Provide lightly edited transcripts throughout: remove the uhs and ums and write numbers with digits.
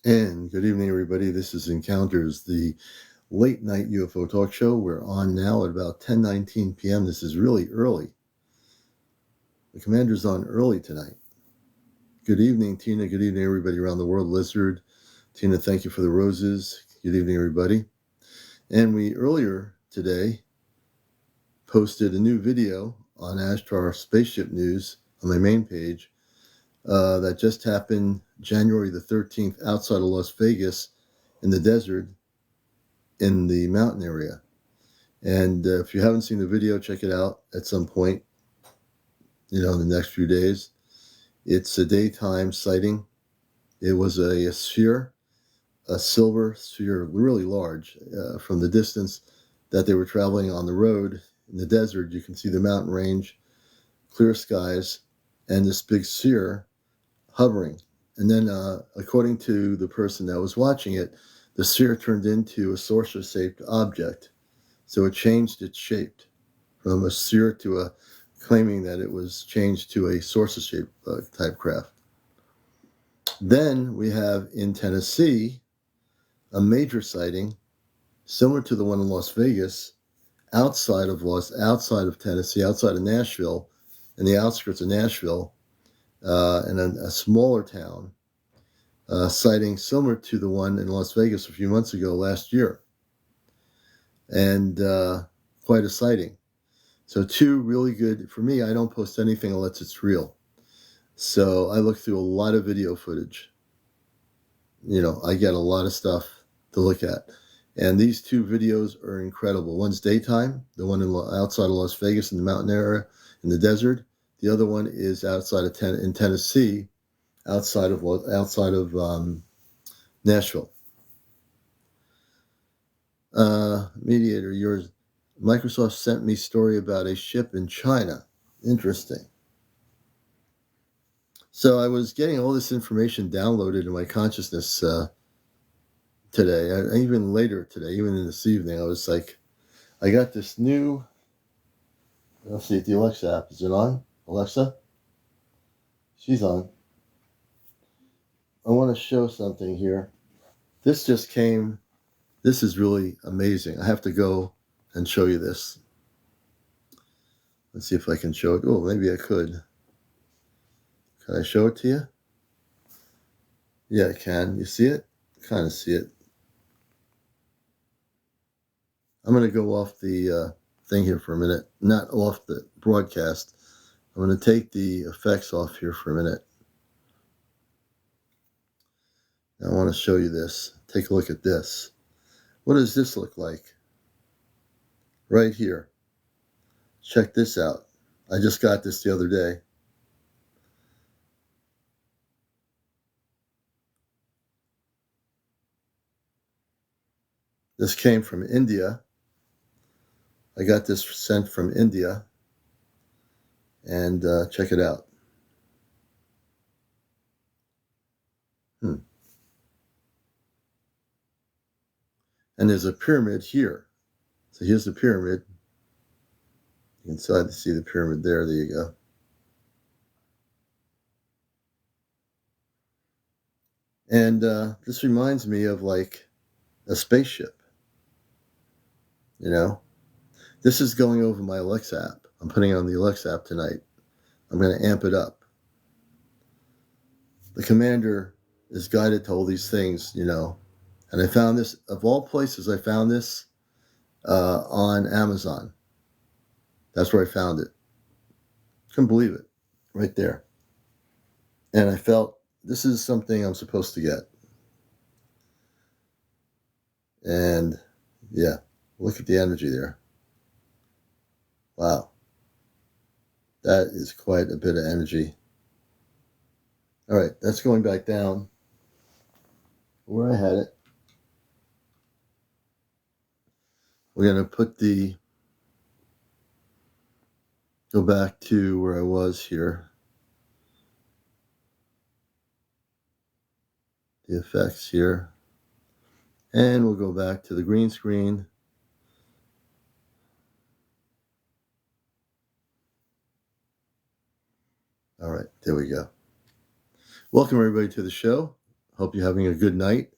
And good evening, everybody. This is Encounters, the late night UFO talk show. We're on now at about 10:19 p.m. This is really early. The commander's on early tonight. Good evening, Tina. Good evening, everybody around the world. Lizard, Tina, thank you for the roses. Good evening, everybody. And we earlier today posted a new video on Ashtar Spaceship News on my main page that just happened January the 13th outside of Las Vegas in the desert in the mountain area. And if you haven't seen the video, check it out at some point, in the next few days. It's a daytime sighting. It was a sphere, a silver sphere, really large. From the distance that they were traveling on the road in the desert, you can see the mountain range, clear skies, and this big sphere hovering. And then, according to the person that was watching it, the sphere turned into a saucer-shaped object. So it changed its shape from a sphere to a, claiming that it was changed to a saucer-shaped type craft. Then we have in Tennessee a major sighting similar to the one in Las Vegas, outside of Tennessee, outside of Nashville, in the outskirts of Nashville, in a smaller town, sighting similar to the one in Las Vegas a few months ago last year. And quite a sighting. So two really good, for me, I don't post anything unless it's real. So I look through a lot of video footage. I get a lot of stuff to look at. And these two videos are incredible. One's daytime, the one outside of Las Vegas in the mountain area, in the desert. The other one is outside of in Tennessee, outside of Nashville. Mediator, yours. Microsoft sent me a story about a ship in China. Interesting. So I was getting all this information downloaded in my consciousness today, even later today, even in this evening. I was like, I got this new, let's see, the Alexa app. Is it on? Alexa? She's on. I want to show something here. This just came. This is really amazing. I have to go and show you this. Let's see if I can show it. Oh, maybe I could. Can I show it to you? Yeah, I can. You see it? Kind of see it. I'm going to go off the thing here for a minute. Not off the broadcast. I'm going to take the effects off here for a minute. I want to show you this. Take a look at this. What does this look like? Right here. Check this out. I just got this the other day. This came from India. I got this sent from India. And check it out. And there's a pyramid here. So here's the pyramid. You can see the pyramid there. There you go. And this reminds me of like a spaceship. This is going over my Alexa app. I'm putting it on the Alexa app tonight. I'm going to amp it up. The commander is guided to all these things, And I found this, of all places, I found this on Amazon. That's where I found it. Couldn't believe it. Right there. And I felt this is something I'm supposed to get. And yeah, look at the energy there. Wow. That is quite a bit of energy. All right, that's going back down where I had it. We're going to go back to where I was here. The effects here. And we'll go back to the green screen. All right, there we go. Welcome everybody to the show. Hope you're having a good night.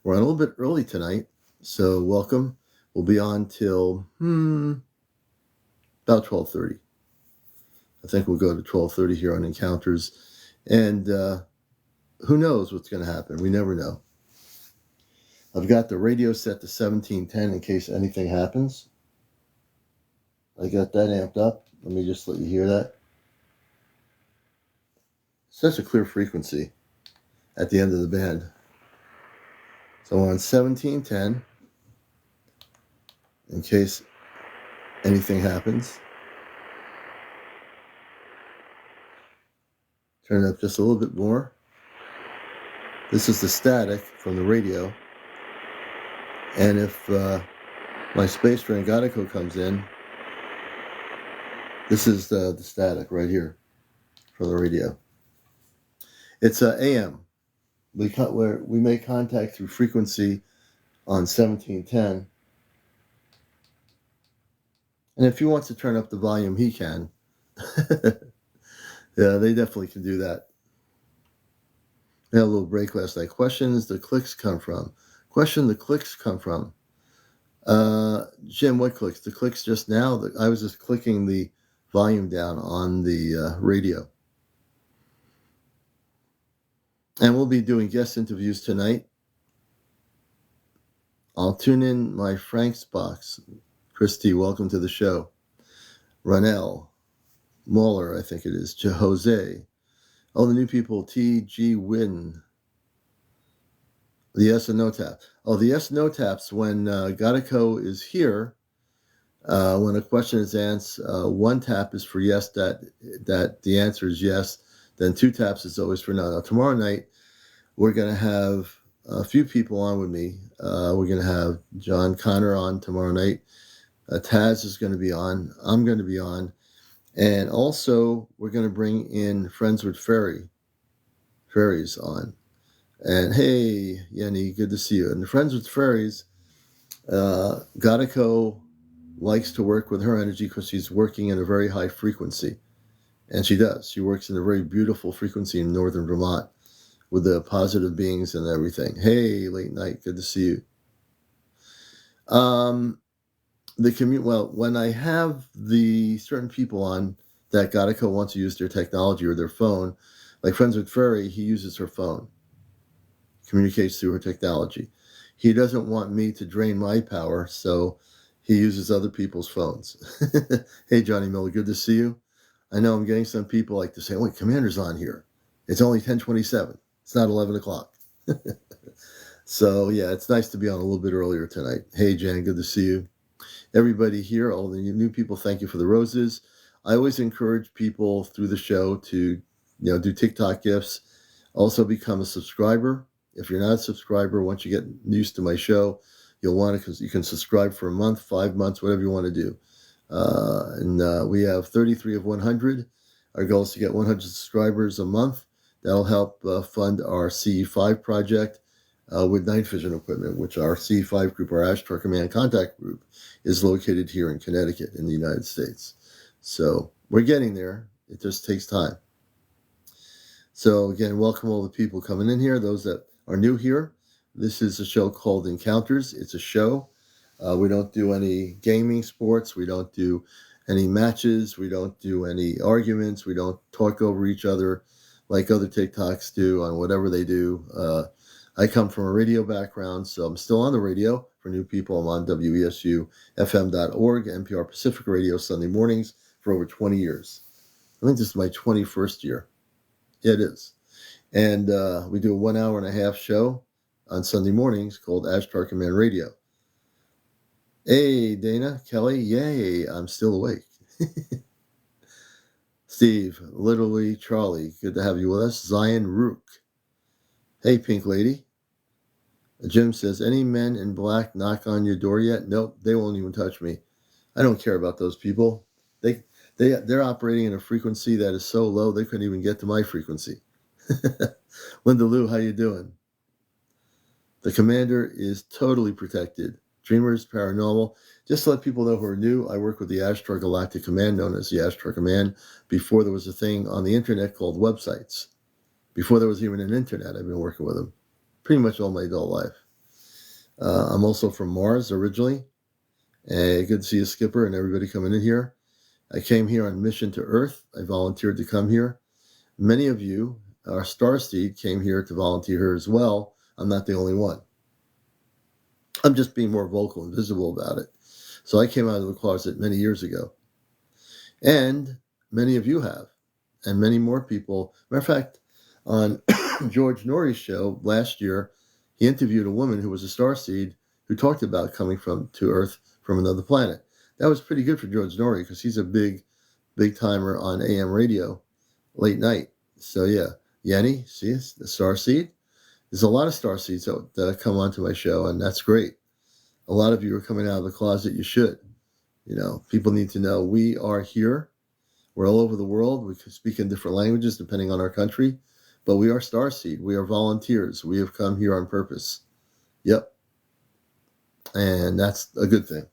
We're on a little bit early tonight, so welcome. We'll be on till about 12:30. I think we'll go to 12:30 here on Encounters, and who knows what's going to happen? We never know. I've got the radio set to 1710 in case anything happens. I got that amped up. Let me just let you hear that. Such a clear frequency at the end of the band. So we're on 1710 in case anything happens. Turn it up just a little bit more. This is the static from the radio. And if my Space Train Godico comes in, this is the static right here from the radio. It's AM. Where we make contact through frequency on 1710. And if he wants to turn up the volume, he can. Yeah, they definitely can do that. We had a little break last night. Questions the clicks come from. Question the clicks come from. Jim, what clicks? The clicks just now? I was just clicking the volume down on the radio. And we'll be doing guest interviews tonight. I'll tune in my Frank's box. Christy, welcome to the show. Ronell, Muller, I think it is. Jose. All the new people. T.G. Wynn. The yes and no tap. Oh, the yes and no taps when Godico is here. When a question is answered, one tap is for yes, that the answer is yes. Then two taps is always for no. Now, tomorrow night, we're going to have a few people on with me. We're going to have John Connor on tomorrow night. Taz is going to be on. I'm going to be on. And also, we're going to bring in Friends with Fairies on. And hey, Yenny, good to see you. And the Friends with Fairies, Godico likes to work with her energy because she's working in a very high frequency. And she does. She works in a very beautiful frequency in northern Vermont with the positive beings and everything. Hey, late night, good to see you. When I have the certain people on that Godico wants to use their technology or their phone, like Friends with Fairy, he uses her phone, communicates through her technology. He doesn't want me to drain my power, so he uses other people's phones. Hey, Johnny Miller, good to see you. I know I'm getting some people like to say, wait, Commander's on here. It's only 10:27. It's not 11 o'clock. So, yeah, it's nice to be on a little bit earlier tonight. Hey, Jan, good to see you. Everybody here, all the new people, thank you for the roses. I always encourage people through the show to, do TikTok gifts. Also become a subscriber. If you're not a subscriber, once you get used to my show, you'll want to, because you can subscribe for a month, 5 months, whatever you want to do. We have 33 of 100. Our goal is to get 100 subscribers a month. That'll help fund our CE5 project with night vision equipment, which our CE5 group, our Ashtar Command Contact Group, is located here in Connecticut in the United States. So we're getting there. It just takes time. So again, welcome all the people coming in here, those that are new here. This is a show called Encounters. It's a show. We don't do any gaming sports. We don't do any matches. We don't do any arguments. We don't talk over each other like other TikToks do on whatever they do. I come from a radio background, so I'm still on the radio. For new people, I'm on WESUFM.org, NPR Pacific Radio, Sunday mornings for over 20 years. I think this is my 21st year. Yeah, it is. And we do a 1 hour and a half show on Sunday mornings called Ashtar Command Radio. Hey, Dana, Kelly, yay, I'm still awake. Steve, literally Charlie, good to have you with us. Zion Rook. Hey, Pink Lady. Jim says, any men in black knock on your door yet? Nope, they won't even touch me. I don't care about those people. They're operating in a frequency that is so low they couldn't even get to my frequency. Linda Lou, how you doing? The commander is totally protected. Dreamers, paranormal. Just to let people know who are new, I work with the Ashtar Galactic Command, known as the Ashtar Command, before there was a thing on the internet called websites. Before there was even an internet, I've been working with them. pretty much all my adult life. I'm also from Mars originally. Good to see you, Skipper, and everybody coming in here. I came here on mission to Earth. I volunteered to come here. Many of you, our starseed, came here to volunteer here as well. I'm not the only one. I'm just being more vocal and visible about it. So I came out of the closet many years ago. And many of you have. And many more people. Matter of fact, on George Norrie's show last year, he interviewed a woman who was a starseed who talked about coming to Earth from another planet. That was pretty good for George Norrie because he's a big timer on AM radio late night. So yeah, Yanni, see, the starseed. There's a lot of starseeds that come onto my show, and that's great. A lot of you are coming out of the closet. You should. People need to know we are here. We're all over the world. We can speak in different languages depending on our country, but we are starseed. We are volunteers. We have come here on purpose. Yep. And that's a good thing.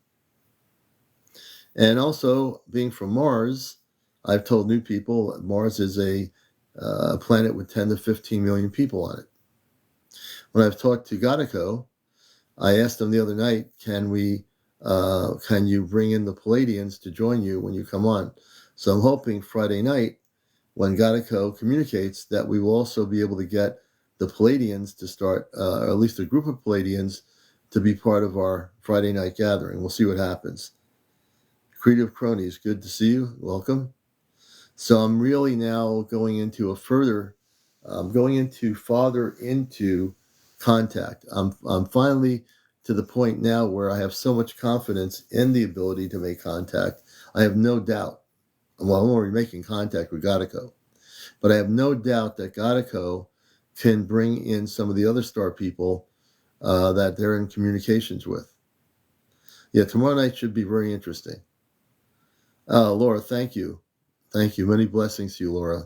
And also, being from Mars, I've told new people Mars is a planet with 10 to 15 million people on it. When I've talked to Gadico, I asked them the other night, can you bring in the Palladians to join you when you come on? So I'm hoping Friday night, when Gadico communicates, that we will also be able to get the Palladians to start, or at least a group of Palladians, to be part of our Friday night gathering. We'll see what happens. Creative Cronies, good to see you. Welcome. So I'm really now going into farther into contact. I'm finally to the point now where I have so much confidence in the ability to make contact. I have no doubt. Well, I'm already making contact with Gadico, but I have no doubt that Gadico can bring in some of the other star people that they're in communications with. Yeah, tomorrow night should be very interesting. Laura, thank you. Thank you. Many blessings to you, Laura.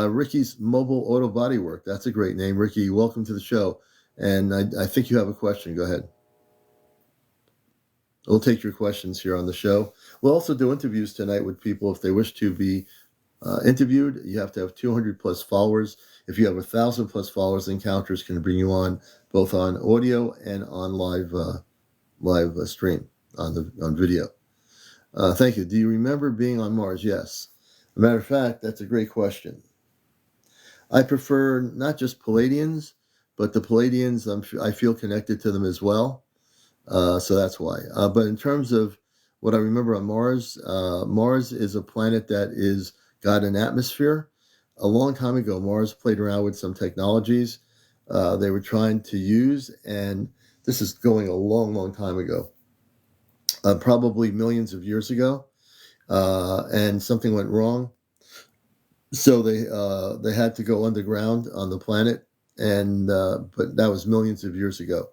Ricky's Mobile Auto Body Work. That's a great name. Ricky, welcome to the show. And I think you have a question. Go ahead. We'll take your questions here on the show. We'll also do interviews tonight with people if they wish to be interviewed. You have to have 200 plus followers. If you have 1,000 plus followers, Encounters can bring you on both on audio and on live stream on video. Thank you. Do you remember being on Mars? Yes. As a matter of fact, that's a great question. I prefer not just Palladians, but the Palladians, I feel connected to them as well. So that's why. But in terms of what I remember on Mars, Mars is a planet that is got an atmosphere. A long time ago, Mars played around with some technologies they were trying to use, and this is going a long, long time ago, probably millions of years ago, and something went wrong. So they had to go underground on the planet, and but that was millions of years ago.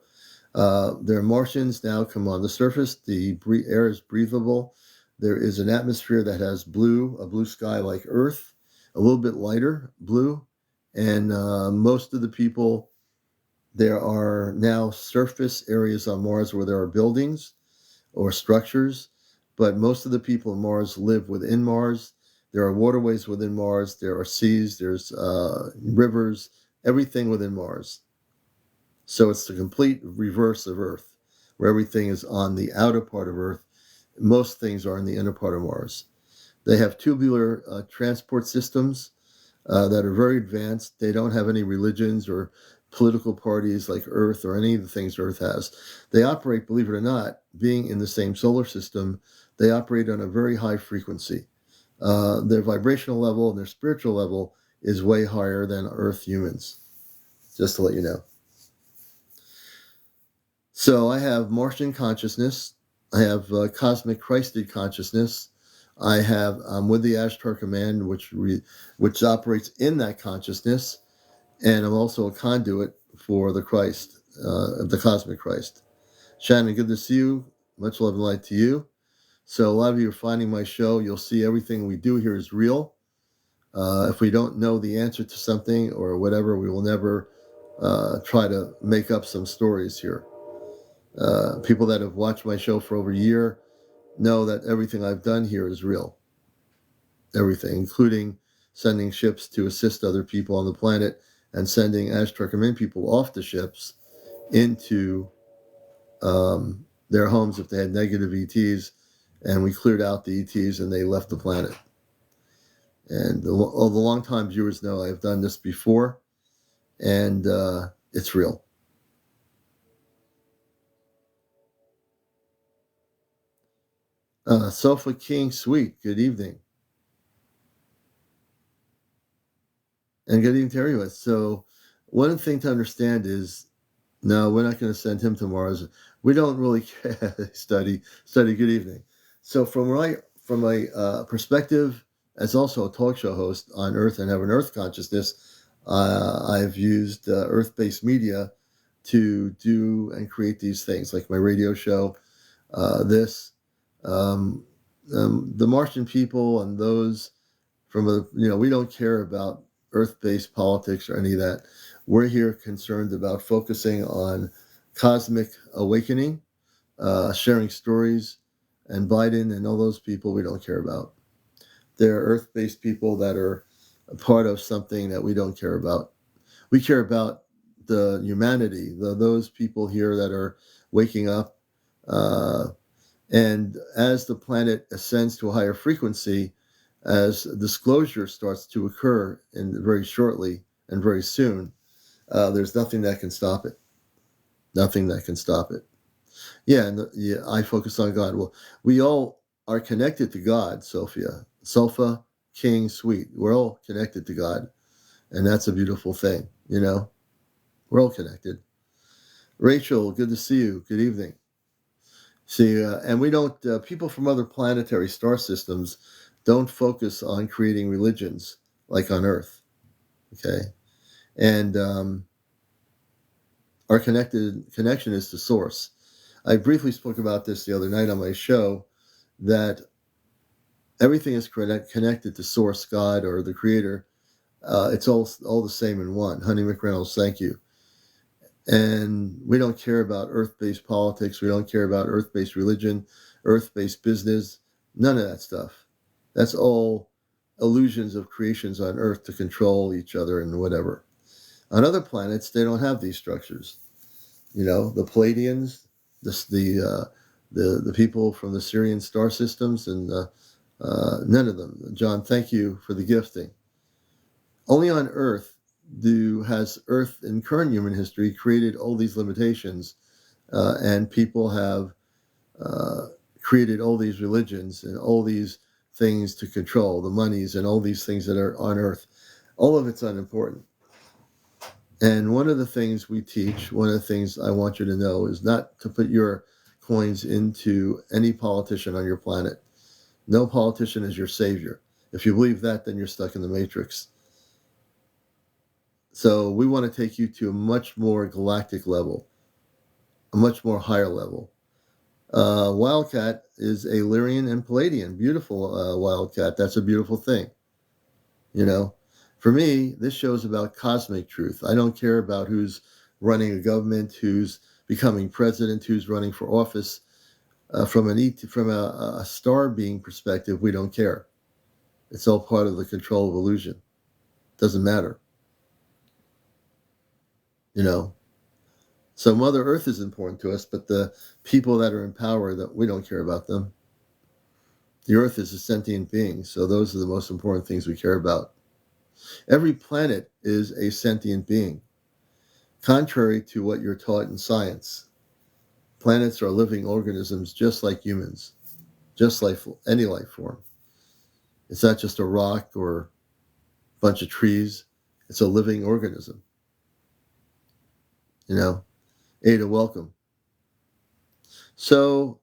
There are Martians now come on the surface. The air is breathable. There is an atmosphere that has a blue sky like Earth, a little bit lighter blue. And most of the people, there are now surface areas on Mars where there are buildings or structures. But most of the people on Mars live within Mars. There are waterways within Mars. There are seas. There's rivers, everything within Mars. So it's the complete reverse of Earth, where everything is on the outer part of Earth. Most things are in the inner part of Mars. They have tubular transport systems that are very advanced. They don't have any religions or political parties like Earth or any of the things Earth has. They operate, believe it or not, being in the same solar system, they operate on a very high frequency. Their vibrational level and their spiritual level is way higher than Earth humans, just to let you know. So I have Martian consciousness. I have cosmic Christed consciousness. I'm with the Ashtar Command, which operates in that consciousness, and I'm also a conduit for the Christ, the cosmic Christ. Shannon, good to see you. Much love and light to you. So a lot of you are finding my show. You'll see everything we do here is real. If we don't know the answer to something or whatever, we will never try to make up some stories here. People that have watched my show for over a year know that everything I've done here is real. Everything, including sending ships to assist other people on the planet and sending Ashtar Command people off the ships into their homes if they had negative ETs, and we cleared out the ETs and they left the planet. And all the long-time viewers know I've done this before, and it's real. Sofa King Sweet, good evening. And good evening to everyone. So one thing to understand is, no, we're not going to send him to Mars. We don't really study. Good evening. So from a perspective as also a talk show host on Earth and have an Earth consciousness, I've used Earth-based media to do and create these things, like my radio show, this, the Martian people and those we don't care about Earth-based politics or any of that. We're here concerned about focusing on cosmic awakening, sharing stories, and Biden and all those people we don't care about. They're Earth-based people that are a part of something that we don't care about. We care about the humanity, those people here that are waking up. And as the planet ascends to a higher frequency, as disclosure starts to occur very shortly and very soon, there's nothing that can stop it. Nothing that can stop it. Yeah, I focus on God. Well, we all are connected to God, Sophia. Sofa, King, Sweet. We're all connected to God. And that's a beautiful thing, We're all connected. Rachel, good to see you. Good evening. See, and we don't, people from other planetary star systems don't focus on creating religions like on Earth, okay? And our connection is to Source. I briefly spoke about this the other night on my show, that everything is connected to Source, God, or the Creator. It's all the same in one. Honey McReynolds, thank you. And we don't care about Earth-based politics. We don't care about Earth-based religion, Earth-based business, none of that stuff. That's all illusions of creations on Earth to control each other and whatever. On other planets, they don't have these structures. The Palladians, the people from the Syrian star systems, and none of them. John, thank you for the gifting. Only on Earth has Earth in current human history created all these limitations, and people have created all these religions and all these things to control the monies and all these things that are on Earth. All of it's unimportant. And one of the things we teach, one of the things I want you to know, is not to put your coins into any politician on your planet. No politician is your savior. If you believe that, then you're stuck in the matrix. So we want to take you to a much more galactic level, a much more higher level. Wildcat is a Lyrian and Palladian. Beautiful Wildcat. That's a beautiful thing. For me, this show is about cosmic truth. I don't care about who's running a government, who's becoming president, who's running for office. From a star being perspective, we don't care. It's all part of the control of illusion. Doesn't matter. So Mother Earth is important to us, but the people that are in power, that we don't care about them. The Earth is a sentient being, so those are the most important things we care about. Every planet is a sentient being, contrary to what you're taught in science. Planets are living organisms just like humans, just like any life form. It's not just a rock or a bunch of trees. It's a living organism. Ada, welcome. So,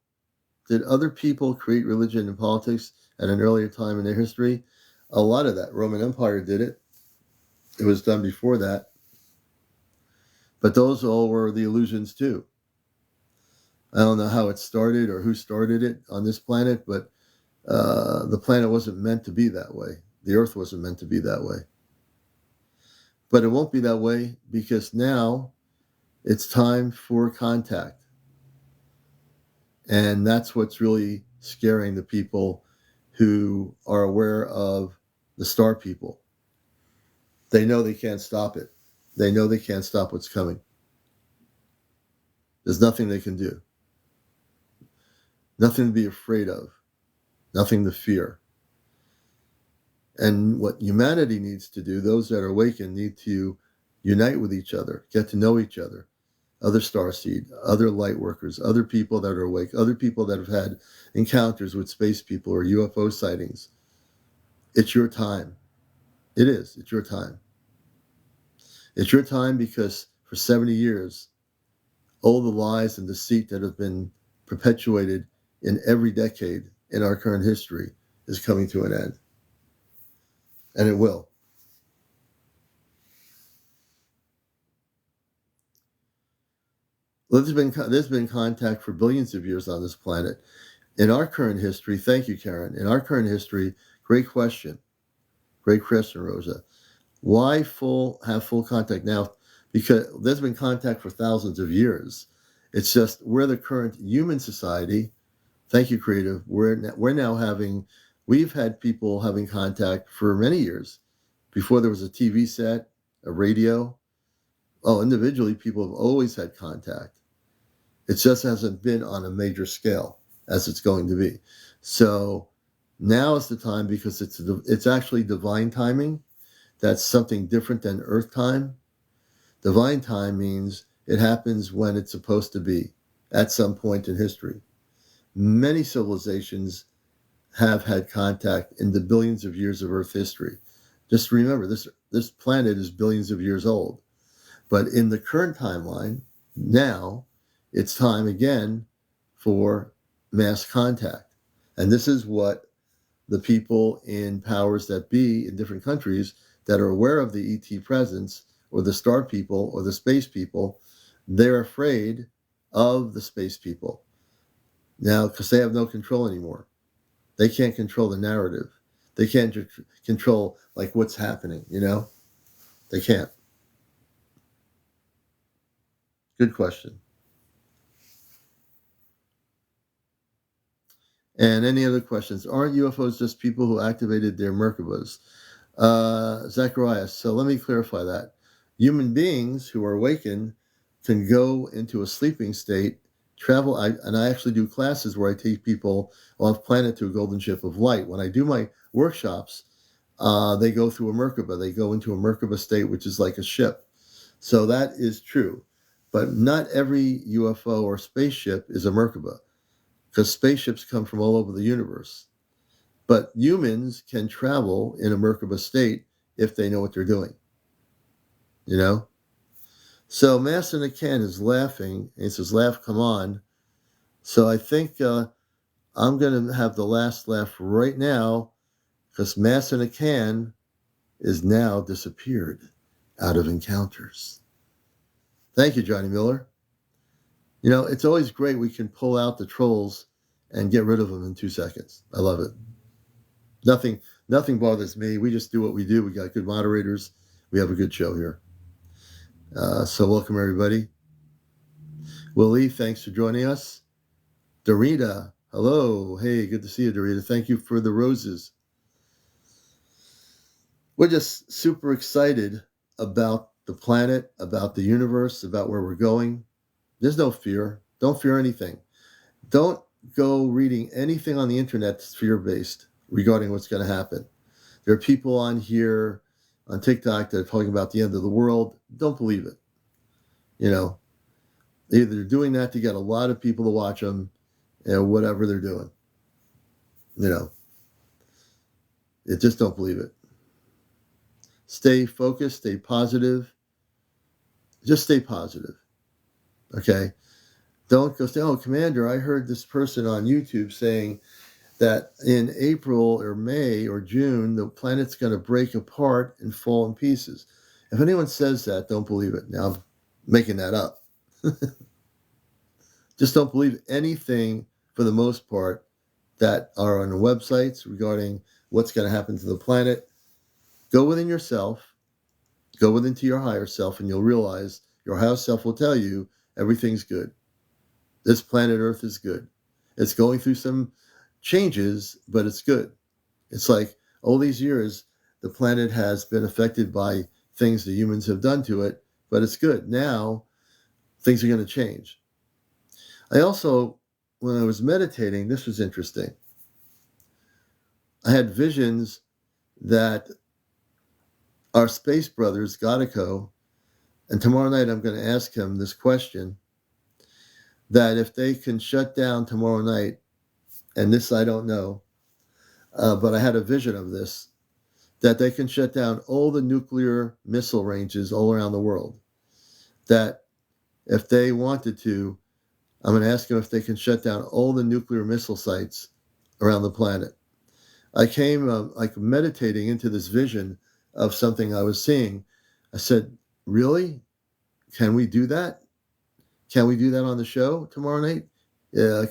did other people create religion and politics at an earlier time in their history? A lot of that. Roman Empire did it. It was done before that. But those all were the illusions too. I don't know how it started or who started it on this planet, but the planet wasn't meant to be that way. The Earth wasn't meant to be that way. But it won't be that way because now it's time for contact. And that's what's really scaring the people who are aware of the star people. They know they can't stop it. They know they can't stop what's coming. There's nothing they can do. Nothing to be afraid of. Nothing to fear. And what humanity needs to do, those that are awakened need to unite with each other, get to know each other, other starseed, other light workers, other people that are awake, other people that have had encounters with space people or UFO sightings. It's your time. It is. It's your time. It's your time because for 70 years, all the lies and deceit that have been perpetuated in every decade in our current history is coming to an end. And it will. There's been contact for billions of years on this planet. In our current history, thank you, Karen. In our current history, great question. Great question, Rosa. Why have full contact now? Because there's been contact for thousands of years. It's just we're the current human society. Thank you, Creative. We've had people having contact for many years. Before there was a TV set, a radio. Oh, individually, people have always had contact. It just hasn't been on a major scale as it's going to be. So now is the time because it's actually divine timing. That's something different than Earth time. Divine time means it happens when it's supposed to be at some point in history. Many civilizations have had contact in the billions of years of Earth history. Just remember, this planet is billions of years old. But in the current timeline, now, it's time again for mass contact. And this is what the people in powers that be in different countries that are aware of the ET presence or the star people or the space people, they're afraid of the space people. Now, because they have no control anymore. They can't control the narrative. They can't control like what's happening, They can't. Good question. And any other questions? Aren't UFOs just people who activated their Merkabas? Zacharias, so let me clarify that. Human beings who are awakened can go into a sleeping state, travel, and I actually do classes where I take people off planet to a golden ship of light. When I do my workshops, they go through a Merkaba. They go into a Merkaba state, which is like a ship. So that is true. But not every UFO or spaceship is a Merkaba, because spaceships come from all over the universe. But humans can travel in a Merkaba state if they know what they're doing. So Master Nikan is laughing. He says, laugh, come on. So I think I'm going to have the last laugh right now because Master Nikan is now disappeared out of encounters. Thank you, Johnny Miller. It's always great we can pull out the trolls and get rid of them in 2 seconds. I love it. Nothing bothers me. We just do what we do. We got good moderators. We have a good show here. So welcome, everybody. Willie, thanks for joining us. Dorita, hello. Hey, good to see you, Dorita. Thank you for the roses. We're just super excited about the planet, about the universe, about where we're going. There's no fear. Don't fear anything. Don't go reading anything on the internet that's fear-based regarding what's going to happen. There are people on here on TikTok that are talking about the end of the world. Don't believe it. Either they're doing that to get a lot of people to watch them, whatever they're doing. Just don't believe it. Stay focused, stay positive. Just stay positive. Okay? Don't go say, oh, Commander, I heard this person on YouTube saying that in April or May or June, the planet's going to break apart and fall in pieces. If anyone says that, don't believe it. Now, I'm making that up. Just don't believe anything for the most part that are on the websites regarding what's going to happen to the planet. Go within yourself, go within to your higher self, and you'll realize your higher self will tell you everything's good. This planet Earth is good. It's going through some changes, but it's good. It's like all these years, the planet has been affected by things the humans have done to it, but it's good. Now things are going to change. I also, when I was meditating, this was interesting. I had visions that our space brothers, Godico, and tomorrow night I'm going to ask him this question, that if they can shut down tomorrow night, and this I don't know, but I had a vision of this, that they can shut down all the nuclear missile ranges all around the world. That if they wanted to, I'm going to ask them if they can shut down all the nuclear missile sites around the planet. I came like meditating into this vision of something I was seeing. I said, really? Can we do that? Can we do that on the show tomorrow night?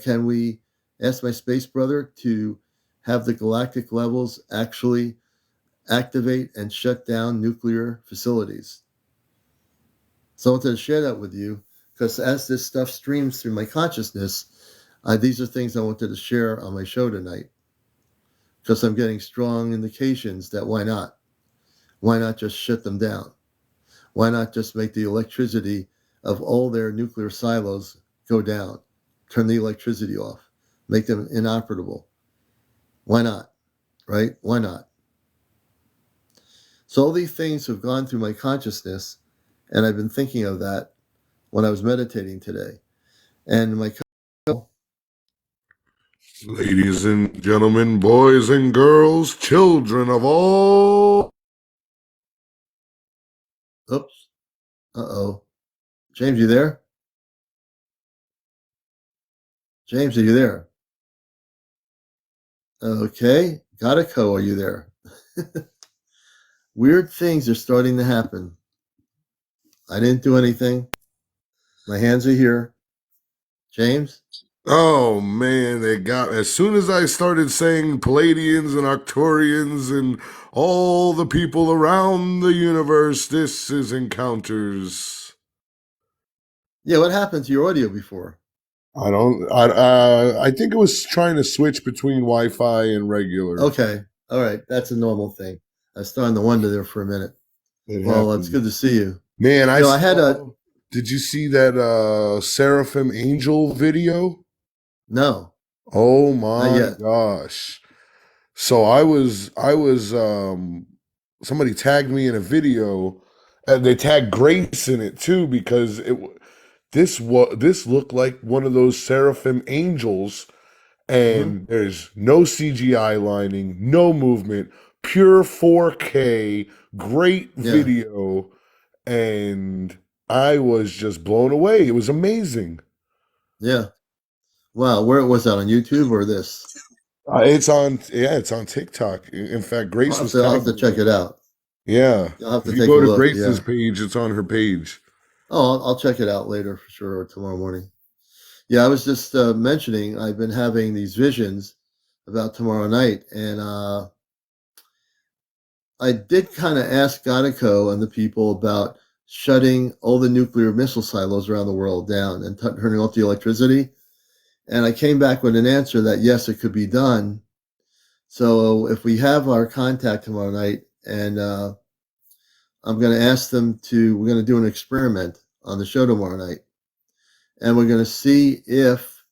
Can we ask my space brother to have the galactic levels actually activate and shut down nuclear facilities? So I wanted to share that with you, because as this stuff streams through my consciousness, these are things I wanted to share on my show tonight, because I'm getting strong indications that why not? Why not just shut them down? Why not just make the electricity of all their nuclear silos go down? Turn the electricity off, make them inoperable. Why not? Right? Why not? So all these things have gone through my consciousness, and I've been thinking of that when I was meditating today. And my Ladies and gentlemen, boys and girls, children of all. oops, uh-oh. James, you there? James, are you there? Okay. Godico, are you there? Weird things are starting to happen. I didn't do anything. My hands are here. James? Oh man, they got as soon as I started saying Palladians and Arcturians and all the people around the universe, this is Encounters. Yeah, what happened to your audio before? I think it was trying to switch between Wi-Fi and regular. Okay. All right. That's a normal thing. I was starting to wonder there for a minute. It Well, it's happened. good to see you. Man, I You know, I had a saw. Did you see that Seraphim Angel video? no, Oh not my yet. gosh. So I was somebody tagged me in a video and they tagged Grace in it too because this looked like one of those seraphim angels, Hmm. and there's no CGI lining, no movement, pure 4K, great Yeah. video, and I was just blown away. It was amazing. Yeah. Wow. Where was that, on YouTube or this? It's on TikTok. In fact, Grace was I'll have to tagging me check in it it. out. Yeah. I'll have If to you take a go to look. Grace's Yeah. page, it's on her page. Oh, I'll check it out later for sure, or tomorrow morning. Yeah, I was just mentioning I've been having these visions about tomorrow night, and I did kind of ask Godico and the people about shutting all the nuclear missile silos around the world down and turning off the electricity. And I came back with an answer that yes, it could be done. So if we have our contact tomorrow night, and I'm going to ask them to, we're going to do an experiment on the show tomorrow night, and we're going to see if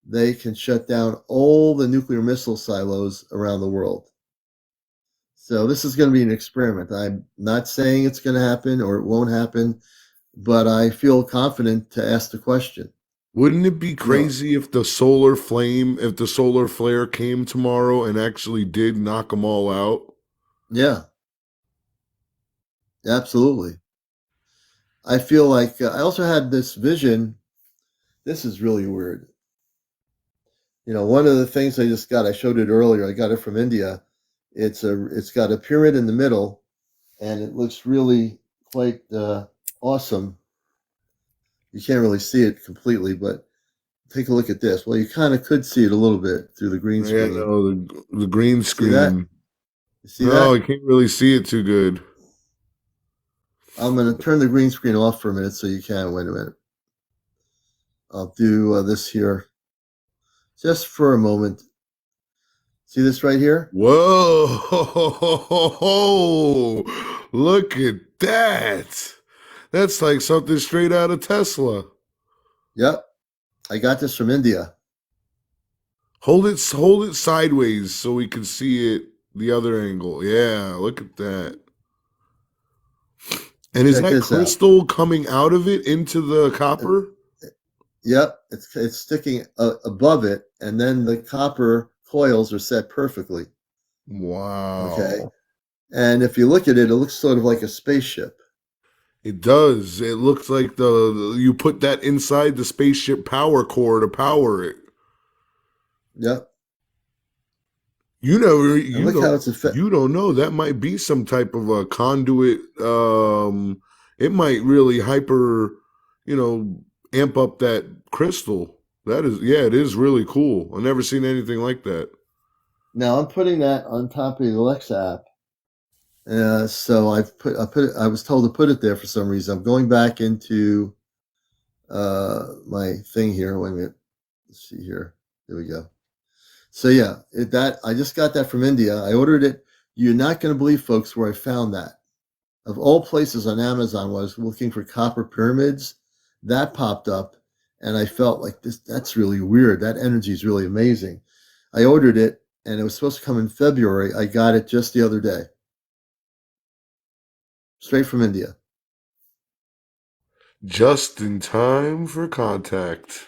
they can shut down all the nuclear missile silos around the world. So this is going to be an experiment. I'm not saying it's going to happen or it won't happen, but I feel confident to ask the question. Wouldn't it be You know, crazy if the solar flare came tomorrow and actually did knock them all out? yeah, absolutely. I feel like I also had this vision. This is really weird. You know, one of the things I just got, I showed it earlier. I got it from India. It's got a pyramid in the middle, and it looks really quite awesome. You can't really see it completely, but take a look at this. Well, you kind of could see it a little bit through the green Yeah, screen. no, the green See that? screen. You see No, I that? can't really see it too good. I'm going to turn the green screen off for a minute so you can. Wait a minute. I'll do this here just for a moment. See this right here? Whoa! Look at that! That's like something straight out of Tesla. Yep. I got this from India. Hold it sideways so we can see it the other angle. Yeah, look at that. And is Check that this out. crystal coming out of it into the copper? Yep. It's sticking above it, and then the copper coils are set perfectly. Okay. Wow. And if you look at it, it looks sort of like a spaceship. It does. It looks like you put that inside the spaceship power core to power it. Yep. And You look how know, it's you don't know. That might be some type of a conduit. It might really amp up that crystal. That is, yeah, it is really cool. I've never seen anything like that. Now I'm putting that on top of the Alexa app. So I was told to put it there for some reason. I'm going back into my thing here. Wait a minute. Let's see here. There we go. So yeah, that I just got that from India. I ordered it. You're not going to believe, folks, where I found that. Of all places on Amazon, when I was looking for copper pyramids, that popped up, and I felt like that's really weird. That energy is really amazing. I ordered it, and it was supposed to come in February. I got it just the other day, straight from India. Just in time for contact.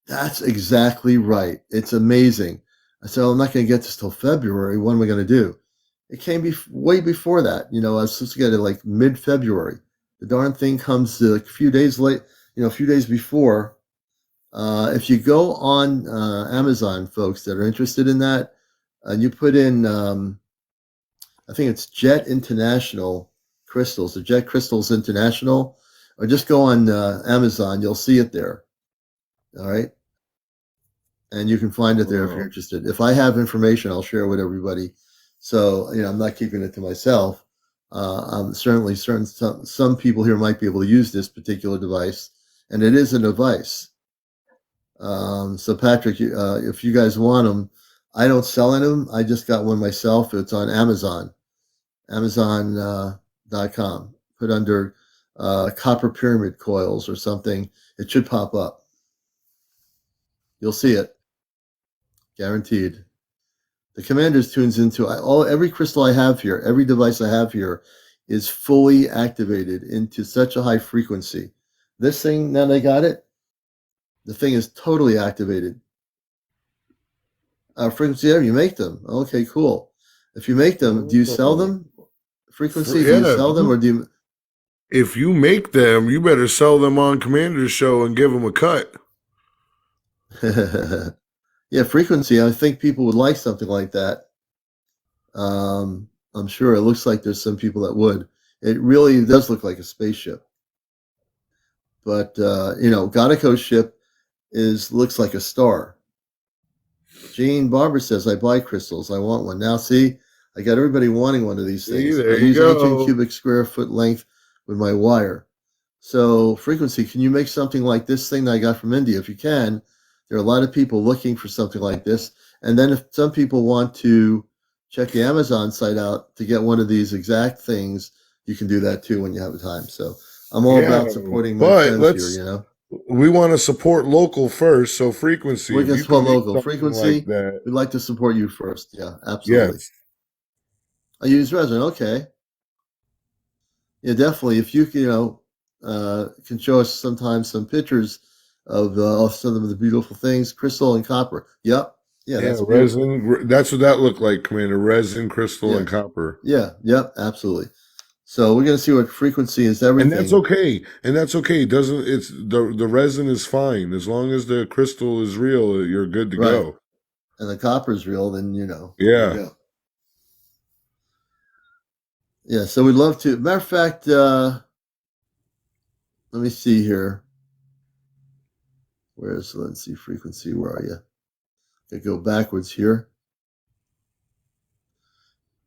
That's exactly right. It's amazing. I said, I'm not going to get this till February. What am I going to do? It came way before that. I was supposed to get it like mid-February. The darn thing comes like a few days late, a few days before. If you go on Amazon, folks that are interested in that, and you put in, I think it's Jet International Crystals, or Jet Crystals International, or just go on Amazon, you'll see it there. All right. And you can find it there if you're interested. If I have information, I'll share it with everybody. So, I'm not keeping it to myself. I'm certainly certain some people here might be able to use this particular device, and it is a device. So, Patrick, if you guys want them, I don't sell any of them. I just got one myself. It's on Amazon, Amazon.com. Put under copper pyramid coils or something. It should pop up. You'll see it. Guaranteed. The Commanders tunes into every crystal I have here, every device I have here is fully activated into such a high frequency. This thing, now they got it, the thing is totally activated. Frequency, you make them. Okay, cool. If you make them, do you sell them? Frequency, do you sell them, or do you? If you make them, you better sell them on Commander's show and give them a cut. Yeah, frequency. I think people would like something like that. I'm sure it looks like there's some people that would. It really does look like a spaceship. But Gonico's ship looks like a star. Jean Barber says, I buy crystals. I want one. Now see, I got everybody wanting one of these things. See, there I you use go. 18 cubic square foot length with my wire. So frequency, can you make something like this thing that I got from India? If you can, there are a lot of people looking for something like this. And then if some people want to check the Amazon site out to get one of these exact things, you can do that too when you have the time. So I'm all about supporting my friends here, We want to support local first, so frequency. We're going to support local. Frequency, like that. we'd like to support you first. Yeah, absolutely. Yes. I use resin. Okay. Yeah, definitely. If you can show us sometimes some pictures of some of the beautiful things, crystal and copper. Yep. Yeah, that's resin. Beautiful. That's what that looked like, Commander. Resin, crystal, and copper. Yeah. Yep. Absolutely. So we're going to see what frequency is everything. And that's okay. It doesn't. It's the resin is fine as long as the crystal is real. You're good to go. And the copper is real, then Yeah. Yeah. So we'd love to. Matter of fact, let me see here. Let's see, frequency. Where are you? I go backwards here.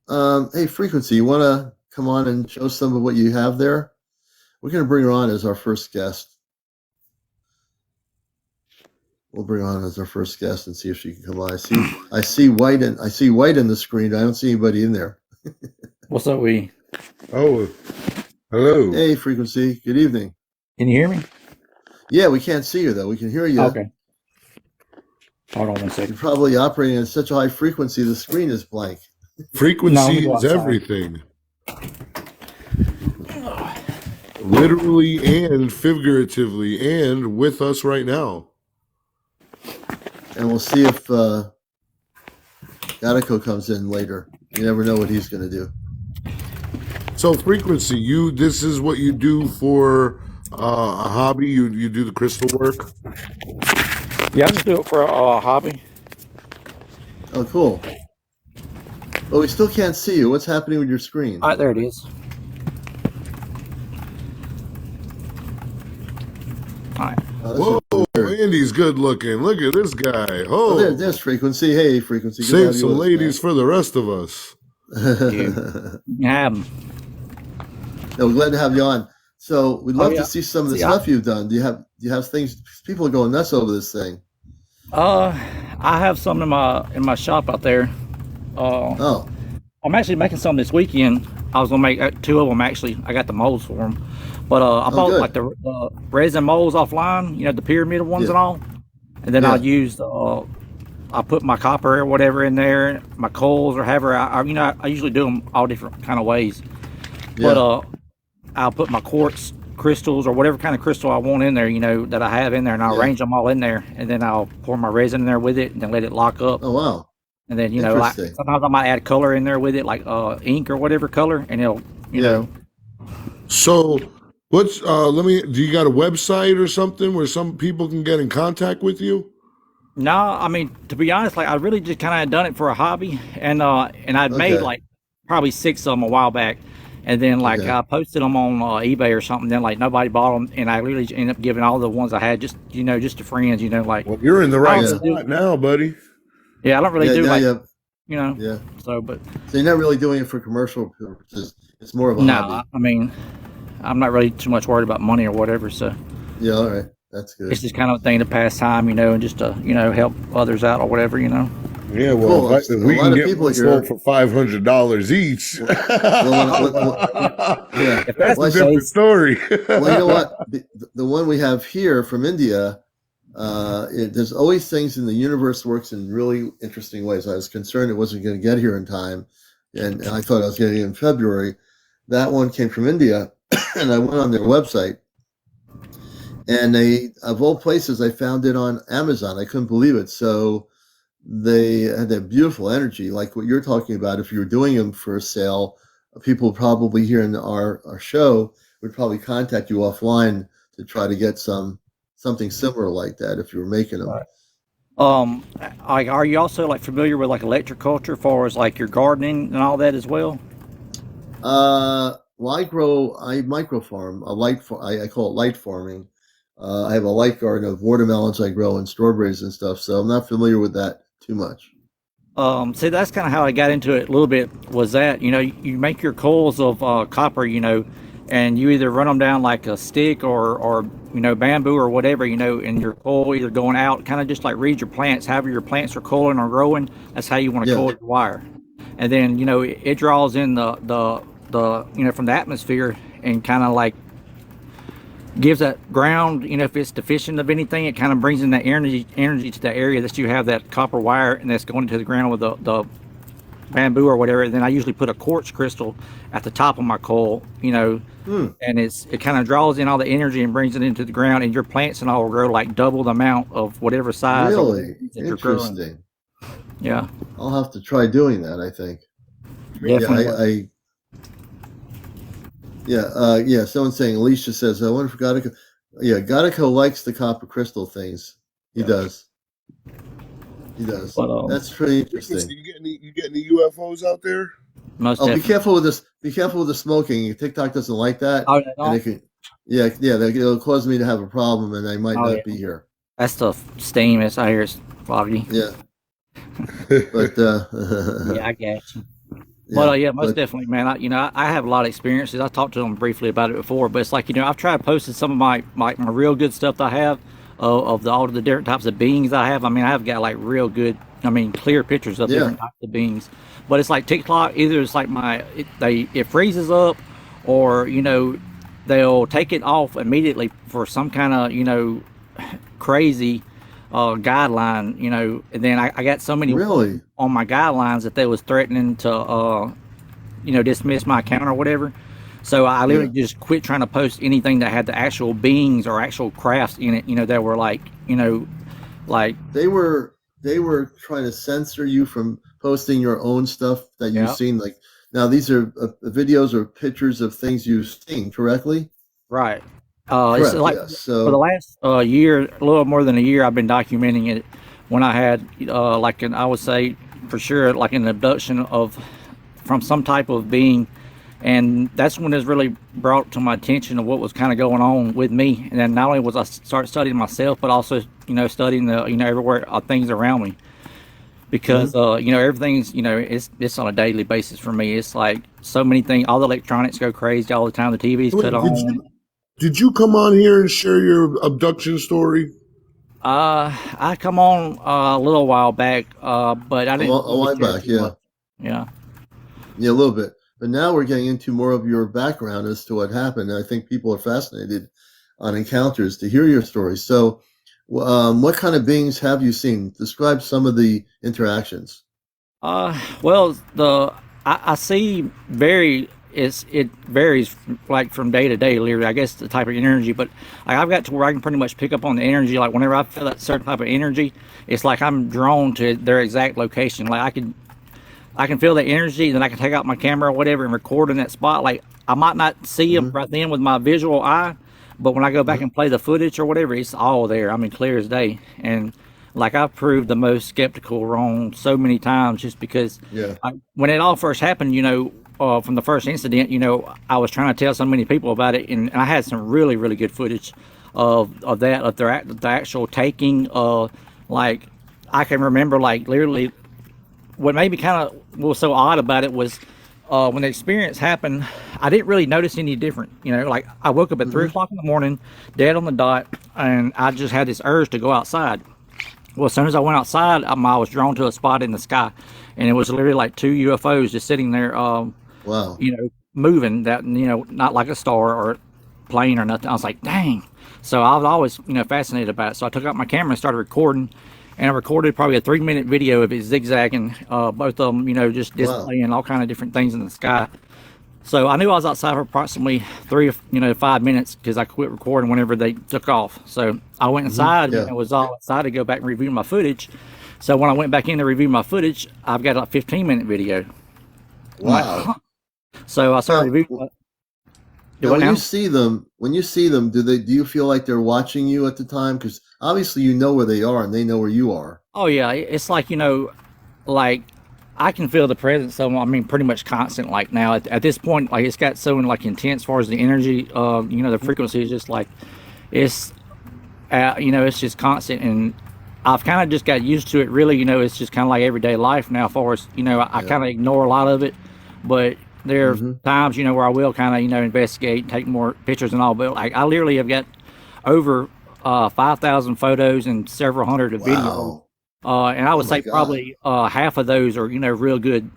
Hey, frequency. You want to come on and show some of what you have there? We're going to bring her on as our first guest. We'll bring her on as our first guest and see if she can come on. I see white in the screen. I don't see anybody in there. What's up, we? Oh, Hello. Hey, Frequency. Good evening. Can you hear me? Yeah, we can't see you though. We can hear you. Okay. Hold on one You're second. probably operating at such a high frequency the screen is blank. No, let me Frequency go is outside. everything, literally and figuratively, and with us right now. And we'll see if Gatico comes in later. You never know what he's going to do. So, frequency, this is what you do for a hobby. You do the crystal work. Yeah, I just do it for a hobby. Oh, cool. But we still can't see you. What's happening with your screen? All right, there it is. All right. Oh, Whoa, really weird. Andy's good looking. Look at this guy. Oh, Oh, there's Frequency. Hey, Frequency. Good to save have you some with ladies for the rest of us. us, You man. can have 'em. No, we're glad to have you on. So we'd love to Yeah. see some of the See, stuff you've done. Do you have things? People are going nuts over this thing. I have some in my shop out there. Oh, I'm actually making some this weekend. I was gonna make two of them actually. I got the molds for them, but I bought good. like the resin molds offline. You know, the pyramid ones Yeah. and all. And then Yeah. I used I put my copper or whatever in there, my coals or however. I usually do them all different kind of ways. yeah. But I'll put my quartz crystals or whatever kind of crystal I want in there, you know, that I have in there, and I'll Yeah. arrange them all in there, and then I'll pour my resin in there with it, and then let it lock up. Oh, wow. And then, you know, like Interesting. sometimes I might add color in there with it, like ink or whatever color, and it'll, you Yeah. know. So, what's do you got a website or something where some people can get in contact with you? No, I mean, to be honest, like I really just kind of done it for a hobby, and I'd made Okay. like probably 6 of them a while back, and then like Okay. I posted them on eBay or something. Then like nobody bought them, and I really ended up giving all the ones I had just just to friends, like Well, you're in the I right don't Yeah. really do, spot now, buddy. yeah, I don't really Yeah. do Now like you have. you know. Yeah. So, but So you're not really doing it for commercial purposes. It's more of a no, hobby. I mean, I'm not really too much worried about money or whatever. So Yeah. All right. That's good. it's just kind of a thing to pass time, and just to help others out or whatever. Yeah, well, Cool. if A we lot can of get people one here. sold for $500 each, Well, yeah. If that's that's a the different case, story. Well, you know what? The one we have here from India, there's always things in the universe works in really interesting ways. I was concerned it wasn't going to get here in time, and I thought I was getting it in February. That one came from India, and I went on their website, and of all places, I found it on Amazon. I couldn't believe it. So they had that beautiful energy, like what you're talking about. If you were doing them for a sale, people probably here in our show would probably contact you offline to try to get something similar like that if you were making them. right. Like, are you also like familiar with like electric culture, as far as like your gardening and all that as well? Well, I micro farm a I call it light farming. I have a light garden of watermelons I grow and strawberries and stuff, so I'm not familiar with that too much. See, that's kind of how I got into it a little bit. Was that you make your coils of copper, and you either run them down like a stick or bamboo or whatever, and your coil either going out, kind of just like read your plants. However your plants are coiling or growing, that's how you want to Yeah. coil your wire. And then it draws in the from the atmosphere and kind of like gives that ground, if it's deficient of anything, it kind of brings in that energy to the area that you have that copper wire and that's going into the ground with the bamboo or whatever. And then I usually put a quartz crystal at the top of my coil, and it kind of draws in all the energy and brings it into the ground, and your plants and all will grow like double the amount of whatever size or Really that you're growing. interesting. Yeah, I'll have to try doing that, I think. definitely. Yeah. Someone's saying, Alicia says, I wonder if Gatico. Yeah, Gatico likes the copper crystal things. He Yeah. does. He does. But That's pretty Frequency, interesting. you get any UFOs out there? most Oh, be definitely. careful with this. Be careful with the smoking. TikTok doesn't like that, Oh, and it can. Yeah. It'll cause me to have a problem, and I might Oh, not yeah. be here. That's the steam. I hear it's foggy. Yeah, but Yeah, I got you. yeah, But yeah, most but definitely, man. I have a lot of experiences. I talked to them briefly about it before, but it's like I've tried posting some of my real good stuff that I have of all of the different types of beings I have. I mean, I've got like real good, clear pictures of yeah, different types of beings. But it's like TikTok. Either it's like it freezes up, or they'll take it off immediately for some kind of crazy guideline, and then I got so many Really? on my guidelines that they was threatening to dismiss my account or whatever. So I literally Yeah. just quit trying to post anything that had the actual beings or actual crafts in it, that were like They were trying to censor you from posting your own stuff that you've yeah, seen. Like now, these are videos or pictures of things you've seen, correctly? right. It's Correct. like Yes. for the So, last year, a little more than a year, I've been documenting it. When I had I would say for sure like an abduction of from some type of being, and that's when it's really brought to my attention of what was kind of going on with me. And then not only was I start studying myself, but also studying the everywhere things around me, because mhm. everything's it's on a daily basis for me. It's like so many things, all the electronics go crazy all the time, the TV's cut Wait, on. did you come on here and share your abduction story? I come on a little while back, but I didn't A really while share back, too much. yeah. Yeah. Yeah, a little bit. But now we're getting into more of your background as to what happened. And I think people are fascinated on encounters to hear your story. So, what kind of beings have you seen? Describe some of the interactions. Well, I see it varies like from day to day, literally. I guess the type of energy, but like, I've got to where I can pretty much pick up on the energy. Like whenever I feel that certain type of energy, it's like I'm drawn to their exact location. Like I can feel the energy, then I can take out my camera or whatever and record in that spot. Like I might not see them Hmm. right then with my visual eye, but when I go back Hmm. and play the footage or whatever, it's all there. I mean, clear as day. And like I've proved the most skeptical wrong so many times, just because Yeah. when it all first happened, from the first incident, I was trying to tell so many people about it, and I had some really, really good footage of that, of the actual taking. Like I can remember, like literally what made me kind of was so odd about it was when the experience happened, I didn't really notice any different. Like I woke up at three Hmm. o'clock in the morning, dead on the dot, and I just had this urge to go outside. Well, as soon as I went outside, I was drawn to a spot in the sky, and it was literally like two UFOs just sitting there, Wow. moving. That not like a star or plane or nothing. I was like, dang. So I was always fascinated about it. So I took out my camera and started recording, and I recorded probably a 3 minute video of it zigzagging, both of them, just Wow. displaying all kind of different things in the sky. So I knew I was outside for approximately 5 minutes because I quit recording whenever they took off. So I went Hmm. inside Yeah. and was all excited to go back and review my footage. So when I went back in to review my footage, I've got a 15 minute video. I'm like, Wow. so I started Now, reviewing. Do now, what when you now? see them, do you feel like they're watching you at the time? Because obviously you know where they are and they know where you are. Oh yeah, it's like like I can feel the presence of them. I mean, pretty much constant. Like now, at this point, like it's got so like intense as far as the energy. The frequency is just like it's it's just constant, and I've kind of just got used to it. Really, it's just kind of like everyday life now. As far as I Yeah. kind of ignore a lot of it, but there are Hmm. times where I will kind of investigate, take more pictures and all. But like I literally have got over 5,000 photos and several hundred of videos. Wow. And I Oh would my say God. probably half of those are real good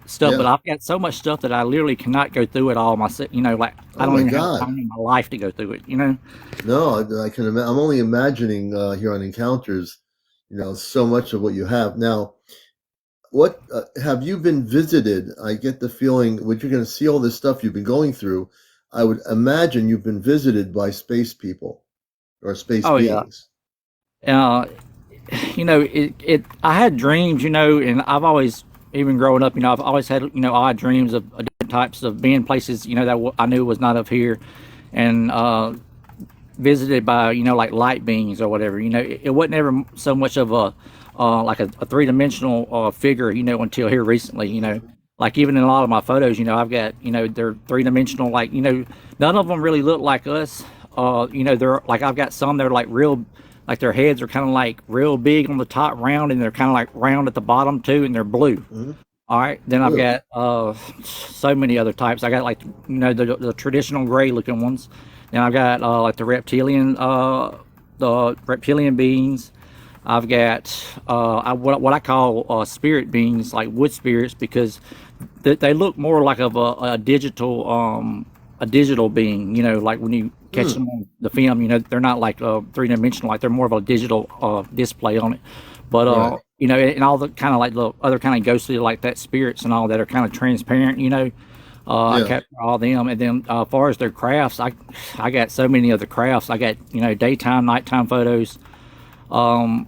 stuff. But Yeah. I've got so much stuff that I literally cannot go through it all myself. Like I Oh don't my even have God. time in my life to go through it. No, I can. I'm only imagining here on Encounters, so much of what you have now. What have you been visited? I get the feeling when you're going to see all this stuff you've been going through. I would imagine you've been visited by space people or space Oh yeah. beings. Uh, I had dreams, and I've always, even growing up, I've always had odd dreams of different types of being places that I knew was not of here, and visited by like light beings or whatever. It wasn't ever so much of a like a three-dimensional figure, until here recently. Like even in a lot of my photos, I've got they're three-dimensional. Like none of them really look like us. They're like I've got some that are like real, like their heads are kind of like real big on the top, round, and they're kind of like round at the bottom too, and they're blue. Hmm. All right, then I've Blue. got so many other types. I got like the traditional gray looking ones. Then I've got like the reptilian beings. I've got what I call spirit beings, like wood spirits, because they look more like of a digital a digital being, you know, like when you catch them on the film, you know, they're not like three-dimensional, like they're more of a digital display on it. But Right. you know, and all the kind of like the other kind of ghostly like that spirits and all that are kind of transparent, you know. I Yeah. capture all them, and then as far as their crafts, I got so many of the crafts. I got, you know, daytime, nighttime photos. And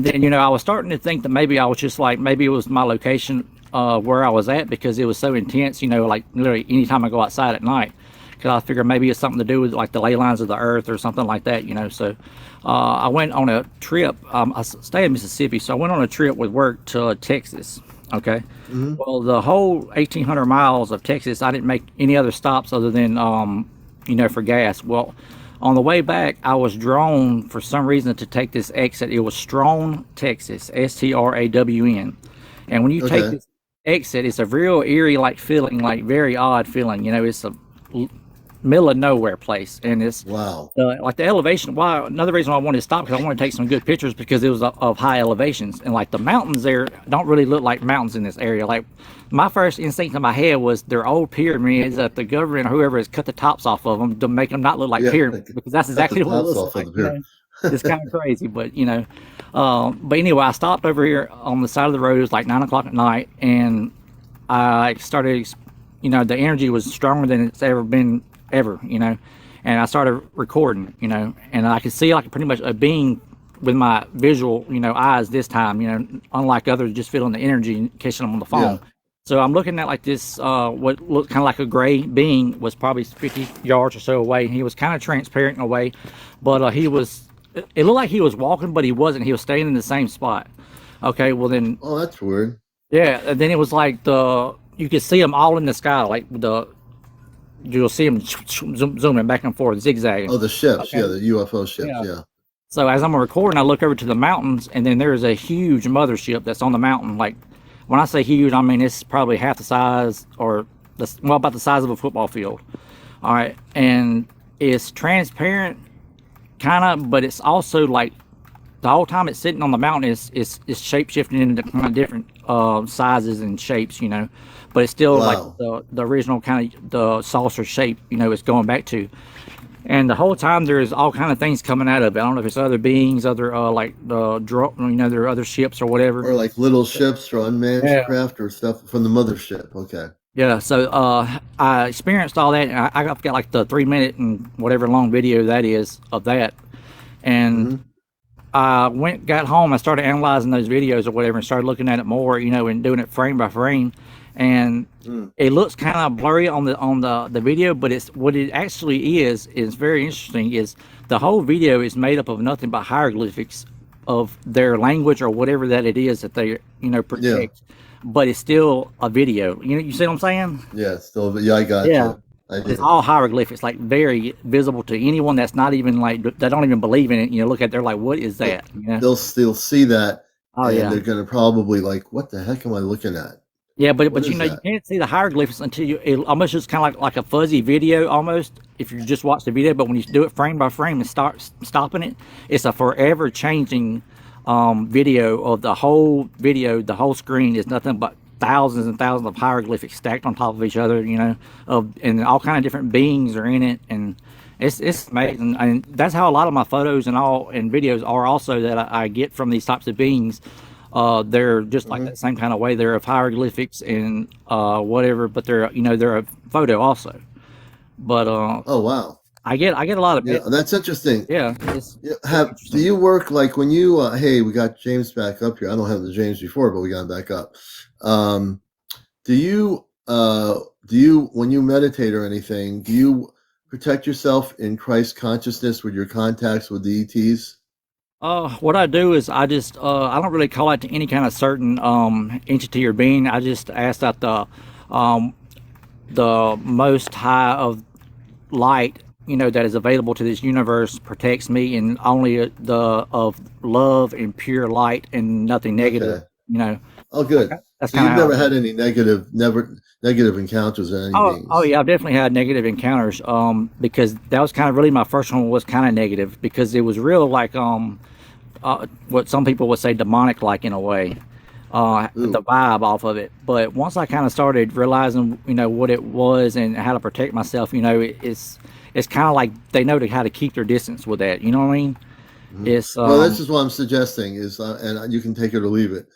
then, you know, I was starting to think that maybe I was just like, maybe it was my location where I was at, because it was so intense, you know, like literally anytime I go outside at night, because I figured maybe it's something to do with like the ley lines of the earth or something like that, you know. So I went on a trip. I stay in Mississippi, so I went on a trip with work to Texas. Okay. Hmm. Well, the whole 1,800 miles of Texas, I didn't make any other stops other than, you know, for gas. Well, on the way back, I was drawn for some reason to take this exit. It was Strawn, Texas, Strawn. And when you take Okay. this exit, it's a real eerie like feeling, like very odd feeling. You know, it's a middle of nowhere place, and it's Wow. like the elevation. Why? Another reason why I wanted to stop, because I wanted to take some good pictures, because it was of high elevations, and like the mountains there don't really look like mountains in this area. Like my first instinct in my head was they're old pyramids that the government or whoever has cut the tops off of them to make them not look like Yeah. pyramids, because that's Cut the exactly what it tops looks off of like. the You pier. know, it's kind of crazy, but you know. But anyway, I stopped over here on the side of the road. It was like 9 o'clock at night, and I started. You know, the energy was stronger than it's ever been ever. You know, and I started recording. You know, and I could see like pretty much a being with my visual, you know, eyes this time. You know, unlike others, just feeling the energy and catching them on the phone. Yeah. So I'm looking at like this, what looked kind of like a gray being was probably 50 yards or so away. He was kind of transparent in a way, but he was. It looked like he was walking, but he wasn't. He was staying in the same spot. Okay, well then, Oh, that's weird. yeah. And then it was like you could see them all in the sky, like you'll see them zooming back and forth, zigzagging. Oh, the ships. Okay. Yeah, the UFO ships. Yeah. Yeah. So as I'm recording, I look over to the mountains, and then there's a huge mothership that's on the mountain. Like when I say huge, I mean it's probably half the size, or about the size of a football field. All right, and it's transparent, kind of, but it's also like the whole time it's sitting on the mountain is shape shifting into kind of different sizes and shapes, you know, but it's still like Wow. the original kind of the saucer shape, you know, it's going back to. And the whole time there's all kind of things coming out of it. I don't know if it's other beings, other like you know, there are other ships or whatever. Or like little ships or unmanned Yeah. craft or stuff from the mothership. Okay. Yeah, so I experienced all that, and I've got like the 3 minute and whatever long video that is of that, and Hmm. I got home, I started analyzing those videos or whatever, and started looking at it more, you know, and doing it frame by frame, and it looks kind of blurry on the video, but it's what it actually is very interesting. Is the whole video is made up of nothing but hieroglyphics of their language or whatever that it is that they, you know, project. But it's still a video. You know, you see what I'm saying? Yeah. Still. Yeah, I got Yeah. you. I It's did. all hieroglyphics, like very visible to anyone that's not even like, that don't even believe in it. You know, look at, they're like, what is that? You know? They'll still see that, Oh and yeah. they're gonna probably like, what the heck am I looking at? Yeah, but What you is know, you that? can't see the hieroglyphics until it almost just kind of like a fuzzy video almost, if you just watch the video. But when you do it frame by frame and start stopping it, it's a forever changing video of the whole video. The whole screen is nothing but thousands and thousands of hieroglyphics stacked on top of each other, you know, and all kind of different beings are in it, and it's amazing. And that's how a lot of my photos and videos are also, that I get from these types of beings. They're just like that same kind of way. They're of hieroglyphics and whatever, but they're, you know, they're a photo also. But Oh, wow. I get a lot of Yeah, that's interesting. yeah, it's Yeah, very do interesting. you work like when you? Hey, we got James back up here. I don't have the James before, but we got him back up. Do you when you meditate or anything? Do you protect yourself in Christ consciousness with your contacts with the ETs? What I do is I don't really call out to any kind of certain entity or being. I just ask that the most high of light, you know, that is available to this universe protects me, and only the of love and pure light and nothing negative. Okay. You know, Oh, good. that's So kind you've of never had any negative encounters with any beings? Oh yeah, I've definitely had negative encounters. Because that was kind of really my first one was kind of negative, because it was real like what some people would say demonic like in a way. the Ooh. vibe off of it. But once I kind of started realizing, what it was and how to protect myself, it's kind of like they know how to keep their distance with that. You know what I mean? Mhm. It's Well, this is what I'm suggesting is, and you can take it or leave it.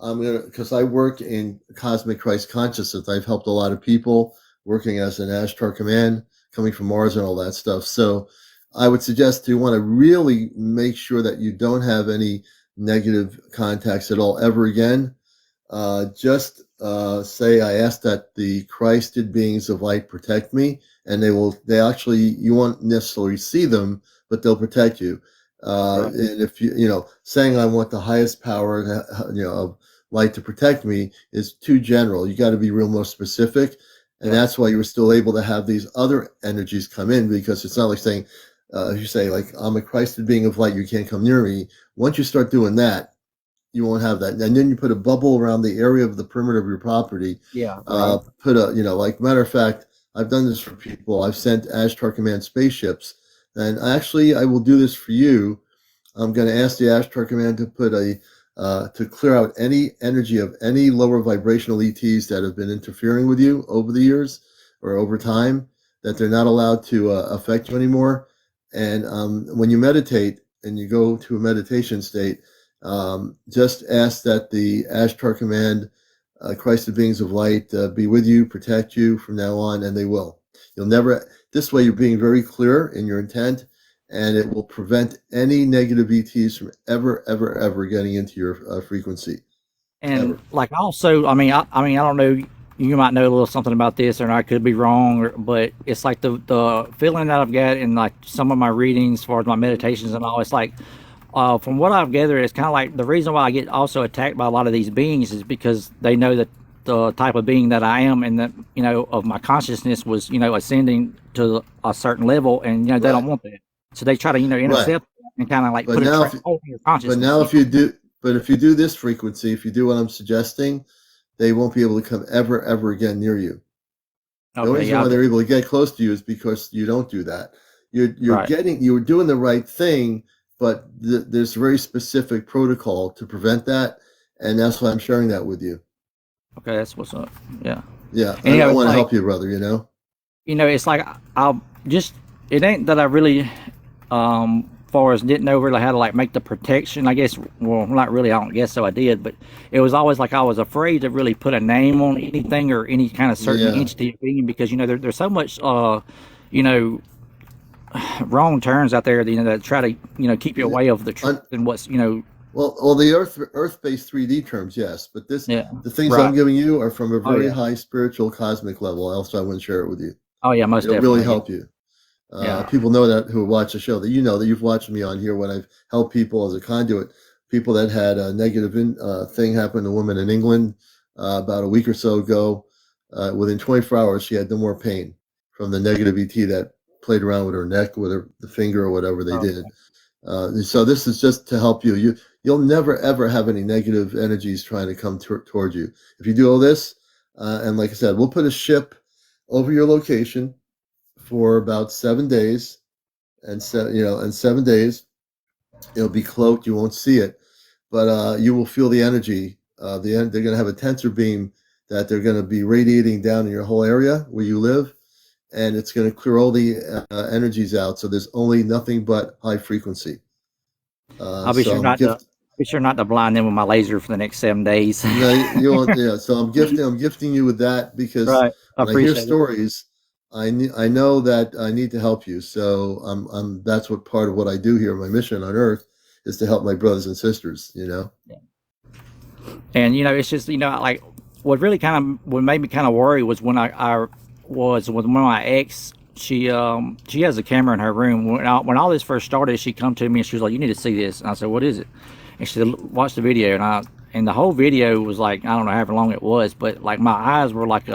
I'm gonna, because I work in cosmic Christ consciousness. I've helped a lot of people working as an Ashtar command, coming from Mars and all that stuff. So I would suggest you want to really make sure that you don't have any negative contacts at all ever again. Just say, I ask that the Christed beings of light protect me, and they actually, you won't necessarily see them, but they'll protect you. right. And if saying I want the highest power, of light to protect me is too general. You got to be real more specific. And Yeah. that's why you were still able to have these other energies come in, because it's not like saying, if you say, like, I'm a Christed being of light, you can't come near me. Once you start doing that, you won't have that. And then you put a bubble around the area of the perimeter of your property. Yeah. Right. Put a, like, matter of fact, I've done this for people. I've sent Ashtar Command spaceships, and actually, I will do this for you. I'm going to ask the Ashtar Command to put to clear out any energy of any lower vibrational ETs that have been interfering with you over the years or over time, that they're not allowed to affect you anymore. And when you meditate and you go to a meditation state, just ask that the Ashtar Command, Christ the beings of light, be with you, protect you from now on, and they will. You'll never. This way, you're being very clear in your intent, and it will prevent any negative ETs from ever getting into your frequency. And Ever. like also, I don't know. You might know a little something about this, or I could be wrong. But it's like the feeling that I've got in like some of my readings, as far as my meditations and all. It's like, from what I've gathered, it's kind of like the reason why I get also attacked by a lot of these beings is because they know that the type of being that I am, and that of my consciousness was ascending to a certain level, and they don't Right. want that, so they try to Right. intercept and kind of like But put a now, trap if over your but consciousness. now if you do, but if you do this frequency, if you do what I'm suggesting, they won't be able to come ever again near you. The only Okay, reason yeah, why they're able to get close to you is because you don't do that. right. You're doing the right thing, but there's very specific protocol to prevent that, and that's why I'm sharing that with you. Okay, that's what's up. Yeah. Yeah, And I it's want to like, help you, brother. it's like I'll just, it ain't that I really, far as didn't know really how to like make the protection, I guess. Well, not really, I don't guess so, I did, but it was always like I was afraid to really put a name on anything or any kind of certain Yeah, entity or being, because there's so much you know wrong turns out there, that try to keep you yeah. away of the truth Un- and what's well, the Earth-based 3D terms, yes, but yeah, the things I'm right. giving you are from a Oh very yeah. high spiritual cosmic level. Else, I wouldn't share it with you. Oh yeah, most It'll really definitely. Yeah. help you. Yeah. People know that, who watch the show, that that you've watched me on here when I've helped people as a conduit. People that had a negative thing happen to a woman in England about a week or so ago. Within 24 hours, she had no more pain from the negative ET that played around with her neck, with the finger, or whatever they Oh, did. So this is just to help you. You'll never ever have any negative energies trying to come toward you if you do all this. And like I said, we'll put a ship over your location for about 7 days, and in 7 days it'll be cloaked. You won't see it, but you will feel the energy. They're going to have a tensor beam that they're going to be radiating down in your whole area where you live, and it's going to clear all the energies out. So there's only nothing but high frequency. I'll be So sure I'm not to gift. blind them with my laser for the next 7 days. No, you won't. Yeah. So I'm gifting you with that, because Right. I when I hear appreciate it. stories, I know that I need to help you. So that's what part of what I do here. My mission on Earth is to help my brothers and sisters. And it's just like what really kind of what made me kind of worry was when I was with one of my ex. She has a camera in her room. When all this first started, she come to me and she was like, "You need to see this." And I said, "What is it?" And she said, "Watch the video." And the whole video was like, I don't know however long it was, but like my eyes were like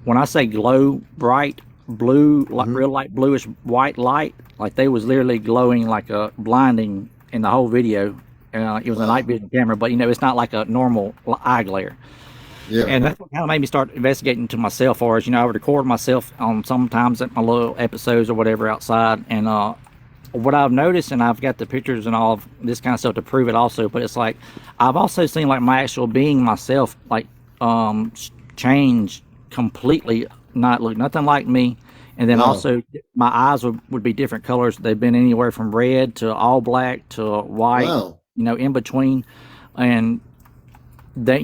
when I say glow, bright blue, like Hmm. real light bluish white light, like they was literally glowing like a blinding in the whole video. It was a night Wow. vision camera, but it's not like a normal eye glare. Yeah. And that's what kind of made me start investigating to myself. Or as I would record myself on sometimes at my little episodes or whatever outside, and what I've noticed, and I've got the pictures and all of this kind of stuff to prove it also, but it's like I've also seen like my actual being myself like change completely, not look nothing like me. And then Wow. also my eyes would be different colors. They've been anywhere from red to all black to white, Wow. in between. And that,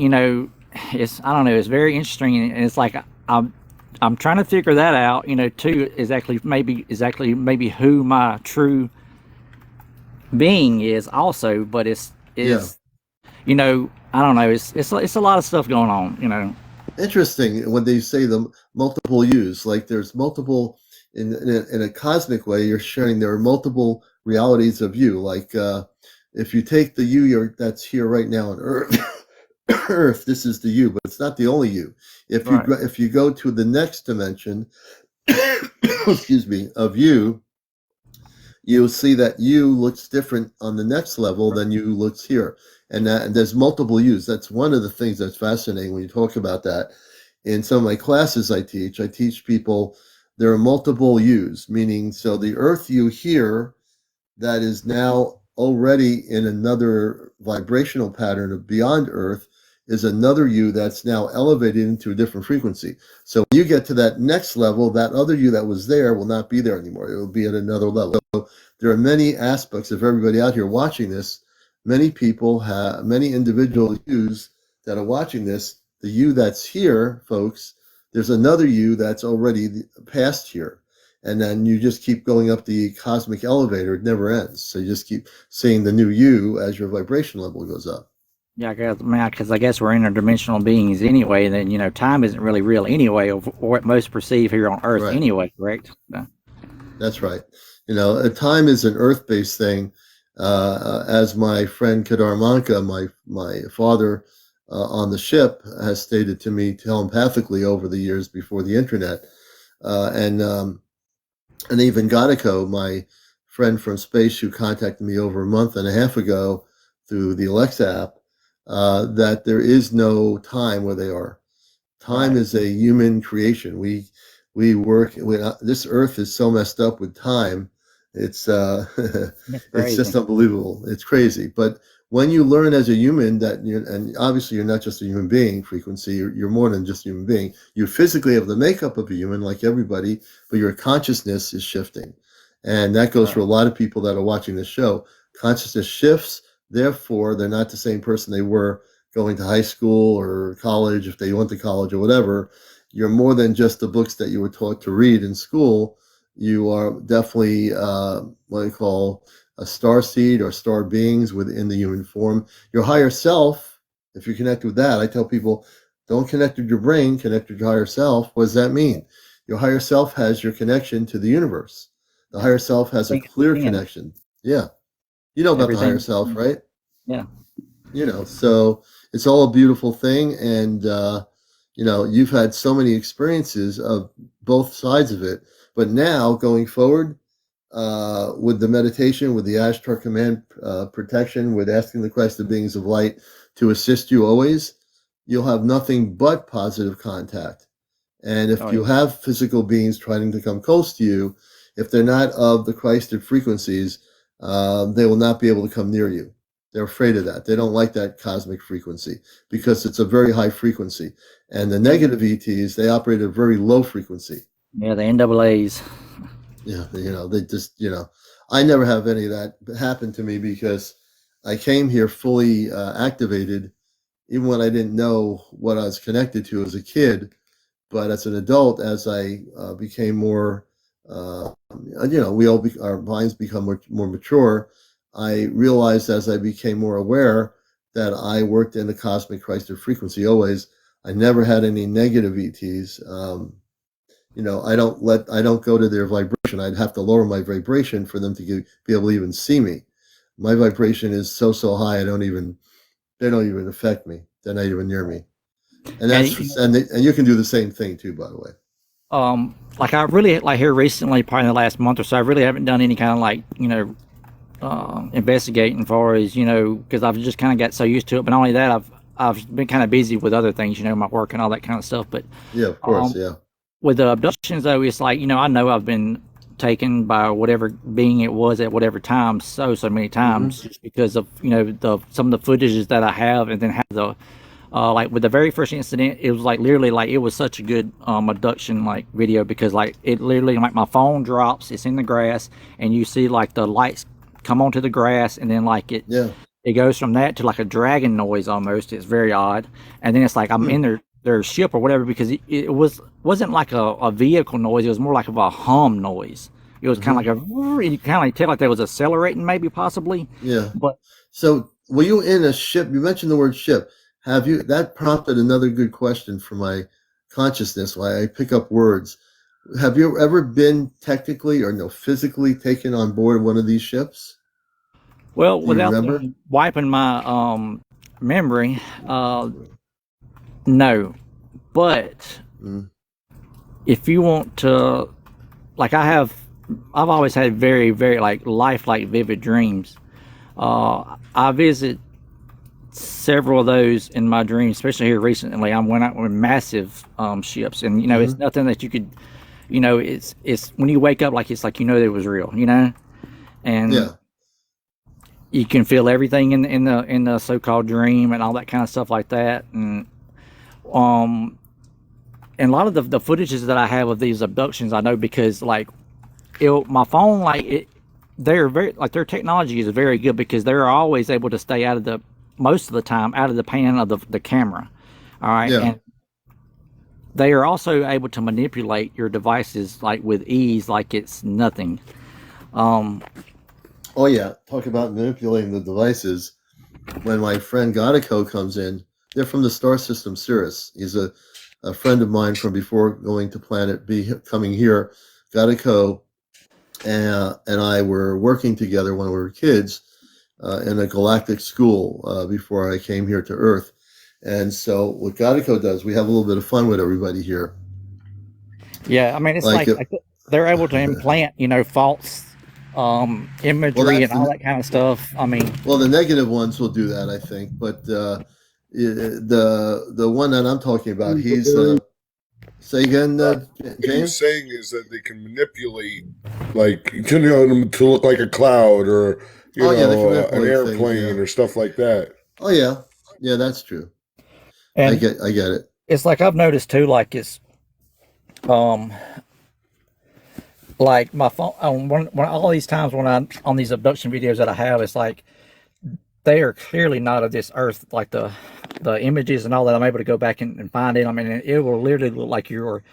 it's, I don't know, it's very interesting. And it's like I'm trying to figure that out, too, exactly maybe who my true being is also, but Yeah. I don't know, it's a lot of stuff going on. Interesting when they say the multiple yous, like there's multiple in a cosmic way. You're sharing there are multiple realities of you. Like if you take the that's here right now on Earth, Earth, this is the you, but it's not the only you. Right. If you go to the next dimension, excuse me, of you, you'll see that you looks different on the next level than you looks here. And there's multiple yous. That's one of the things that's fascinating when you talk about that. In some of my classes I teach people there are multiple yous, meaning so the earth you hear that is now already in another vibrational pattern of beyond earth is another you that's now elevated into a different frequency. So when you get to that next level, that other you that was there will not be there anymore. It will be at another level. So there are many aspects of everybody out here watching this. Many people have, many individual yous that are watching this. The you that's here, folks, there's another you that's already past here. And then you just keep going up the cosmic elevator. It never ends. So you just keep seeing the new you as your vibration level goes up. Yeah, because I guess we're interdimensional beings anyway. And then time isn't really real anyway, or what most perceive here on Earth Right. anyway. Correct? That's right. Time is an earth-based thing. As my friend Kedar Manka, my father on the ship, has stated to me telepathically over the years before the internet, and even Gonico, my friend from space, who contacted me over a month and a half ago through the Alexa app, that there is no time where they are. Time Right. is a human creation. We work. This Earth is so messed up with time. It's That's it's just crazy. unbelievable. It's crazy. But when you learn as a human that and obviously you're not just a human being, frequency, you're more than just a human being. You physically have the makeup of a human like everybody, but your consciousness is shifting. And that goes for a Right. lot of people that are watching this show. Consciousness shifts, therefore they're not the same person they were going to high school or college, if they went to college or whatever. You're more than just the books that you were taught to read in school. You are definitely what I call a star seed or star beings within the human form. Your higher self, if you connect with that, I tell people, don't connect with your brain, connect with your higher self. What does that mean? Your higher self has your connection to the universe. The higher self has a Everything clear in it. connection. Yeah. You know about the higher Everything. self, right? Yeah. So it's all a beautiful thing. And, you've had so many experiences of both sides of it. But now going forward, with the meditation, with the Ashtar command protection, with asking the Christ, the beings of light, to assist you always, you'll have nothing but positive contact. And Oh if you yeah. have physical beings trying to come close to you, if they're not of the Christed frequencies, they will not be able to come near you. They're afraid of that. They don't like that cosmic frequency because it's a very high frequency. And the Yeah. negative ETs, they operate at a very low frequency. Yeah. The NAA's. Yeah, they just, I never have any of that happen to me because I came here fully activated, even when I didn't know what I was connected to as a kid. But as an adult, as I became more, our minds become more mature. I realized as I became more aware that I worked in the cosmic Christed frequency always. I never had any negative ETs. I don't go to their vibration. I'd have to lower my vibration for them to be able to even see me. My vibration is so high. They don't even affect me. They're not even near me. And And and you can do the same thing too, by the way. like I really like here recently, probably in the last month or so, I really haven't done any kind of like investigating far as because I've just kind of got so used to it. But not only that, I've been kind of busy with other things, my work and all that kind of stuff. But Yeah, of course. Yeah. with the abductions though, it's like I know I've been taken by whatever being it was at whatever time so many times, just because of the some of the footages that I have, and then have the like with the very first incident, it was like literally like it was such a good abduction like video, because like it literally, like, my phone drops, it's in the grass, and you see like the lights come onto the grass, and then like it goes from that to like a dragon noise almost. It's very odd, and then it's like I'm in their ship or whatever, because it wasn't like a vehicle noise. It was more like of a hum noise. It was kind of like you kind of like tell like they was accelerating, maybe, possibly. Yeah. But so were you in a ship? You mentioned the word ship. Have you? That prompted another good question for my consciousness. Why I pick up words. Have you ever been technically or no physically taken on board one of these ships? well, Do you without remember? them wiping my memory, no. But Mm. if you want to, like, I've always had very, very like lifelike vivid dreams. I visit several of those in my dreams, especially here recently. I went out with massive ships, and it's nothing that you could, it's when you wake up, like, it's like it was real, and Yeah. you can feel everything in the so-called dream and all that kind of stuff like that, um and a lot of the footages that I have of these abductions, I know because, like, my phone, like, they're very, like, their technology is very good, because they're always able to stay out of the, most of the time, out of the pan of the camera. All right. Yeah. And they are also able to manipulate your devices, like, with ease, like it's nothing. Oh yeah. Talk about manipulating the devices. When my friend Godico comes in, they're from the star system Sirius. He's a friend of mine from before going to Planet B, coming here. Godico and I were working together when we were kids in a galactic school before I came here to Earth. And so what Godico does, we have a little bit of fun with everybody here. Yeah. I mean, it's like they're able to implant, false imagery and all that kind of stuff. I mean, well, the negative ones will do that, I think, but the one that I'm talking about, he's say again, What he was James. saying is that they can manipulate, like, to look like a cloud, or They can an manipulate airplane, things, yeah. or stuff like that. Oh yeah, yeah, that's true. and I get it. it's like I've noticed too, like, it's like my phone, when all these times when I on these abduction videos that I have, it's like they are clearly not of this earth. Like the images and all that, I'm able to go back and find it. I mean, it will literally look like you're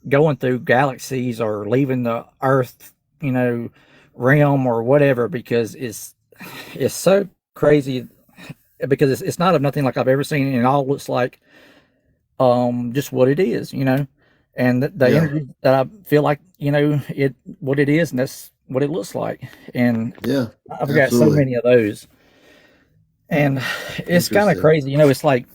going through galaxies or leaving the earth, realm or whatever, because it's so crazy, because it's not of nothing like I've ever seen, and it all looks like just what it is, and the Yeah. energy that I feel like, it what it is, and that's what it looks like. And Yeah, I've got so absolutely. many of those, and it's kind of Interesting. crazy. It's like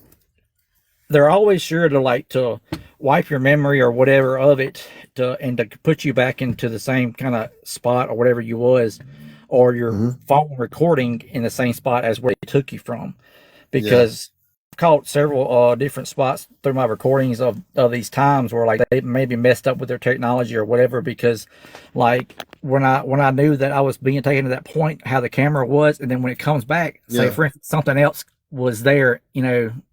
they're always sure to, like, to wipe your memory or whatever of it, and to put you back into the same kind of spot or whatever you was, or your phone recording in the same spot as where they took you from, Yeah. because I've caught several different spots through my recordings of these times where, like, they maybe messed up with their technology or whatever, because, like, when I knew that I was being taken to that point, how the camera was, and then when it comes back, say, Yeah. for instance, something else was there,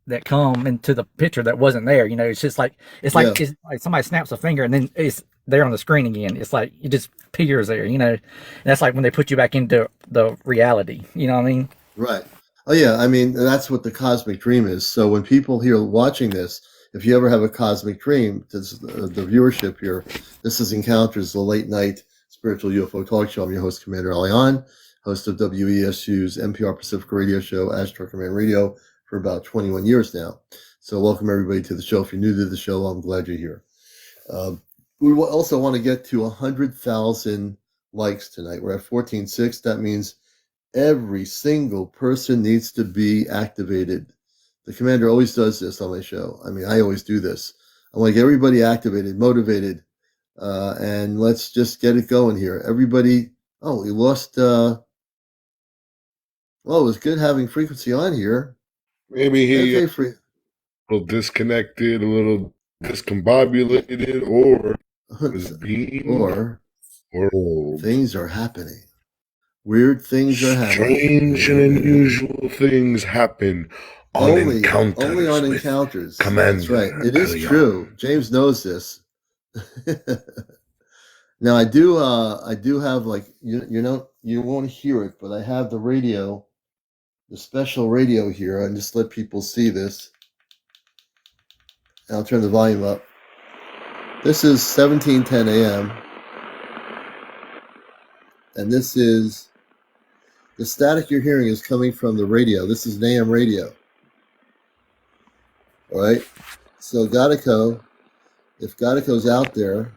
that come into the picture that wasn't there. It's just like, it's like, Yeah. it's like somebody snaps a finger and then it's there on the screen again. It's like it just appears there. And that's like when they put you back into the reality. You know what I mean? Right. Oh yeah, I mean that's what the cosmic dream is. So when people here watching this, if you ever have a cosmic dream, this, the viewership here, this is Encounters, the late night spiritual UFO talk show. I'm your host, CmdrAleon, host of WESU's NPR Pacific radio show, Astro Command Radio, for about 21 years now. So welcome everybody to the show. If you're new to the show, I'm glad you're here. We will also want to get to 100,000 likes tonight. We're at 14.6. That means every single person needs to be activated. The commander always does this on my show. I mean, I always do this. I want to get everybody activated, motivated, and let's just get it going here. Everybody, we lost, well, it was good having Frequency on here. Maybe he Okay, a little disconnected, a little discombobulated, or was being or world. Things are happening. Weird things are happening. Strange and unusual things happen on encounters only on with encounters. Commander That's right. It is Leon. true. James knows this. Now I do have, like, you won't hear it, but I have the radio, the special radio here. I just let people see this. I'll turn the volume up. This is 1710 AM. And this is the static you're hearing is coming from the radio. This is an AM radio. All right. So Gatico, if Gatico's out there,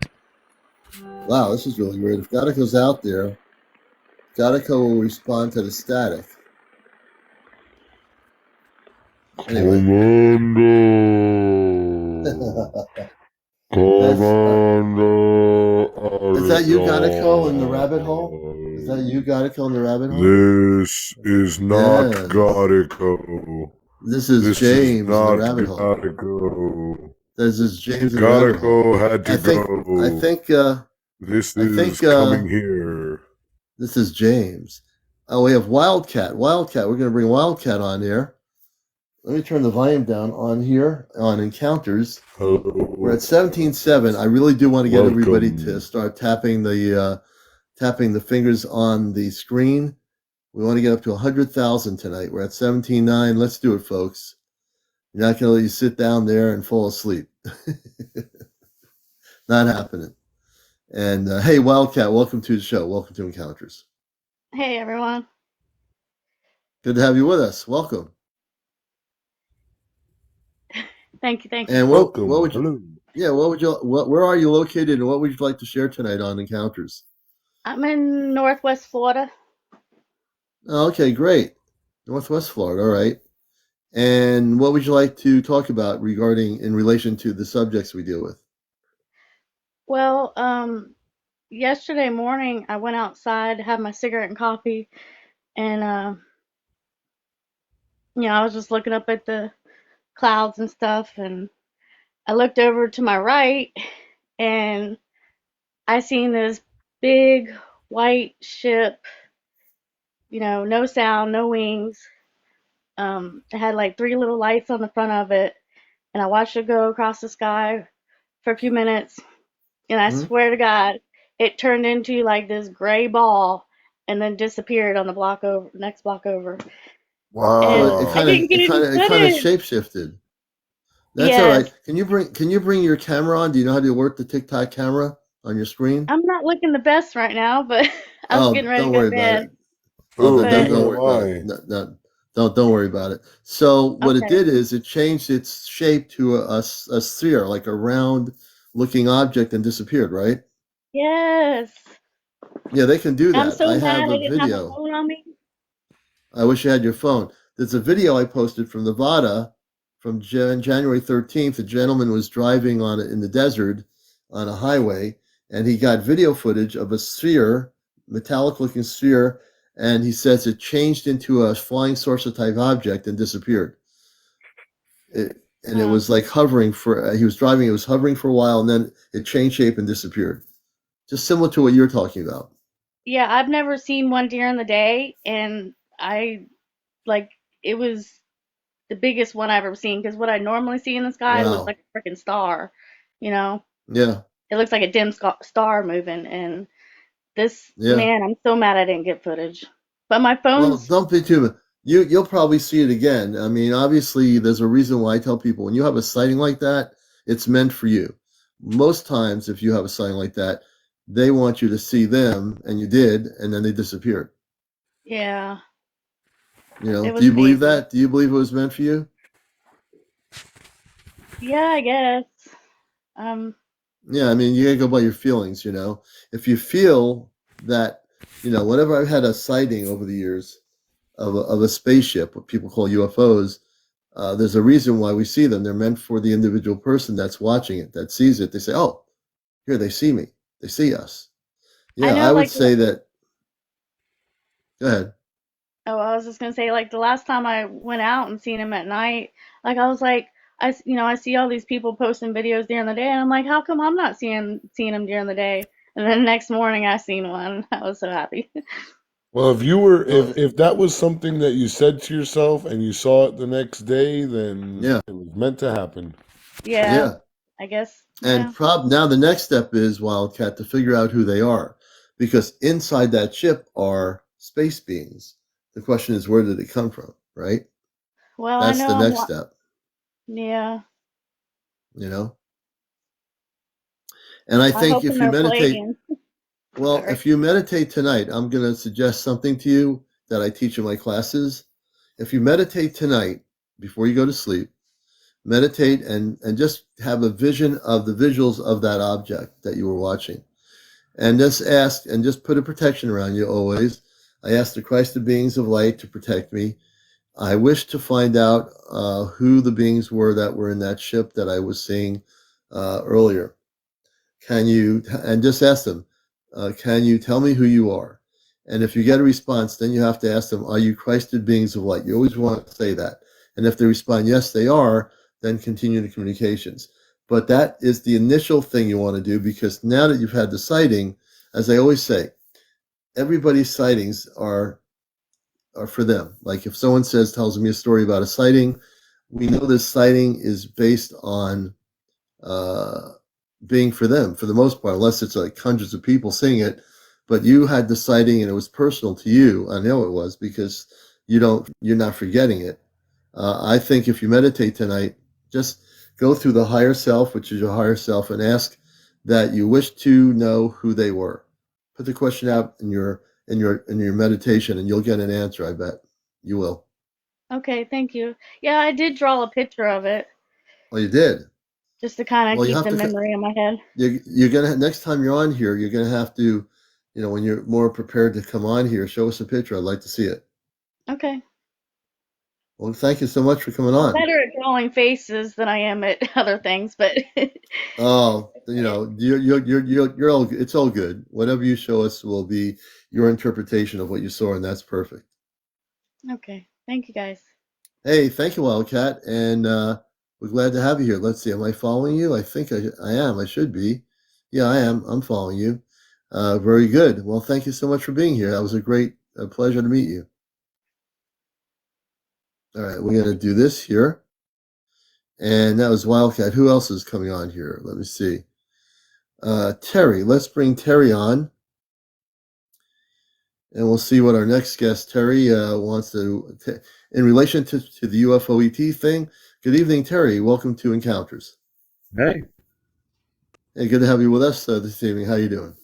wow, this is really weird. If Gatico's out there, Gatico will respond to the static. Anyway. Commander. Is that you, Gatico, in the rabbit hole? Is that you, Gatico, in the rabbit hole? This is not Yes. Gatico. This is James in the rabbit hole. Gatico. This is James in the rabbit hole. Gatico had to go. I think this is coming here. This is James. Oh, we have Wildcat. Wildcat. We're going to bring Wildcat on here. Let me turn the volume down on here on Encounters. Hello. We're at 17.7. I really do want to get Welcome. everybody to start tapping the fingers on the screen. We want to get up to 100,000 tonight. We're at 17.9. Let's do it, folks. You're not going to let you sit down there and fall asleep. Not happening. And hey, Wildcat, welcome to the show. Welcome to Encounters. Hey, everyone. Good to have you with us. Welcome. Thank you. And Welcome. what would you? Hello. Yeah, where are you located, and what would you like to share tonight on Encounters? I'm in Northwest Florida. Oh, okay, great. Northwest Florida, all right. And what would you like to talk about in relation to the subjects we deal with? Well, yesterday morning I went outside to have my cigarette and coffee, and I was just looking up at the clouds and stuff, and I looked over to my right, and I seen this big white ship, no sound, no wings. It had like 3 little lights on the front of it, and I watched it go across the sky for a few minutes, and I swear to God, it turned into like this gray ball and then disappeared on the next block over. Wow. And I didn't get any It kind of footage. shapeshifted. That's Yes. all right. Can you bring your camera on? Do you know how to work the TikTok camera on your screen? I'm not looking the best right now, but I was getting ready to don't go worry to about bed. it. Oh, But- don't worry about it. Don't worry about it. So what it Okay. did is it changed its shape to a sphere, like a round-looking object, and disappeared. Right? Yes. Yeah, they can do that. I'm so I mad have I a didn't have video. my phone on me. I wish I had your phone. There's a video I posted from Nevada from January 13th. A gentleman was driving in the desert on a highway, and he got video footage of a sphere, metallic-looking sphere, and he says it changed into a flying saucer type object and disappeared. It was like hovering he was driving, it was hovering for a while, and then it changed shape and disappeared. Just similar to what you're talking about. Yeah, I've never seen one during the day, and it was the biggest one I've ever seen, because what I normally see in the sky Wow. looks like a freaking star. Yeah. It looks like a dim star moving, and this, Yeah. man, I'm so mad I didn't get footage. But my Well, phone's, don't be too. You'll probably see it again. I mean, obviously, there's a reason why I tell people when you have a sighting like that, it's meant for you. Most times, if you have a sighting like that, they want you to see them, and you did, and then they disappeared. yeah, You know, It do was you believe amazing. that? Do you believe it was meant for you? yeah, I guess. Yeah, I mean, you gotta go by your feelings. You know, if you feel that, whenever I've had a sighting over the years of a spaceship, what people call UFOs, there's a reason why we see them. They're meant for the individual person that's watching it, that sees it. They say, "Oh, here they see me. They see us." Yeah, know, I would like, say that. Go ahead. Oh, I was just gonna say, like, the last time I went out and seen him at night, like, I was like, I see all these people posting videos during the day, and I'm like, how come I'm not seeing him during the day? And then next morning I seen one. I was so happy. Well, if you were Well, if that was something that you said to yourself and you saw it the next day, then yeah, it was meant to happen. Yeah, yeah. I guess. And Yeah. now the next step is, Wildcat, to figure out who they are, because inside that ship are space beings. The question is, where did it come from? Right. Well, I That's the know next step. yeah. You know. And I I'm think hoping if you they're meditate, Palladian. well, Sorry. if you meditate tonight, I'm going to suggest something to you that I teach in my classes. If you meditate tonight before you go to sleep, meditate and just have a vision of the visuals of that object that you were watching, and just ask and just put a protection around you always. I ask the Christ of beings of light to protect me. I wish to find out who the beings were that were in that ship that I was seeing earlier. Can you, and just ask them, can you tell me who you are? And if you get a response, then you have to ask them, are you Christed beings of light? You always want to say that. And if they respond, yes, they are, then continue the communications. But that is the initial thing you want to do, because now that you've had the sighting, as I always say, everybody's sightings are for them. Like if someone tells me a story about a sighting, we know this sighting is based on uh, being for them for the most part, unless it's like hundreds of people seeing it. But you had the sighting and it was personal to you. I know it was, because you're not forgetting it. I think if you meditate tonight, just go through the higher self, which is your higher self, and ask that you wish to know who they were. Put the question out in your meditation, and you'll get an answer. I bet you will. Okay, thank you. Yeah, I did draw a picture of it Well, you did. just to kind of Well, you keep have the to. memory in my head. You're gonna, next time you're on here, you're gonna have to, when you're more prepared to come on here, show us a picture. I'd like to see it. Okay. Well, thank you so much for coming I'm on. better at drawing faces than I am at other things, but Oh, you're all. It's all good. Whatever you show us will be your interpretation of what you saw, and that's perfect. okay. Thank you guys. Hey, thank you, Wildcat, and we're glad to have you here. Let's see, am I following you? I think I am. I should be. Yeah, I am. I'm following you. Very good. Well, thank you so much for being here. That was a pleasure to meet you. All right, we're going to do this here. And that was Wildcat. Who else is coming on here? Let me see. Terry. Let's bring Terry on. And we'll see what our next guest, Terry, wants to. In relation to the UFO ET thing. Good evening, Terry. Welcome to Encounters. Hey, Hey, good to have you with us this evening. How you doing?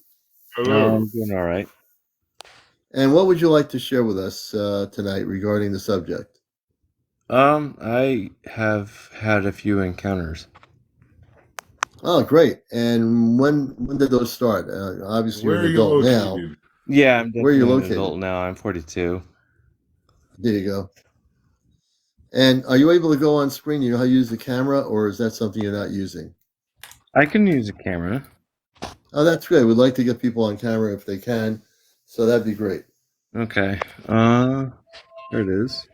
Hello. I'm doing all right. And what would you like to share with us tonight regarding the subject? I have had a few encounters. Oh, great. And when did those start? Obviously, you're Where an are you adult now. located? Yeah, I'm Where are you definitely an located? adult now. I'm 42. There you go. And are you able to go on screen? You know how to use the camera, or is that something you're not using? I can use a camera. Oh, that's great. We'd like to get people on camera if they can. So that'd be great. Okay. There it is.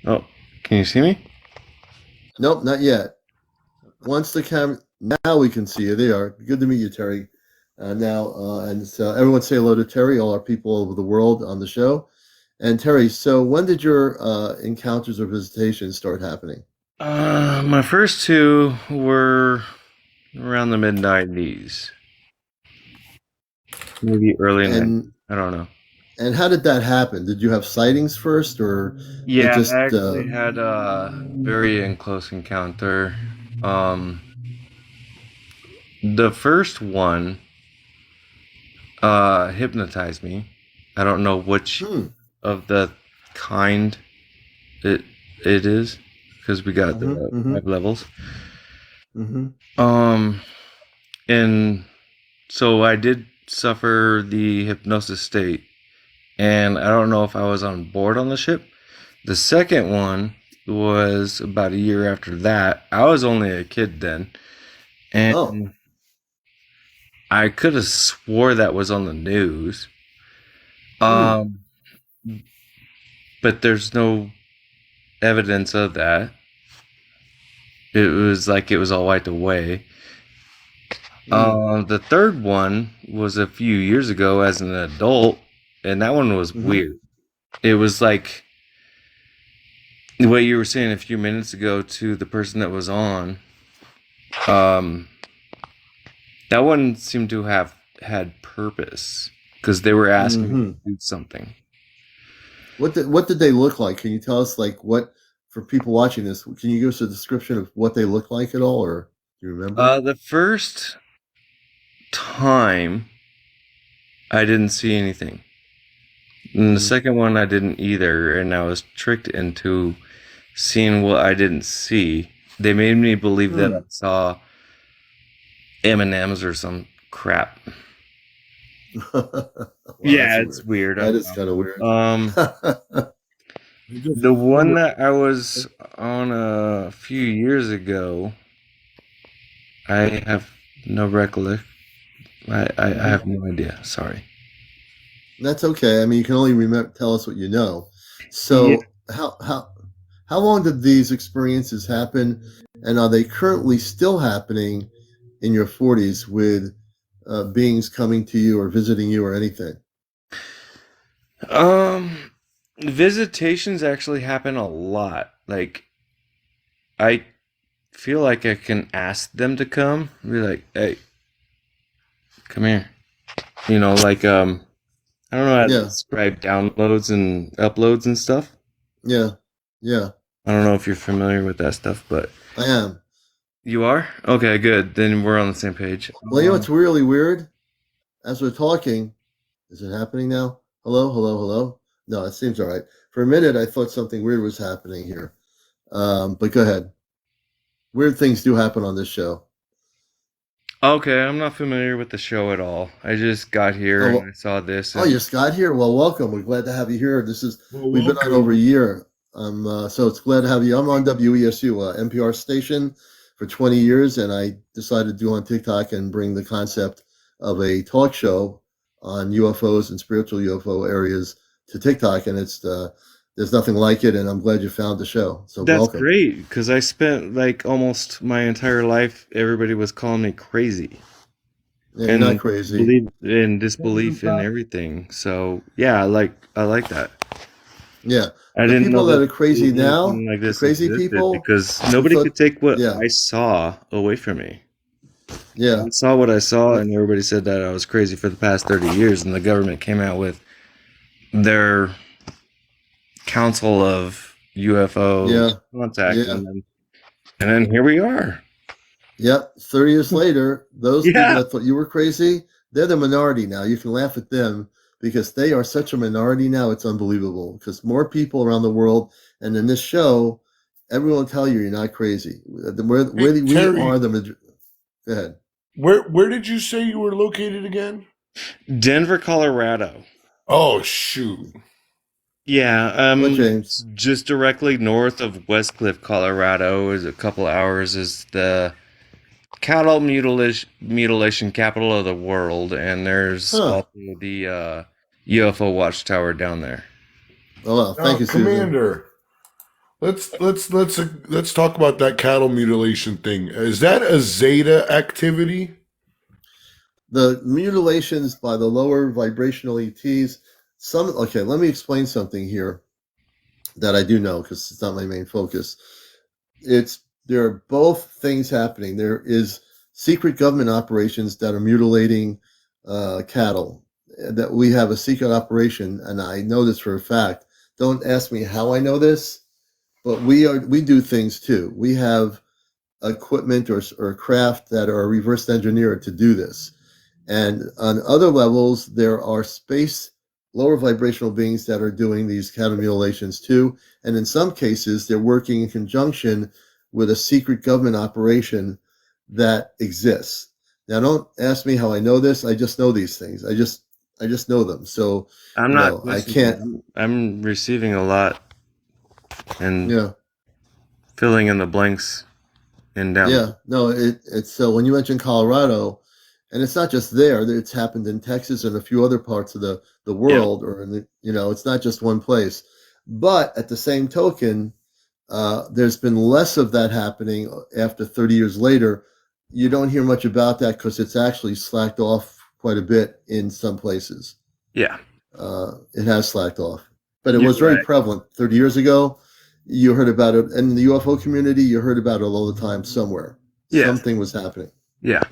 Oh, can you see me? Nope, not yet. Once the camera, now we can see you. They are. Good to meet you, Terry. And so everyone say hello to Terry, all our people over the world on the show. And Terry, so when did your encounters or visitations start happening? My first two were around the mid 90s, maybe early 90s. And I don't know. and how did that happen? Did you have sightings first, or it Yeah, I just actually had a very close encounter. Um, the first one hypnotized me. I don't know which hmm, of the kind it it is because we got mm-hmm, the mm-hmm, 5 levels. mm-hmm. Um, and so I did suffer the hypnosis state, and I don't know if I was on board on the ship. The second one was about a year after that. I was only a kid then, Oh, and I could have swore that was on the news. hmm, Um, but there's no evidence of that. It was like it was all wiped away. The third one was a few years ago as an adult, and that one was weird. It was like what you were saying a few minutes ago to the person that was on. That one seemed to have had purpose because they were asking me to do something. What did they look like? Can you tell us, like, what, for people watching this, can you give us a description of what they look like at all, or do you remember? The first time I didn't see anything. And the second one I didn't either, and I was tricked into seeing what I didn't see. They made me believe that I saw M&Ms or some crap. Well, yeah, it's weird. That is kind of weird. The one that I was on a few years ago, I have no recollection. I have no idea. Sorry. That's okay. I mean, you can only tell us what you know. So, how long did these experiences happen, and are they currently still happening in your 40s with beings coming to you or visiting you or anything? Visitations actually happen a lot. Like, I feel like I can ask them to come. Be like, hey, come here. You know, like, I don't know how to describe downloads and uploads and stuff. Yeah. I don't know if you're familiar with that stuff, but I am. You are? Okay, good. Then we're on the same page. Well, you know what's really weird? As we're talking, is it happening now? Hello? No, it seems all right. For a minute, I thought something weird was happening here. But go ahead. Weird things do happen on this show. Okay, I'm not familiar with the show at all. I just got here and I saw this. You just got here? Well, welcome. We're glad to have you here. We've been on over a year. So it's glad to have you. I'm on WESU, NPR station, for 20 years, and I decided to do on TikTok and bring the concept of a talk show on UFOs and spiritual UFO areas to TikTok, and it's there's nothing like it, and I'm glad you found the show. So that's welcome. Great, because I spent like almost my entire life, everybody was calling me crazy. Yeah, and not crazy. Disbelief in everything. So yeah, I like that. Yeah. I didn't know that are crazy now, like this crazy people, because nobody could take what I saw away from me. Yeah. I saw what I saw, and everybody said that I was crazy for the past 30 years, and the government came out with their council of UFO contact, and then here we are. Yep. 30 years later, those people that thought you were crazy, they're the minority now. You can laugh at them because they are such a minority now. It's unbelievable, because more people around the world, and in this show, everyone will tell you you're not crazy. We are the. Go ahead. Where did you say you were located again? Denver, Colorado. Oh, shoot. Yeah, James? Just directly north of Westcliff, Colorado, is a couple hours, is the cattle mutilation capital of the world, and there's also the UFO watchtower down there. Oh, well, thank you, Commander. Susan. Let's talk about that cattle mutilation thing. Is that a Zeta activity? The mutilations by the lower vibrational ETs. Let me explain something here that I do know, because it's not my main focus. There are both things happening. There is secret government operations that are mutilating cattle. That we have a secret operation, and I know this for a fact. Don't ask me how I know this, but we do things too. We have equipment or craft that are reverse engineered to do this. And on other levels, there are lower vibrational beings that are doing these cattle mutilations too. And in some cases, they're working in conjunction with a secret government operation that exists. Now, don't ask me how I know this. I just know these things. I just know them. So I can't. I'm receiving a lot and filling in the blanks and down. Yeah, no, it's so when you mention Colorado, and it's not just there. It's happened in Texas and a few other parts of the world, or it's not just one place. But at the same token, there's been less of that happening after 30 years later. you don't hear much about that because it's actually slacked off quite a bit in some places. Yeah. It has slacked off, but it You're was very right. prevalent 30 years ago. You heard about it in the UFO community. You heard about it all the time somewhere. Yes. Something was happening. Yeah.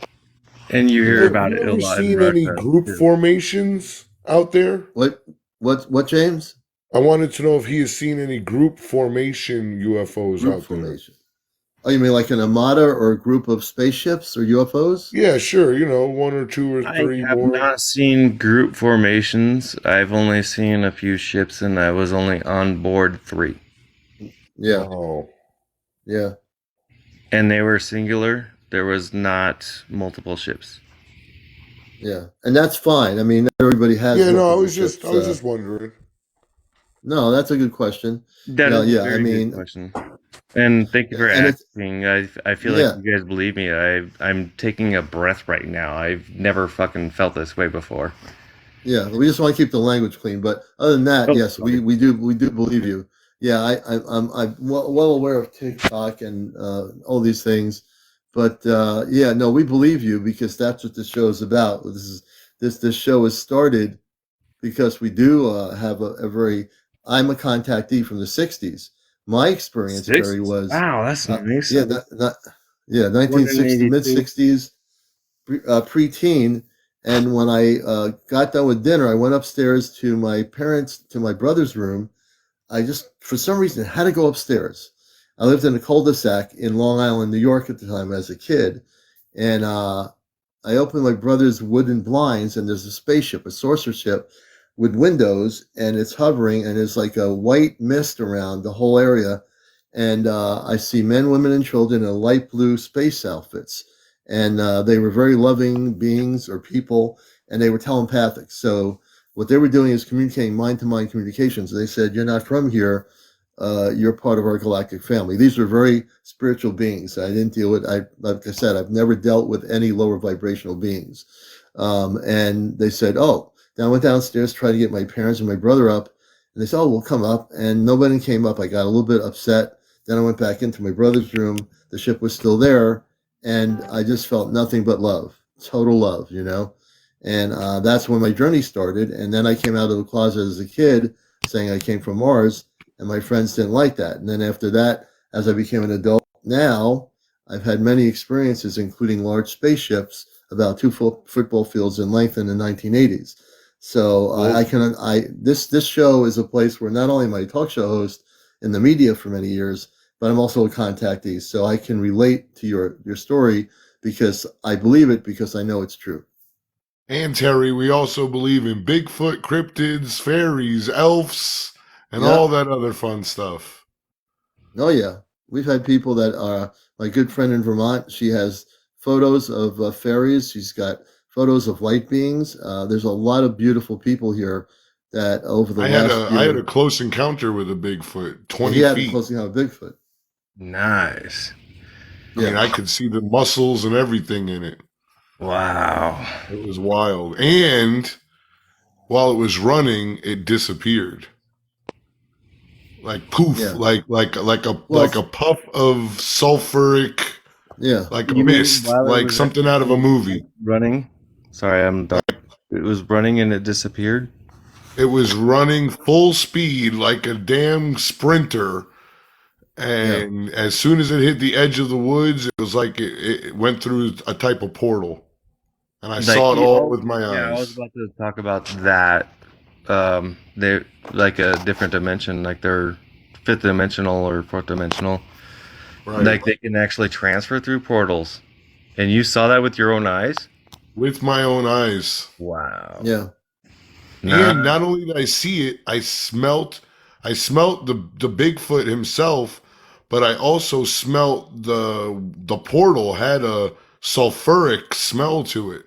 And you You hear know. about Have it you a ever lot in seen any Russia group too. formations out there? What, James? I wanted to know if he has seen any group formation UFOs Group out formation. Oh, you mean like an armada or a group of spaceships or UFOs? there. Yeah, sure. You know, one or two or I three have more. not seen group formations. I've only seen a few ships, and I was only on board 3. Yeah, Oh. yeah. And they were singular. There was not multiple ships. Yeah, and that's fine. I mean, not everybody has. Yeah, no, I multiple was just ships. wondering. No, that's a good question. That Yeah, is a yeah. I very good mean, question. And thank you for and it's asking. I feel like yeah, you guys believe me. I'm taking a breath right now. I've never fucking felt this way before. yeah. We just want to keep the language clean. But other than that, Oh, yes, sorry. we do believe you. Yeah, I'm well aware of TikTok and all these things, but yeah, no, we believe you because that's what this show is about. This show is started because we do have a very. I'm a contactee from the '60s. My experience, Terry, 60s. was Wow, that's nice. yeah, yeah, Born in 1960, mid 82. '60s, preteen. And when I got done with dinner, I went upstairs to my brother's room. I just, for some reason, had to go upstairs. I lived in a cul-de-sac in Long Island, New York at the time as a kid. And I opened my brother's wooden blinds, and there's a spaceship, a saucer ship with windows, and it's hovering, and there's like a white mist around the whole area. And I see men, women, and children in light blue space outfits. And they were very loving beings or people, and they were telepathic. So what they were doing is communicating mind-to-mind communications. They said, "You're not from here. You're part of our galactic family." These were very spiritual beings. I didn't deal with. Like I said, I've never dealt with any lower vibrational beings. And they said, "Oh." Then I went downstairs, tried to get my parents and my brother up, and they said, "Oh, we'll come up." And nobody came up. I got a little bit upset. Then I went back into my brother's room. The ship was still there, and I just felt nothing but love, total love, And that's when my journey started. And then I came out of the closet as a kid saying I came from Mars, and my friends didn't like that. And then after that, as I became an adult, now I've had many experiences, including large spaceships about 2 football fields in length in the 1980s. So this show is a place where not only am I a talk show host in the media for many years, but I'm also a contactee. So I can relate to your story because I believe it because I know it's true. And Terry, we also believe in Bigfoot, cryptids, fairies, elves, and Yeah. all that other fun stuff. Oh yeah, we've had people that are my good friend in Vermont. She has photos of fairies. She's got photos of light beings. There's a lot of beautiful people here that over the I had last I had a year. close encounter with a Bigfoot, 20 He had a feet. close encounter with Bigfoot. Nice. I mean, Yeah, I could see the muscles and everything in it. Wow. It was wild. And while it was running, it disappeared. Like poof, yeah. like Well, a puff of sulfuric, yeah, like a You mean mist, while it like was something out of a movie. running? Sorry, I'm done. It was running and it disappeared. It was running full speed like a damn sprinter. yeah. And as soon as it hit the edge of the woods, it was like it went through a type of portal. And I Like, saw it all with my yeah, I was eyes. about to talk about that. They're like a different dimension, like they're fifth dimensional or fourth dimensional. Right. Like they can actually transfer through portals. And you saw that with your own eyes? With my own eyes. Wow. Yeah. And not only did I see it, I smelt the Bigfoot himself, but I also smelt the portal had a sulfuric smell to it.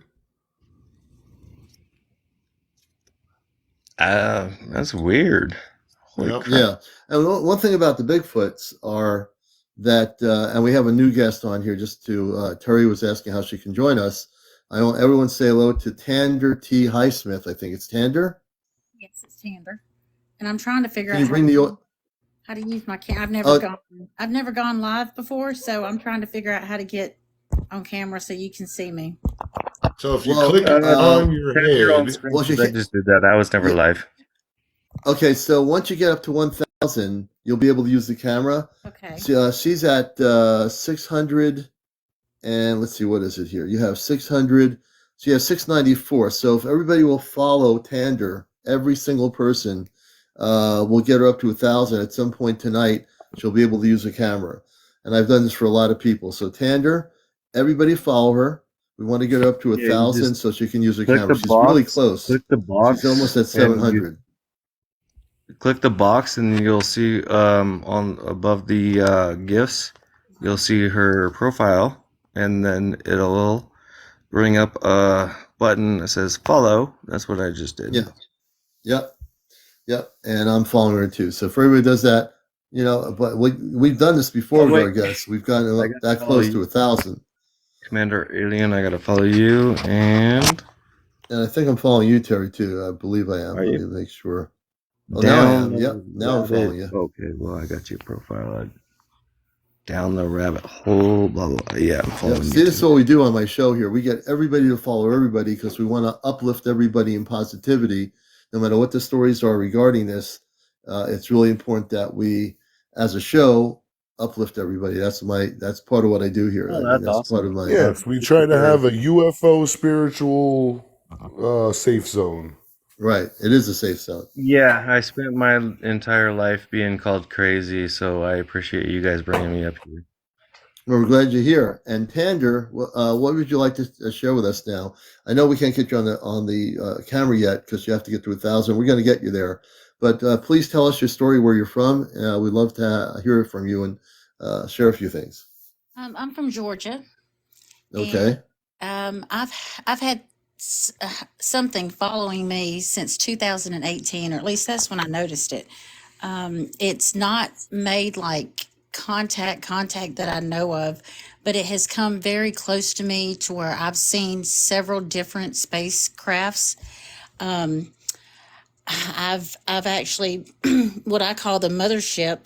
That's weird. Holy Yep. crap. Yeah. And one thing about the Bigfoots are that, and we have a new guest on here just to, Terry was asking how she can join us. I want everyone say hello to Tander T. Highsmith. I think it's Tander. Yes, it's Tander. And I'm trying to figure Can you out bring how to use my camera. I've never gone live before, so I'm trying to figure out how to get on camera so you can see me. So if you Well, click on your Tap your own head, screen. Well, you 'Cause I can't- just did that. I was never Yeah. live. Okay, so once you get up to 1,000, you'll be able to use the camera. Okay. She's at 600, and let's see, what is it here? You have 600, so you have 694. So if everybody will follow Tander, every single person, we'll get her up to 1,000 at some point tonight. She'll be able to use the camera. And I've done this for a lot of people. So Tander, everybody follow her. We want to get her up to Yeah, you 1,000 just so she can use her click camera. the She's really box. close. Click the box. She's almost at and 700. click the box, and you'll see on above the gifts, you'll see her profile, and then it'll bring up a button that says follow. That's what I just did. Yeah. Yep. Yep. And I'm following her too. So if everybody does that, but we've done this before with our guests. We've gotten I gotta that follow close you. to 1,000. CmdrAleon, I gotta follow you, and And I think I'm following you, Terry, too. I believe I am. Are Let you? me make sure. Oh, now I am. down Yep. the Now I'm following you. Okay, well, I got your profile. Down the rabbit hole, blah, blah, blah. Yeah, I'm Yep. following See, you this is too. what we do on my show here. We get everybody to follow everybody because we want to uplift everybody in positivity, no matter what the stories are regarding this. It's really important that we, as a show, uplift everybody. That's part of what I do here. Oh, I mean, that's that's part of awesome. my yes, we try to have a UFO spiritual safe zone. right. It is a safe zone. Yeah, I spent my entire life being called crazy, so I appreciate you guys bringing me up here. Well, we're glad you're here. And Tander, what would you like to share with us now? I know we can't get you on the camera yet because you have to get to 1,000. We're going to get you there, but please tell us your story, where you're from. We'd love to hear from you and share a few things. I'm from Georgia. Okay. And I've had something following me since 2018, or at least that's when I noticed it. It's not made like contact that I know of, but it has come very close to me to where I've seen several different spacecrafts. I've actually what I call the mothership.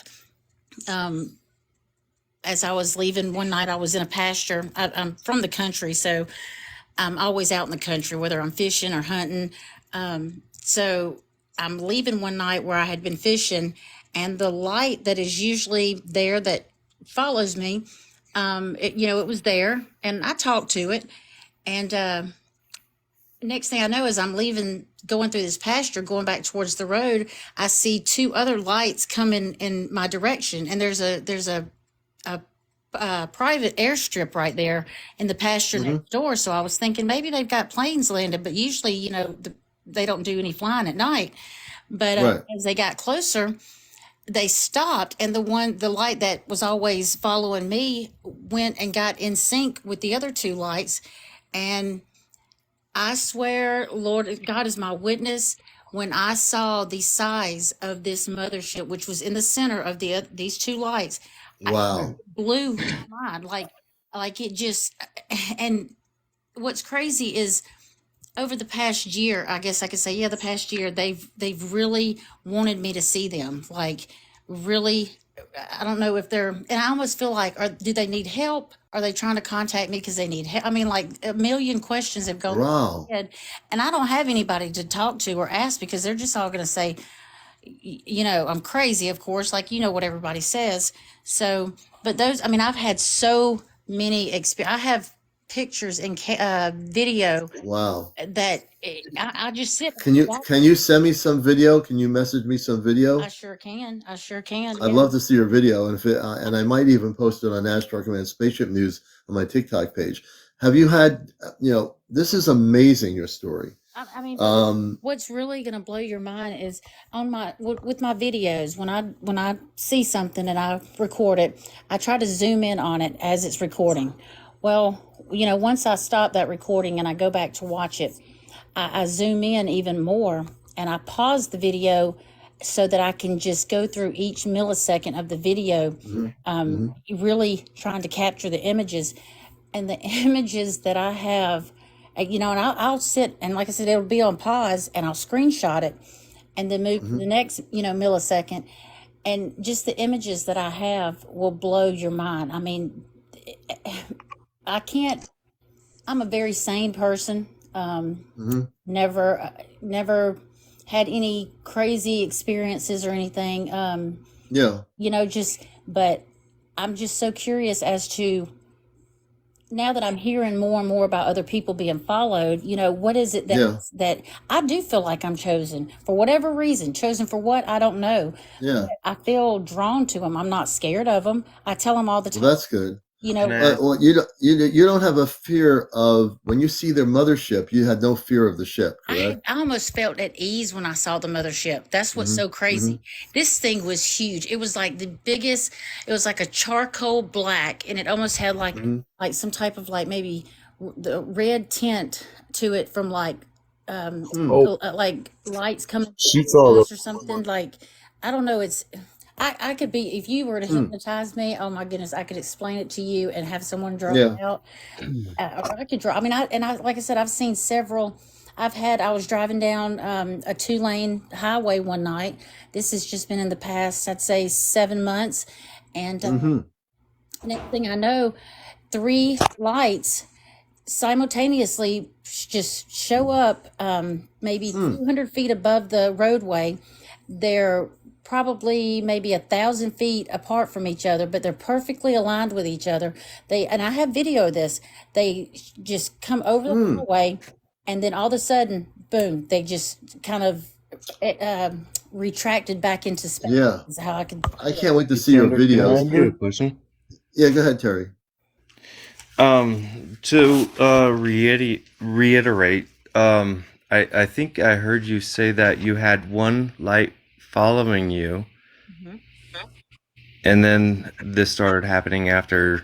As I was leaving one night, I was in a pasture. I'm from the country, so I'm always out in the country, whether I'm fishing or hunting. So I'm leaving one night where I had been fishing, and the light that is usually there that follows me, it was there, and I talked to it. And next thing I know, as I'm leaving, going through this pasture, going back towards the road, I see two other lights coming in my direction, and there's a private airstrip right there in the pasture next door. So I was thinking maybe they've got planes landed, but usually, they don't do any flying at night. But Right. as they got closer, they stopped, and the light that was always following me went and got in sync with the other two lights. And I swear, Lord God is my witness, when I saw the size of this mothership, which was in the center of these two lights, Wow. blew my mind. Like it just, and what's crazy is over the past year, I guess I could say, yeah, the past year, they've really wanted me to see them. Like, really, I don't know if and I almost feel like, do they need help? Are they trying to contact me because they need help? I mean, like a million questions have gone through Wow. my head, and I don't have anybody to talk to or ask because they're just all going to say, I'm crazy, of course, like, what everybody says. So, but I've had so many I have pictures and video Wow. that I just sit. Can you send me some video? Can you message me some video? I sure can. I'd Yeah. love to see your video, and and I might even post it on Astro Command Spaceship News on my TikTok page. Have you had, this is amazing, your story. I mean, what's really going to blow your mind is with my videos. When I see something and I record it, I try to zoom in on it as it's recording. Well, once I stop that recording and I go back to watch it, I zoom in even more and I pause the video so that I can just go through each millisecond of the video, really trying to capture the images. And the images that I have, and I'll sit, and like I said, it'll be on pause, and I'll screenshot it and then move to the next, millisecond. And just the images that I have will blow your mind. I mean, I can't. I'm a very sane person. Never had any crazy experiences or anything. Yeah. But I'm just so curious as to, now that I'm hearing more and more about other people being followed, what is it that Yeah. that I do feel like I'm chosen for whatever reason. Chosen for what, I don't know. Yeah. I feel drawn to them. I'm not scared of them. I tell them all the Well, time. that's good. You know, Can I ask? Well, you don't have a fear of when you see their mothership. You had no fear of the ship, correct? I almost felt at ease when I saw the mothership. That's what's so crazy. This thing was huge. It was like the biggest. It was like a charcoal black, and it almost had like some type of like maybe the red tint to it from like Oh, like lights coming she saw or the something. Like, I don't know. I could be, if you were to hypnotize me, oh my goodness, I could explain it to you and have someone draw Yeah. it out. Or I could draw. I mean, like I said, I've seen several. I was driving down a 2-lane highway one night. This has just been in the past, I'd say 7 months. And next thing I know, 3 lights simultaneously just show up, maybe 200 feet above the roadway. They're probably maybe 1,000 feet apart from each other, but they're perfectly aligned with each other. And I have video of this. They just come over the highway, and then all of a sudden, boom! They just kind of retracted back into space. Yeah. Is how I could. I can't wait to see your Can I videos. ask you a question? Yeah, go ahead, Terry. To reiterate, I think I heard you say that you had one light following you, and then this started happening after.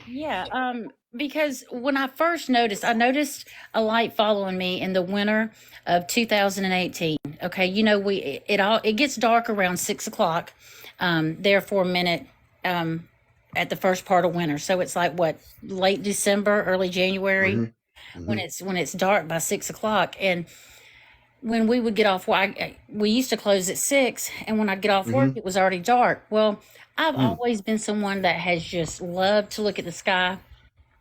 Yeah, because when I first noticed, I noticed a light following me in the winter of 2018. Okay, it gets dark around 6 o'clock, there for a minute, at the first part of winter. So it's like what, late December, early January, when it's dark by 6 o'clock. And when we would get off work, we used to close at 6, and when I'd get off work, it was already dark. Well, I've always been someone that has just loved to look at the sky,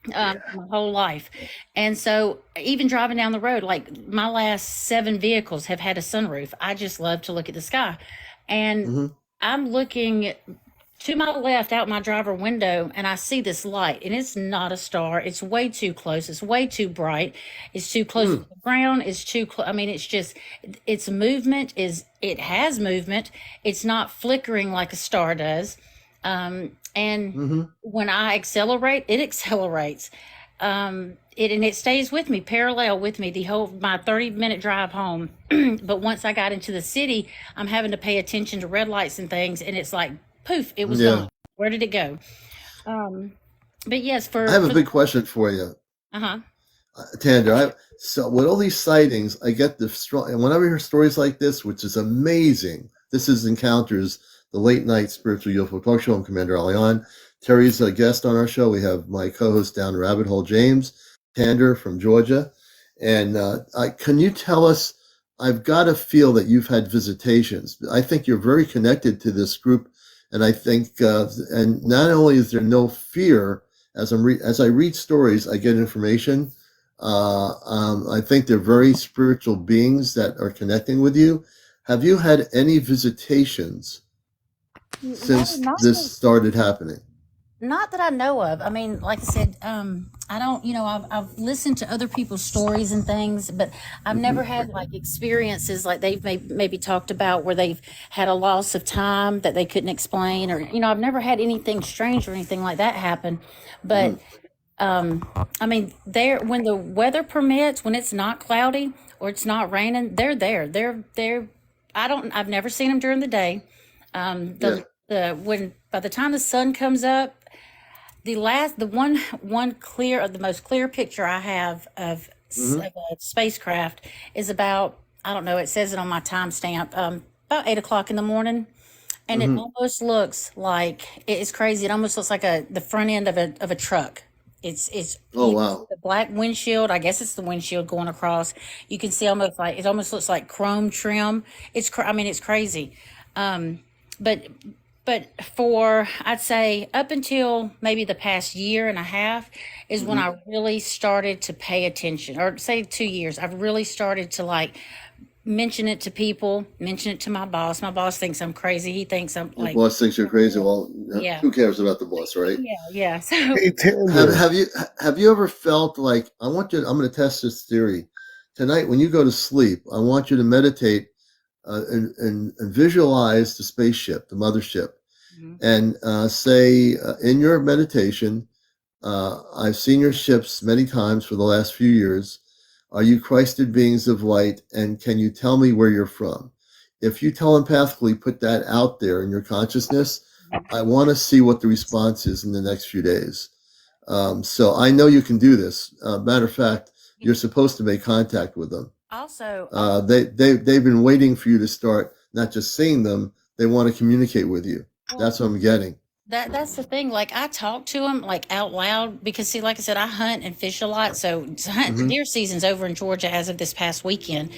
my whole life. And so even driving down the road, like my last 7 vehicles have had a sunroof. I just love to look at the sky. And I'm looking to my left out my driver window, and I see this light, and it's not a star. It's way too close. It's way too bright. It's too close to the ground. It's too close. I mean, it's just, its movement it has movement. It's not flickering like a star does. And when I accelerate, it accelerates. It stays with me, parallel with me my 30-minute drive home. But once I got into the city, I'm having to pay attention to red lights and things, and it's like, poof, it was gone. Where did it go? But yes, I have a big question for you, Tandra. So with all these sightings, I get the strong, and whenever I hear stories like this, which is amazing, this is Encounters, the late night spiritual UFO talk show. I'm CmdrAleon. Terry's a guest on our show. We have my co-host down the rabbit hole, James Tander from Georgia. And can you tell us, I've got to feel that you've had visitations. I think you're very connected to this group. And I think, and not only is there no fear, as I read stories, I get information. I think they're very spiritual beings that are connecting with you. Have you had any visitations since this started happening? Not that I know of. I mean, like I said, I don't, I've listened to other people's stories and things, but I've never had like experiences like they've maybe talked about where they've had a loss of time that they couldn't explain, or, I've never had anything strange or anything like that happen. But, I mean, when the weather permits, when it's not cloudy or it's not raining, they're there. I've never seen them during the day. When by the time the sun comes up, the most clear picture I have of a spacecraft is about, I don't know, it says it on my timestamp, about 8 o'clock in the morning. And it almost looks like, it's crazy. It almost looks like the front end of a truck. It's wow. The black windshield. I guess it's the windshield going across. You can see it almost looks like chrome trim. It's crazy. But But for, I'd say, up until maybe the past year and a half is when I really started to pay attention, or say 2 years. I've really started to like mention it to people, mention it to my boss. My boss thinks I'm crazy. He thinks I'm Your like, boss thinks you're crazy. Well, yeah, who cares about the boss, right? yeah. So Hey, Have, Tander. have you ever felt like I'm going to test this theory tonight when you go to sleep? I want you to meditate and visualize the spaceship, the mothership, and say in your meditation, I've seen your ships many times for the last few years. Are you Christed beings of light? And can you tell me where you're from? If you telepathically put that out there in your consciousness, I want to see what the response is in the next few days. So I know you can do this. Matter of fact, you're supposed to make contact with them. also, They've been waiting for you to start not just seeing them; they want to communicate with you. That's what I'm getting. that's the thing. Like I talk to them like out loud because see, like I said, I hunt and fish a lot. So deer season's over in Georgia as of this past weekend.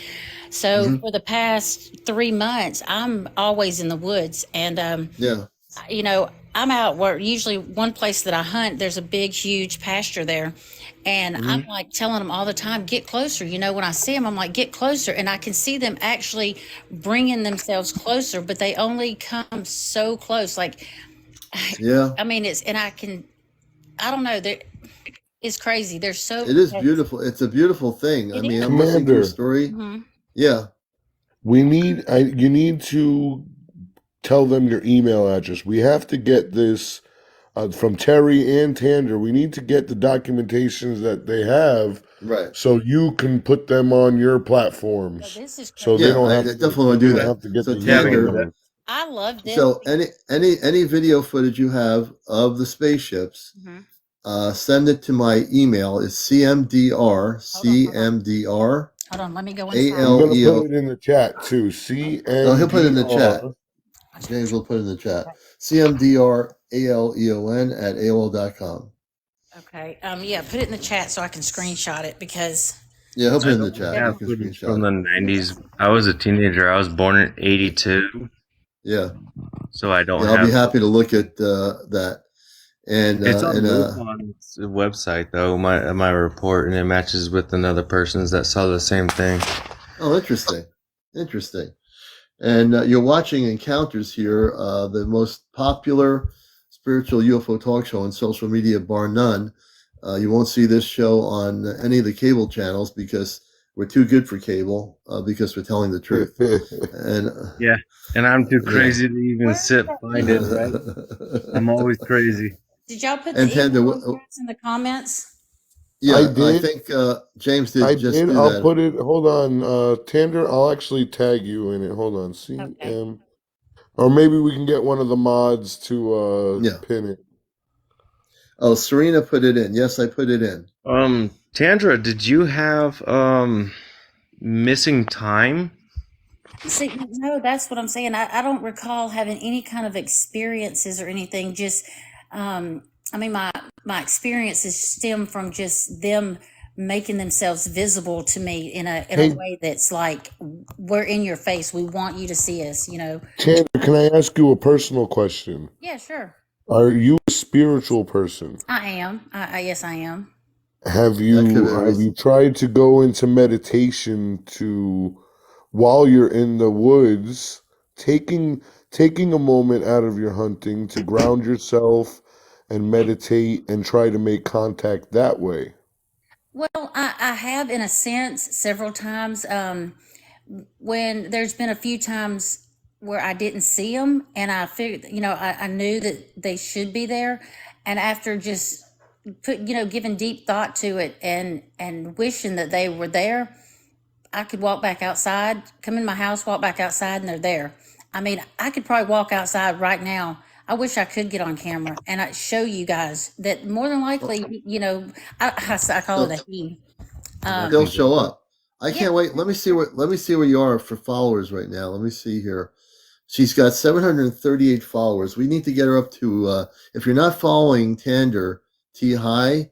So for the past 3 months, I'm always in the woods, and Yeah. you know, I'm out where usually one place that I hunt, there's a big, huge pasture there. And I'm like telling them all the time, get closer. You know, when I see them, I'm like, get closer. And I can see them actually bringing themselves closer, but they only come so close. Like, Yeah. I mean, I don't know. It's crazy. They're so. It is beautiful. It's a beautiful thing. I It mean, is. I'm listening to a Commander, story. Yeah. you need to tell them your email address. We have to get this from Terry and Tander. We need to get the documentations that they have Right. so you can put them on your platforms. This is So crazy. they Yeah. don't I have to definitely want to do they don't that. have to get So the Yeah, we can email do Tander, that. numbers. I love this. so any video footage you have of the spaceships, send it to my email. It's CmdrAleon. Hold on. Let me go I'm inside. gonna put it in the chat too. Oh, he'll put it in the chat. CMDR. James will put it in the chat. CmdRAleon at AOL.com. Okay. Yeah. Put it in the chat so I can screenshot it because. Yeah, he'll put I it in the chat. You have can footage from screenshot the it. 90s. I was a teenager. I was born in 82, Yeah. so I don't Yeah, I'll be have. happy to look at that. And It's on MUFON's website though, my report, and it matches with another person's that saw the same thing. oh, interesting. Interesting. And you're watching Encounters here, the most popular spiritual UFO talk show on social media, bar none. You won't see this show on any of the cable channels because we're too good for cable because we're telling the truth. And Yeah, and I'm too Yeah. crazy to even find it, right? I'm always crazy. Did y'all put And the Tander, email address in the comments? yeah, I did. I think James did I just did. do I'll that. put it. Hold on, Tander. I'll actually tag you in it. Hold on. CM. Or maybe we can get one of the mods to Yeah. pin it. Oh, Serena put it in. Yes, I put it in. Tandra, did you have missing time? See, no, that's what I'm saying. I don't recall having any kind of experiences or anything. Just, I mean, my experiences stem from just them making themselves visible to me in a way that's like we're in your face. We want you to see us. You know. Tander, can I ask you a personal question? Yeah, sure. Are you a spiritual person? I am. Yes, I am. Have That could you tried to go into meditation to while you're in the woods, taking a moment out of your hunting to ground yourself and meditate and try to make contact that way? Well, I have in a sense several times. When there's been a few times where I didn't see them and I figured, I knew that they should be there. And after just giving deep thought to it and wishing that they were there, I could walk back outside, come in my house, walk back outside, and they're there. I mean, I could probably walk outside right now. I wish I could get on camera and I show you guys that more than likely, I call it a he. They'll show up. I can't wait. Let me see where you are for followers right now. Let me see here. She's got 738 followers. We need to get her up to. If you're not following Tander T High,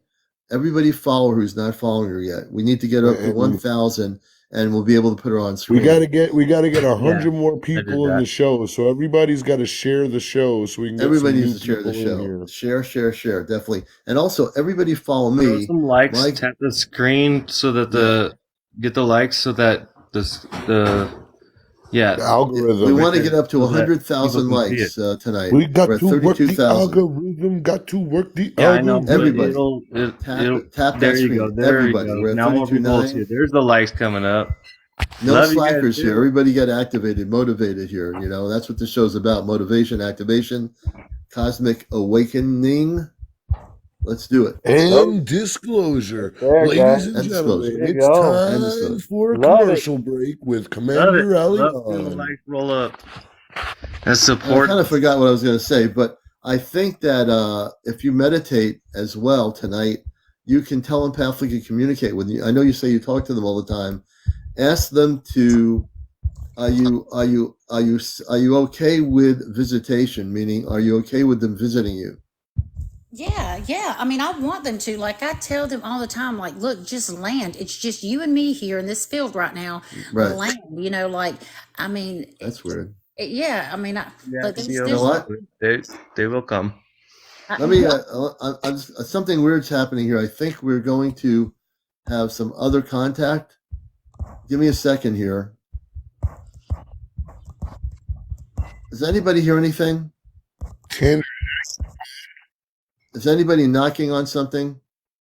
everybody follow her who's not following her yet. We need to get her up to 1,000, and we'll be able to put her on screen. We gotta get 100 more did people in that. the show, so everybody's got to share the show so we can get Everybody some needs new to share the people in show. here. Share, definitely. And also, everybody follow Throw me. some likes. Tap the screen so that get the likes so that the algorithm. We want to get up to so that 100,000 people can see likes tonight. We got We're at to work the 32,000. algorithm. Got to work the Yeah, I know. algorithm. But Everybody. it'll Tap there that you screen. go. There Everybody. you go. We're at Now more people will see 32.9. it. There's the likes coming up. No Love you guys, slackers here. dude. Everybody get activated, motivated here. You know, that's what the show's about. Motivation, activation, cosmic awakening. Let's do it. And disclosure. There, Ladies guys. and And gentlemen, disclosure. There you it's go. And time disclosure. for a Love it. commercial break with Love it. Commander Love seeing the Aleon. likes roll up. And I support. kind of forgot what I was going to say, but I think that if you meditate as well tonight, you can telepathically communicate with you. I know you say you talk to them all the time. Ask them to, are you okay with visitation? Meaning, are you okay with them visiting you? Yeah. I mean, I want them to. Like, I tell them all the time, like, look, just land. It's just you and me here in this field right now. Right. Land, you know, like, I mean, That's weird. yeah, I mean, but You know what? They will come. Let me. Something weird's happening here. I think we're going to have some other contact. Give me a second here. Does anybody hear anything? Is anybody knocking on something?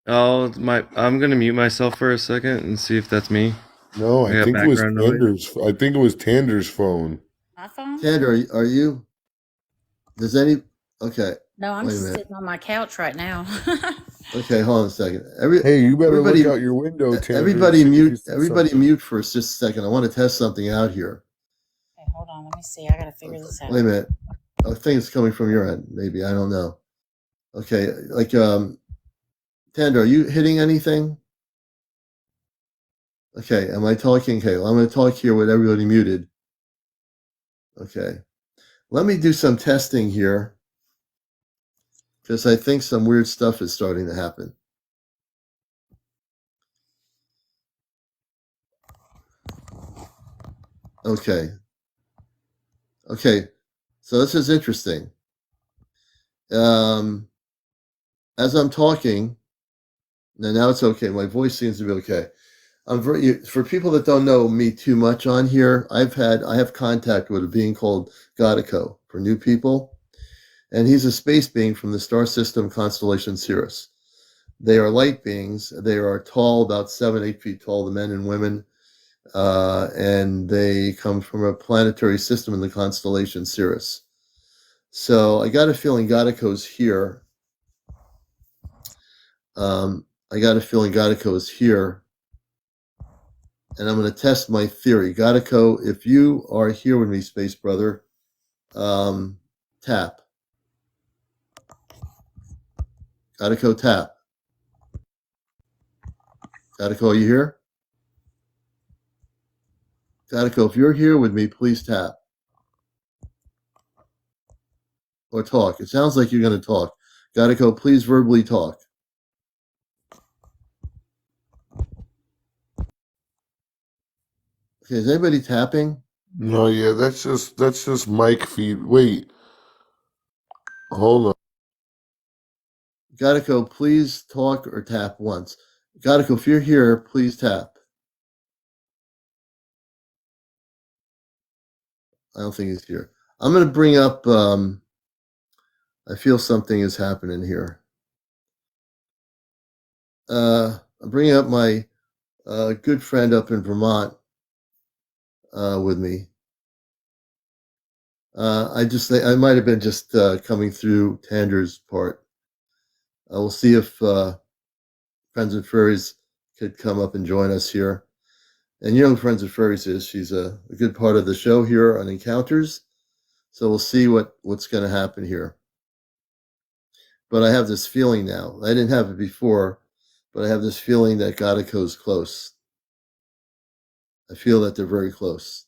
Oh, I'm gonna mute myself for a second and see if that's me. No, I got think it was background noise. Tander's. I think it was Tander's phone. my phone? Tander, are you? Does any? Okay. No, I'm Wait a just minute. sitting on my couch right now. Okay, hold on a second. Hey, you better everybody- look out your window, Tander. Everybody and see if you mute. see Everybody something. mute for just a second. I want to test something out here. Okay, hold on. Let me see. I gotta figure this out. Wait a minute. I think it's coming from your end. Maybe I don't know. Okay, like Tander, are you hitting anything? Okay, am I talking? Okay, well, I'm going to talk here with everybody muted. Okay, let me do some testing here because I think some weird stuff is starting to happen. Okay, so this is interesting. As I'm talking, now it's okay. My voice seems to be okay. For people that don't know me too much on here, I have contact with a being called Godico for new people, and he's a space being from the star system constellation Sirius. They are light beings. They are tall, about 7-8 feet tall, the men and women, and they come from a planetary system in the constellation Sirius. So I got a feeling Godico's here. I got a feeling Godico is here. And I'm going to test my theory. Godico, if you are here with me, Space Brother, tap. Godico, tap. Godico, are you here? Godico, if you're here with me, please tap. Or talk. It sounds like you're going to talk. Godico, please verbally talk. Okay, is anybody tapping? No, yeah, that's just mic feed. Wait, hold on. Godico, please talk or tap once. Godico, if you're here, please tap. I don't think he's here. I'm going to bring up, I feel something is happening here. I'm bringing up my good friend up in Vermont with me. I just think I might have been just coming through Tander's part. We'll see if Friends and Furries could come up and join us here. And you know who Friends and Furries is. She's a good part of the show here on Encounters. So we'll see what's going to happen here. But I have this feeling now. I didn't have it before, but I have this feeling that Godico's close. I feel that they're very close.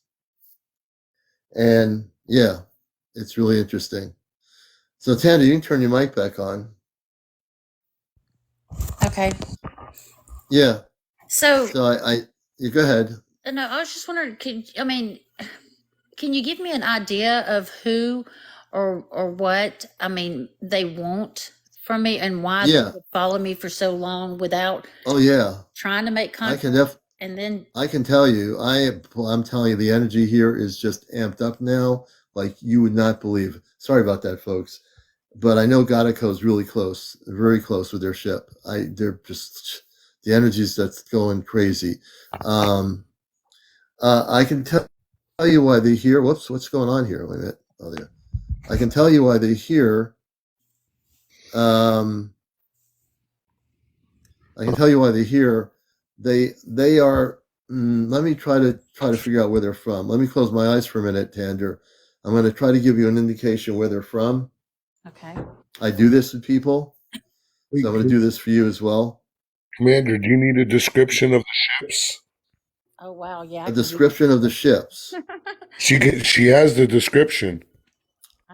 And yeah, it's really interesting. So Tander, you can turn your mic back on. Okay. Yeah. So I you go ahead. No, I was just wondering, can you give me an idea of who or what, they want from me and why they Yeah. would follow me for so long without Oh yeah. trying to make I can contact? And then, I can tell you, I'm telling you, the energy here is just amped up now, like you would not believe. Sorry about that, folks, but I know Gadako's really close, very close with their ship. They're just the energies that's going crazy. Um, I can tell you why they hear. What's going on here? Wait a minute. Oh, there. I can tell you why they hear. I can tell you why they hear. They are. Let me try to figure out where they're from. Let me close my eyes for a minute, Tander. I'm going to try to give you an indication where they're from. okay. I do this with people, so I'm going to do this for you as well. Commander, do you need a description of the ships? Oh, wow. Yeah. A description of the ships. She has the description.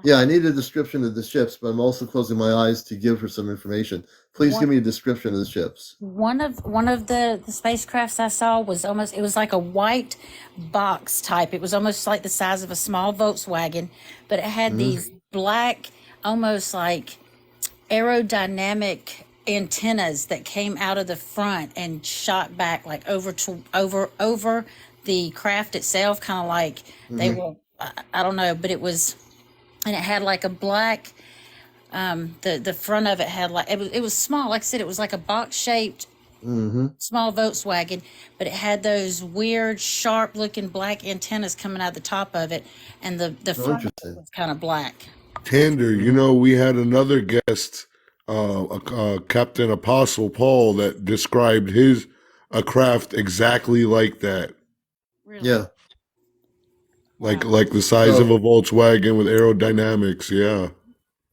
Yeah, I need a description of the ships, but I'm also closing my eyes to give her some information. Please give me a description of the ships. One of the spacecrafts I saw was it was like a white box type. It was almost like the size of a small Volkswagen, but it had these black, almost like aerodynamic antennas that came out of the front and shot back like over the craft itself, kind of like they were, I don't know, but it was, and it had like a black, the front of it had like, it was small, like I said, it was like a box shaped small Volkswagen, but it had those weird sharp looking black antennas coming out the top of it, and the front of it was kind of black. Tander, we had another guest, Captain Apostle Paul, that described a craft exactly like that. Really? Yeah. Like the size of a Volkswagen with aerodynamics, yeah.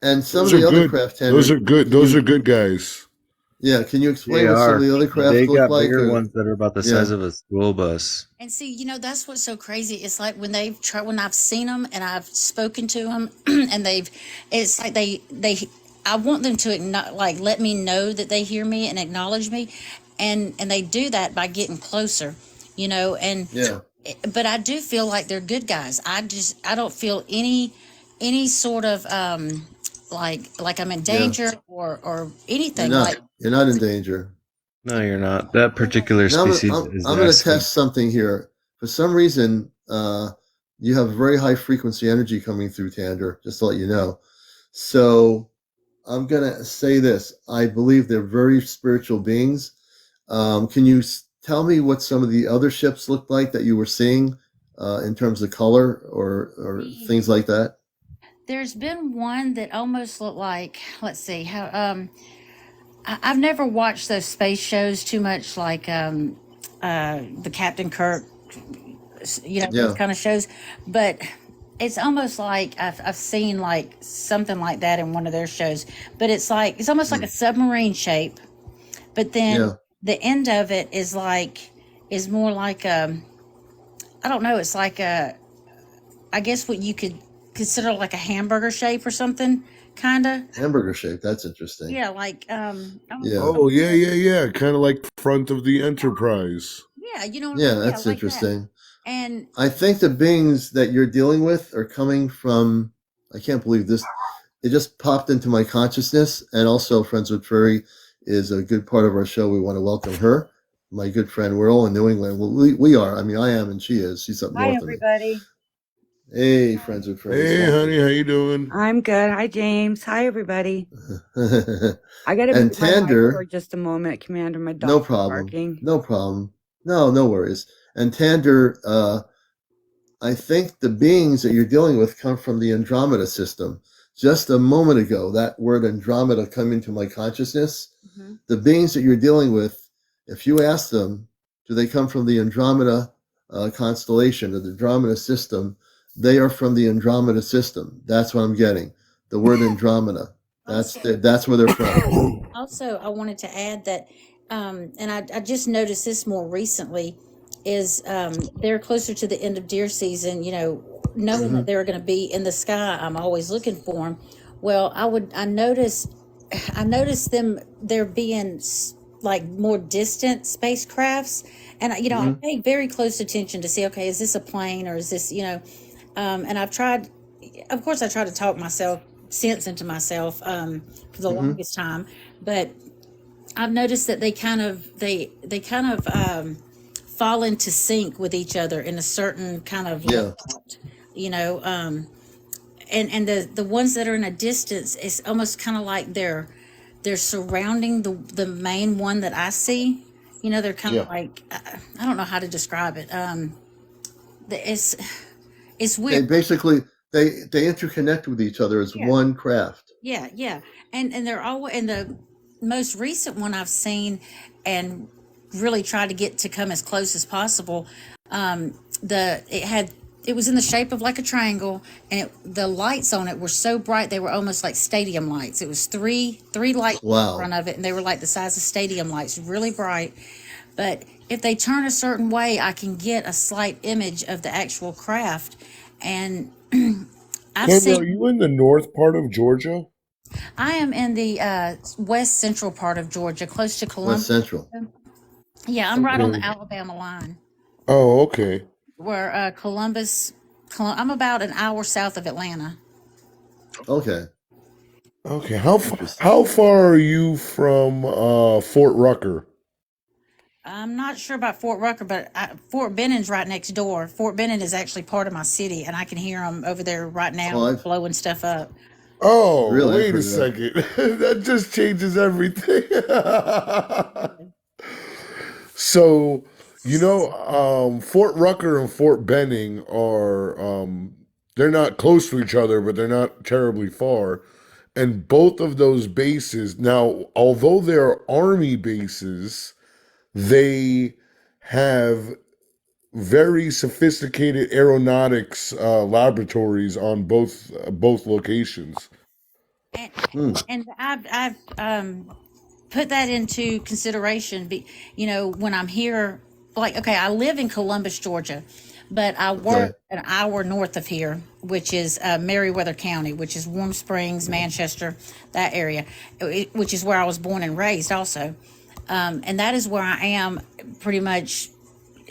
And some of the other craft, Tander, those are good. Those are good guys. Yeah, can you explain what some of the other craft They look got like? bigger ones that are about the size of a school bus. And see, that's what's so crazy. It's like when when I've seen them and I've spoken to them, and it's like I want them to let me know that they hear me and acknowledge me, and they do that by getting closer, and Yeah. But I do feel like they're good guys. I don't feel any sort of like I'm in danger or anything. You're not in danger. No, you're not. That particular Now species I'm going to test something here. For some reason, you have very high frequency energy coming through, Tander, just to let you know. So I'm going to say this. I believe they're very spiritual beings. Can you tell me what some of the other ships looked like that you were seeing in terms of color or things like that? There's been one that almost looked like, let's see, how I've never watched those space shows too much, like the Captain Kirk, those kind of shows, but it's almost like I've seen like something like that in one of their shows, but it's almost like a submarine shape, but then the end of it is more like I don't know, it's like I guess what you could consider like a hamburger shape or something, kind of. Hamburger shape. That's interesting. Yeah, like Yeah. Oh, yeah. Kind of like front of the Enterprise. Yeah, you know what Yeah, I mean? that's like interesting. That. And I think the beings that you're dealing with are coming from, I can't believe this. It just popped into my consciousness. And also, Friends with Furry is a good part of our show. We want to welcome her, my good friend. We're all in New England. Well, we are. I mean, I am and she is. She's up north of me. Hi, everybody. Hey, Friends with Furry. Hey, honey, how you doing? I'm good. Hi, James. Hi, everybody. I got to And be my mic Tander, for just a moment, Commander. My dog's no problem. barking. No problem. No worries. And Tander, I think the beings that you're dealing with come from the Andromeda system. Just a moment ago, that word Andromeda came into my consciousness. Mm-hmm. The beings that you're dealing with, if you ask them, do they come from the Andromeda constellation or the Andromeda system? They are from the Andromeda system. That's what I'm getting. The word Andromeda. That's where they're from. Also, I wanted to add that, and I just noticed this more recently, is they're closer to the end of deer season, knowing that they're going to be in the sky. I'm always looking for them. Well, I noticed them, they're being like more distant spacecrafts, and I Hmm. pay very close attention to see, okay, is this a plane, or is this, and I've tried, of course, I try to talk sense into myself, for the Hmm. longest time, but I've noticed that they kind of fall into sync with each other in a certain kind of Yeah. layout, you know. And the ones that are in a distance, it's almost kind of like they're surrounding the main one that I see. They're kind of Yeah. like, I don't know how to describe it. It's They weird. basically they interconnect with each other as Yeah, one craft. yeah. And they're all, and the most recent one I've seen, and really tried to get to come as close as possible. It was in the shape of like a triangle, and the lights on it were so bright they were almost like stadium lights. It was three lights in Wow. front of it, and they were like the size of stadium lights, really bright. But if they turn a certain way, I can get a slight image of the actual craft. And I've Kendra, are seen, you in the north part of Georgia? I am in the west central part of Georgia, close to West Columbus. Central. Yeah, I'm right on the Okay. Alabama line, Oh, okay. where I'm about an hour south of Atlanta. Okay. Okay. Interesting. How far are you from Fort Rucker? I'm not sure about Fort Rucker, but Fort Benning's right next door. Fort Benning is actually part of my city, and I can hear them over there right Oh, now I've blowing stuff up. Oh, really I've wait a heard of that. second. That just changes everything. So, Fort Rucker and Fort Benning are they're not close to each other, but they're not terribly far. And both of those bases, now, although they're army bases, they have very sophisticated aeronautics laboratories on both locations. And Hmm. I've put that into consideration. When I'm here, like, okay, I live in Columbus, Georgia, but I Okay. work an hour north of here, which is Meriwether County, which is Warm Springs, Manchester, that area, which is where I was born and raised also. And that is where I am pretty much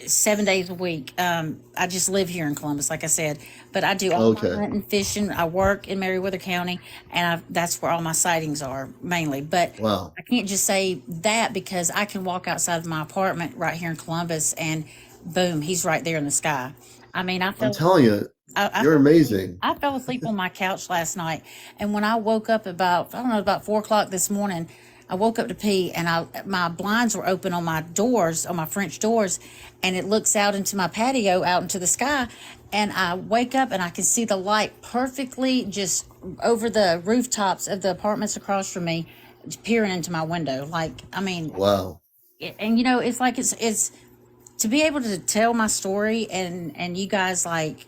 7 days a week. I just live here in Columbus, like I said, but I do all my Okay. hunting, fishing. I work in Meriwether County, and that's where all my sightings are mainly. But Wow. I can't just say that, because I can walk outside of my apartment right here in Columbus, and boom, he's right there in the sky. I mean, I'm telling you, you're amazing. I fell asleep on my couch last night, and when I woke up about 4 o'clock this morning, I woke up to pee, and my blinds were open on my doors, on my French doors, and it looks out into my patio, out into the sky, and I wake up and I can see the light perfectly just over the rooftops of the apartments across from me, peering into my window. Like, I mean, Wow. and it's like it's to be able to tell my story, and you guys, like,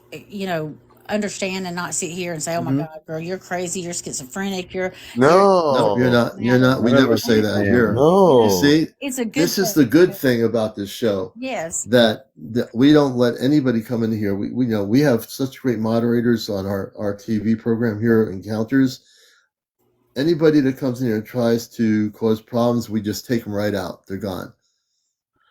understand, and not sit here and say, oh my Hmm. God, girl, you're crazy, you're schizophrenic, you're Nope, you're No, not. You're not. I We don't never know say what that you're it's, saying. here. You no. see, it's a good this is the thing. good thing about this show Yes. that we don't let anybody come in here. We know we have such great moderators on our TV program here, Encounters. Anybody that comes in here and tries to cause problems, we just take them right out. They're gone.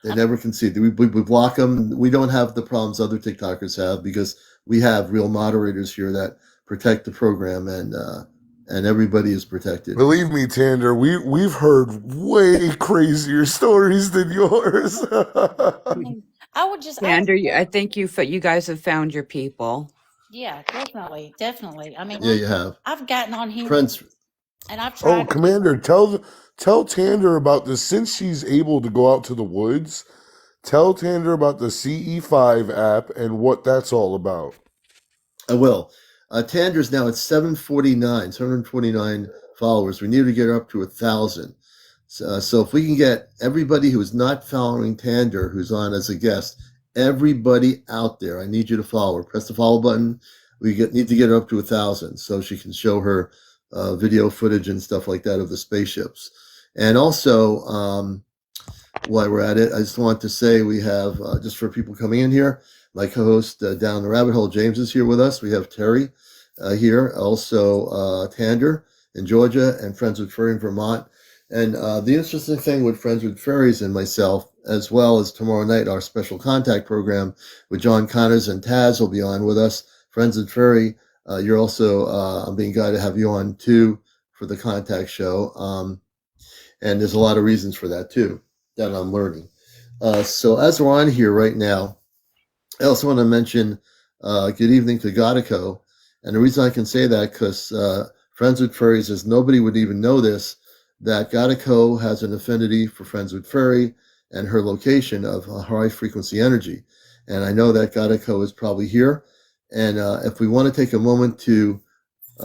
They never concede. We block them. We don't have the problems other TikTokers have because we have real moderators here that protect the program, and everybody is protected. Believe me, Tander, we've heard way crazier stories than yours. I mean, I would, Xander, I think you guys have found your people. yeah, definitely. I mean, Yeah, you have I've gotten on here, friends. and I've Oh, tried to do, Commander, tell Tander about this. Since she's able to go out to the woods, tell Tander about the CE5 app and what that's all about. I will. Tandra's now at 749 followers. We need to get her up to 1,000. So if we can get everybody who is not following Tander, who's on as a guest, everybody out there, I need you to follow her. Press the follow button. Need to get her up to 1,000 so she can show her video footage and stuff like that of the spaceships. And also, while we're at it, I just want to say we have, just for people coming in here, my co-host Down the Rabbit Hole, James, is here with us. We have Terry here, also Tander in Georgia, and Friends with Furry in Vermont. And the interesting thing with Friends with Fairies and myself, as well as tomorrow night, our special contact program with John Connors and Taz will be on with us. Friends with Fairy, you're also, I'm being glad to have you on too for the contact show. And there's a lot of reasons for that too that I'm learning. So as we're on here right now, I also want to mention good evening to Godico. And the reason I can say that because Friends with Furries is nobody would even know this, that Godico has an affinity for Friends with Furry and her location of high frequency energy. And I know that Godico is probably here. And if we want to take a moment to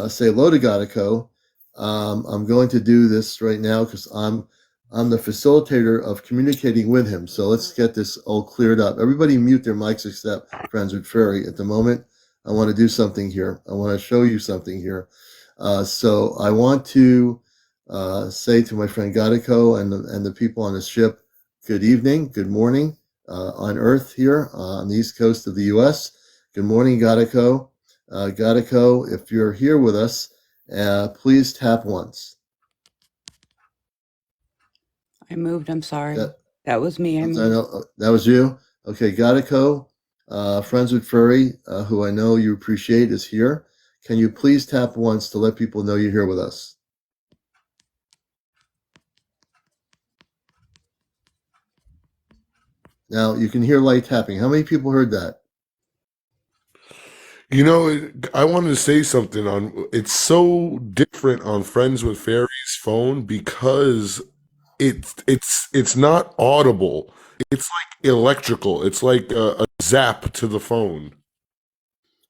say hello to Godico, I'm going to do this right now because I'm the facilitator of communicating with him. So let's get this all cleared up. Everybody mute their mics except Friends with Fairy at the moment. I want to do something here. I want to show you something here. So I want to say to my friend Godico and the people on the ship, good evening, good morning on Earth here on the East Coast of the U.S. Good morning, Godico. Godico, if you're here with us, please tap once. I moved. I'm sorry. That was me. That was you? Okay, Godico, Friends with Furry, who I know you appreciate, is here. Can you please tap once to let people know you're here with us? Now, you can hear light tapping. How many people heard that? You know, I wanted to say something on it's so different on Friends with Fairies phone because it's not audible. It's like electrical. It's like a zap to the phone.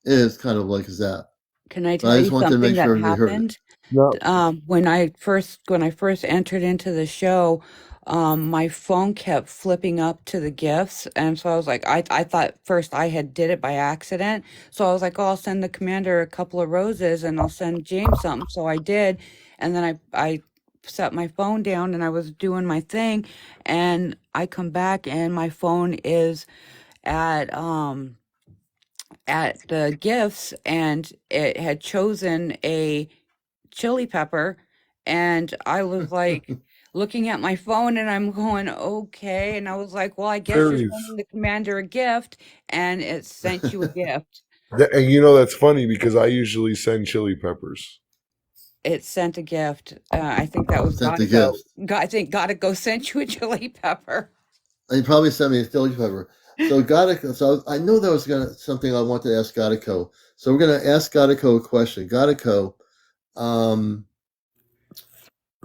It is kind of like a zap. Can I tell you something that happened? No. When I first entered into the show, my phone kept flipping up to the gifts, and so I was like, I thought first I had did it by accident, so I was like, oh, I'll send the commander a couple of roses, and I'll send James something. So I did, and then I set my phone down, and I was doing my thing, and I come back, and my phone is at the gifts, and it had chosen a chili pepper, and I was like looking at my phone, and I'm going, okay, and I was like, well, I guess you're sending the commander a gift, and it sent you a gift. And you know that's funny because I usually send chili peppers. It sent a gift. I think that was Godico. I think Godico sent you a chili pepper. He probably sent me a chili pepper. So Godico, so I knew that was something I wanted to ask Godico. So we're gonna ask Godico a question. Godico,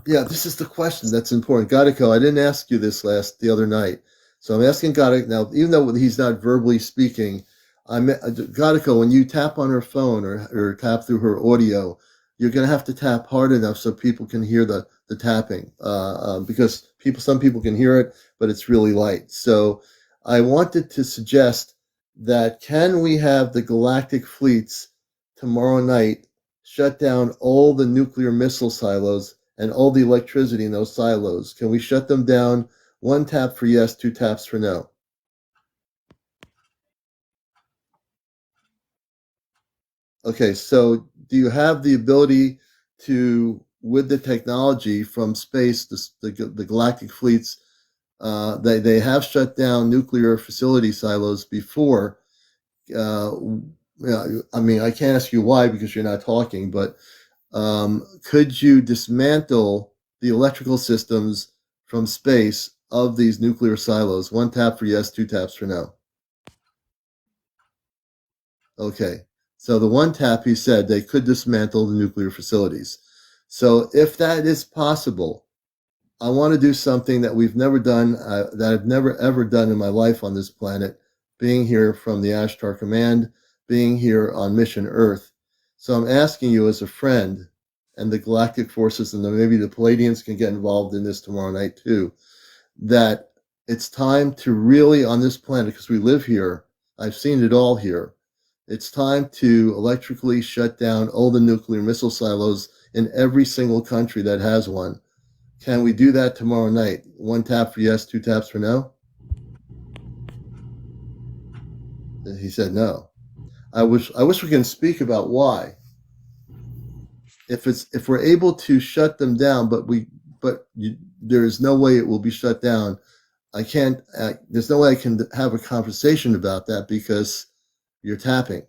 yeah, this is the question that's important. Godico, I didn't ask you this the other night. So I'm asking Godico now, even though he's not verbally speaking, Godico, when you tap on her phone or tap through her audio, you're going to have to tap hard enough so people can hear the tapping because some people can hear it, but it's really light. So I wanted to suggest that can we have the galactic fleets tomorrow night shut down all the nuclear missile silos and all the electricity in those silos? Can we shut them down? 1 tap for yes, 2 taps for no. Okay, so do you have the ability to, with the technology from space, the galactic fleets, they have shut down nuclear facility silos before. I mean, I can't ask you why because you're not talking, but could you dismantle the electrical systems from space of these nuclear silos? 1 tap for yes, 2 taps for no. Okay. So the 1 tap, he said they could dismantle the nuclear facilities. So if that is possible, I want to do something that we've never done, that I've never ever done in my life on this planet, being here from the Ashtar Command, being here on Mission Earth. So I'm asking you as a friend, and the Galactic Forces, and maybe the Palladians can get involved in this tomorrow night too, that it's time to really, on this planet, because we live here, I've seen it all here, it's time to electrically shut down all the nuclear missile silos in every single country that has one. Can we do that tomorrow night? 1 tap for yes, 2 taps for no? He said no. I wish we can speak about why. If we're able to shut them down, but but there is no way it will be shut down. I can't. There's no way I can have a conversation about that because you're tapping.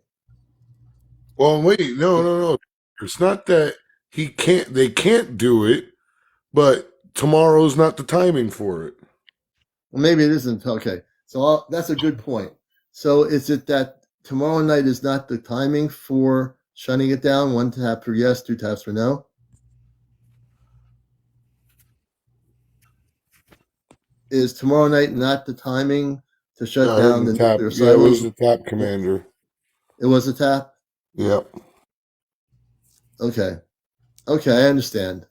Well, wait, no. It's not that they can't do it, but tomorrow's not the timing for it. Well, maybe it isn't. Okay, so that's a good point. So is it that tomorrow night is not the timing for shutting it down? 1 tap for yes, 2 taps for no. Is tomorrow night not the timing to shut down the tap. nuclear Yeah, it was silos? the tap, Commander. It was a tap? Yep. Okay, I understand.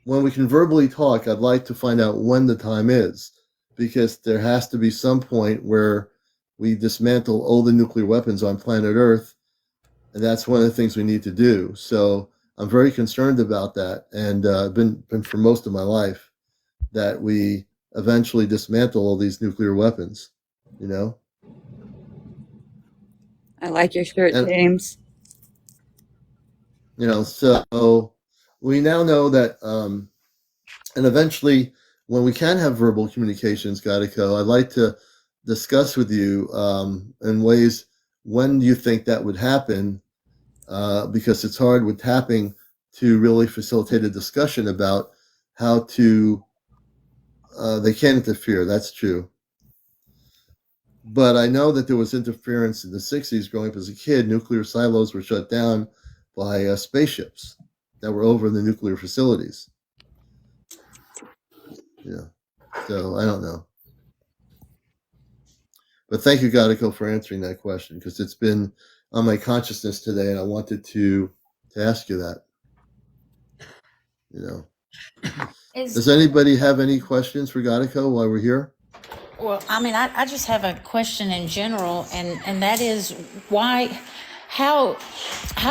When we can verbally talk, I'd like to find out when the time is, because there has to be some point where we dismantle all the nuclear weapons on planet Earth, and that's one of the things we need to do. So I'm very concerned about that, and been for most of my life, that we eventually dismantle all these nuclear weapons. You know. I like your shirt, And James. so we now know that, and eventually, when we can have verbal communications, Gautico, I'd like to discuss with you in ways when you think that would happen, because it's hard with tapping to really facilitate a discussion about how to. They can't interfere. That's true. But I know that there was interference in the 60s. Growing up as a kid, nuclear silos were shut down by spaceships that were over the nuclear facilities. Yeah. So I don't know. But thank you, Gautico, for answering that question, because it's been on my consciousness today, and I wanted to ask you that. Does anybody have any questions for Gautico while we're here? Well, I mean, I just have a question in general, and that is how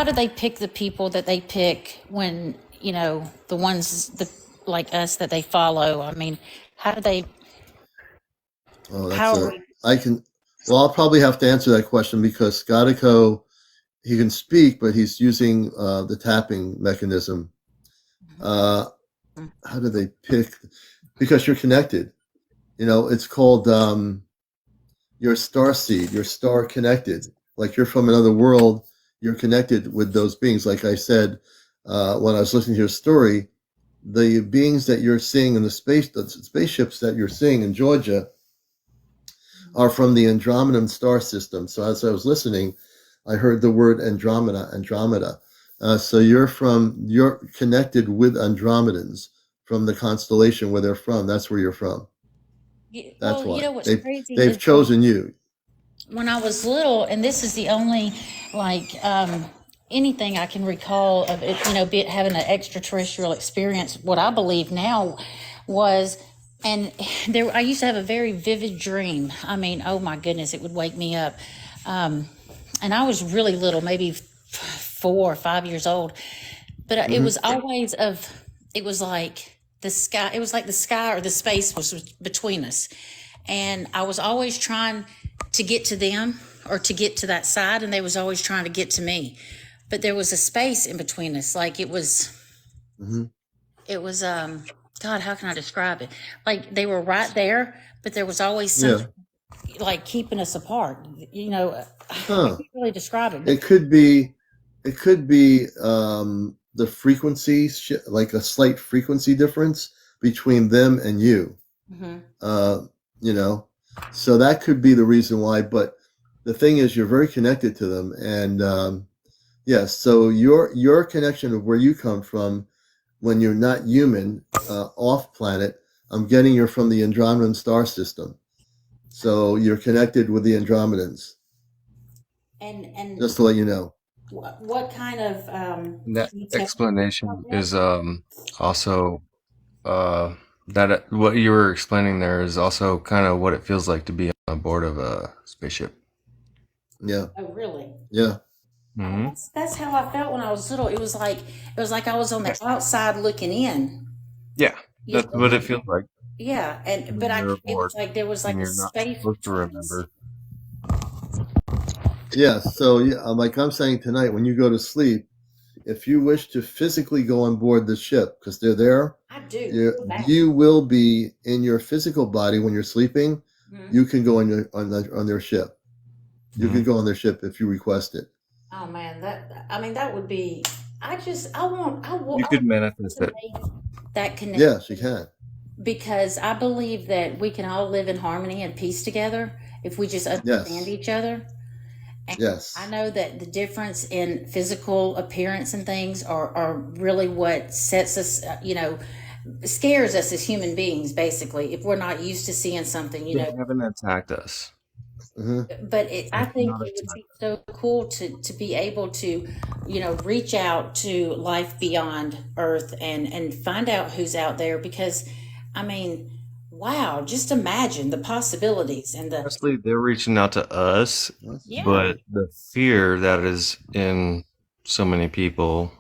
do they pick the people that they pick when, the ones like us that they follow? I mean, how do they? Well, I'll probably have to answer that question, because Gautico, he can speak, but he's using the tapping mechanism. How do they pick? Because you're connected. It's called your star seed, your star connected. Like you're from another world, you're connected with those beings. Like I said, when I was listening to your story, the beings that you're seeing in the spaceships that you're seeing in Georgia are from the Andromedan star system. So as I was listening, I heard the word Andromeda. So you're connected with Andromedans from the constellation where they're from. That's where you're from. That's why. What's crazy? They've chosen you. When I was little, and this is the only anything I can recall of it, having an extraterrestrial experience. What I believe now was, and I used to have a very vivid dream. I mean, oh my goodness, it would wake me up. And I was really little, maybe 4 or 5 years old, but it was always it was like the sky. It was like the sky or the space was between us, and I was always trying to get to them or to get to that side, and they was always trying to get to me, but there was a space in between us. Like it was God, how can I describe it? Like they were right there, but there was always something like keeping us apart. I can't really describe it. It could be the frequency, like a slight frequency difference between them and you. So that could be the reason why. But the thing is, you're very connected to them, and yes. So your connection of where you come from, when you're not human, off planet, I'm getting you're from the Andromedan star system. So you're connected with the Andromedans. And just to let you know. What kind of that explanation is also that what you were explaining there is also kind of what it feels like to be on board of a spaceship. Yeah. Oh, really? Yeah. Mm-hmm. That's how I felt when I was little. It was like I was on the outside looking in. Yeah, that's what it feels like. Yeah, it was like there was like a space supposed to remember. Yeah. So like I'm saying tonight, when you go to sleep, If you wish to physically go on board the ship, because they're there, I do. you will be in your physical body when you're sleeping. Mhm. You can go on their ship. You can go on their ship if you request it. Oh man, that would be. I want. You could manifest it. That connection. Yes, you can. Because I believe that we can all live in harmony and peace together if we just understand each other. And yes. I know that the difference in physical appearance and things are really what sets us, scares us as human beings, basically, if we're not used to seeing something, They haven't attacked us. Mm-hmm. But I think it would be so cool to be able to, reach out to life beyond Earth and find out who's out there, because, I mean, wow, just imagine the possibilities and the. Honestly, they're reaching out to us, Yeah. but the fear that is in so many people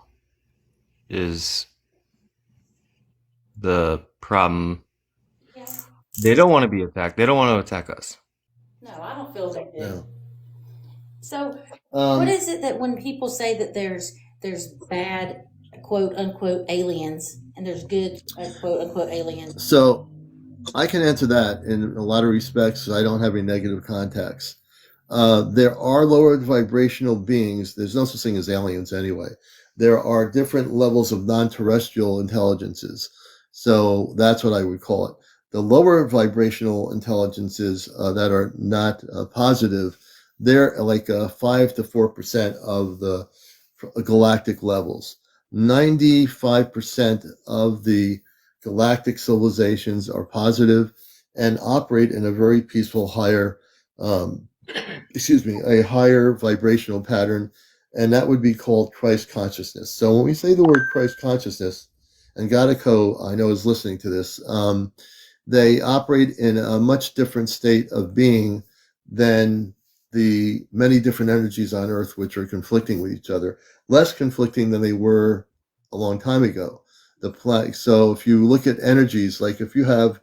is the problem. Yeah. They don't want to be attacked. They don't want to attack us. No, I don't feel they do. No. So, what is it that when people say that there's bad quote unquote aliens and there's good quote unquote aliens? So I can answer that in a lot of respects. I don't have any negative contacts. There are lower vibrational beings. There's no such thing as aliens anyway. There are different levels of non-terrestrial intelligences. So that's what I would call it. The lower vibrational intelligences that are not positive, they're like 5 to 4% of the galactic levels. 95% of the galactic civilizations are positive and operate in a very peaceful, higher, a higher vibrational pattern, and that would be called Christ consciousness. So when we say the word Christ consciousness, and Gadako, I know, is listening to this, they operate in a much different state of being than the many different energies on Earth which are conflicting with each other, less conflicting than they were a long time ago. So if you look at energies, like if you have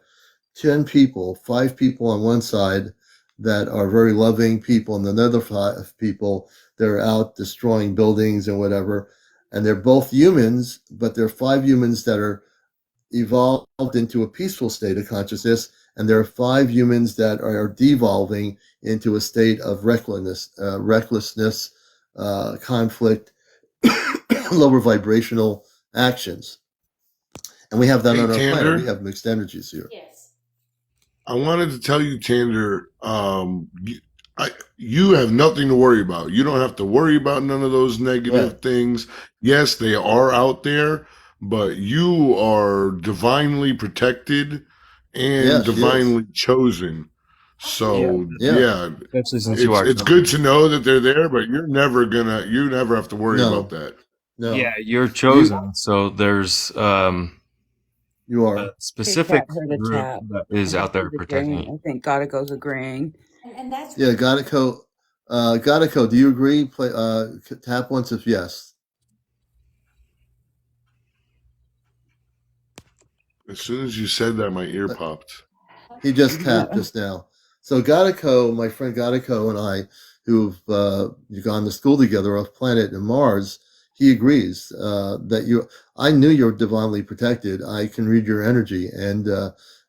10 people, 5 people on one side that are very loving people, and another 5 people that are out destroying buildings and whatever, and they're both humans, but they're 5 humans that are evolved into a peaceful state of consciousness, and there are 5 humans that are devolving into a state of recklessness, conflict, lower vibrational actions. And we have that on our planet. We have mixed energies here. Yes. I wanted to tell you, Tander, you have nothing to worry about. You don't have to worry about none of those negative things. Yes, they are out there, but you are divinely protected and divinely chosen. So it's good to know that they're there, but you never have to worry about that. No. Yeah, you're chosen. So there's you are a specific group that is out there protecting you. I think Gadako's agreeing. And that's Gadako. Gadako, do you agree? Tap once if yes. As soon as you said that, my ear popped. He just tapped just now. So Gadako, my friend Gadako and I, who've gone to school together off planet Mars, he agrees that I knew you're divinely protected. I can read your energy, and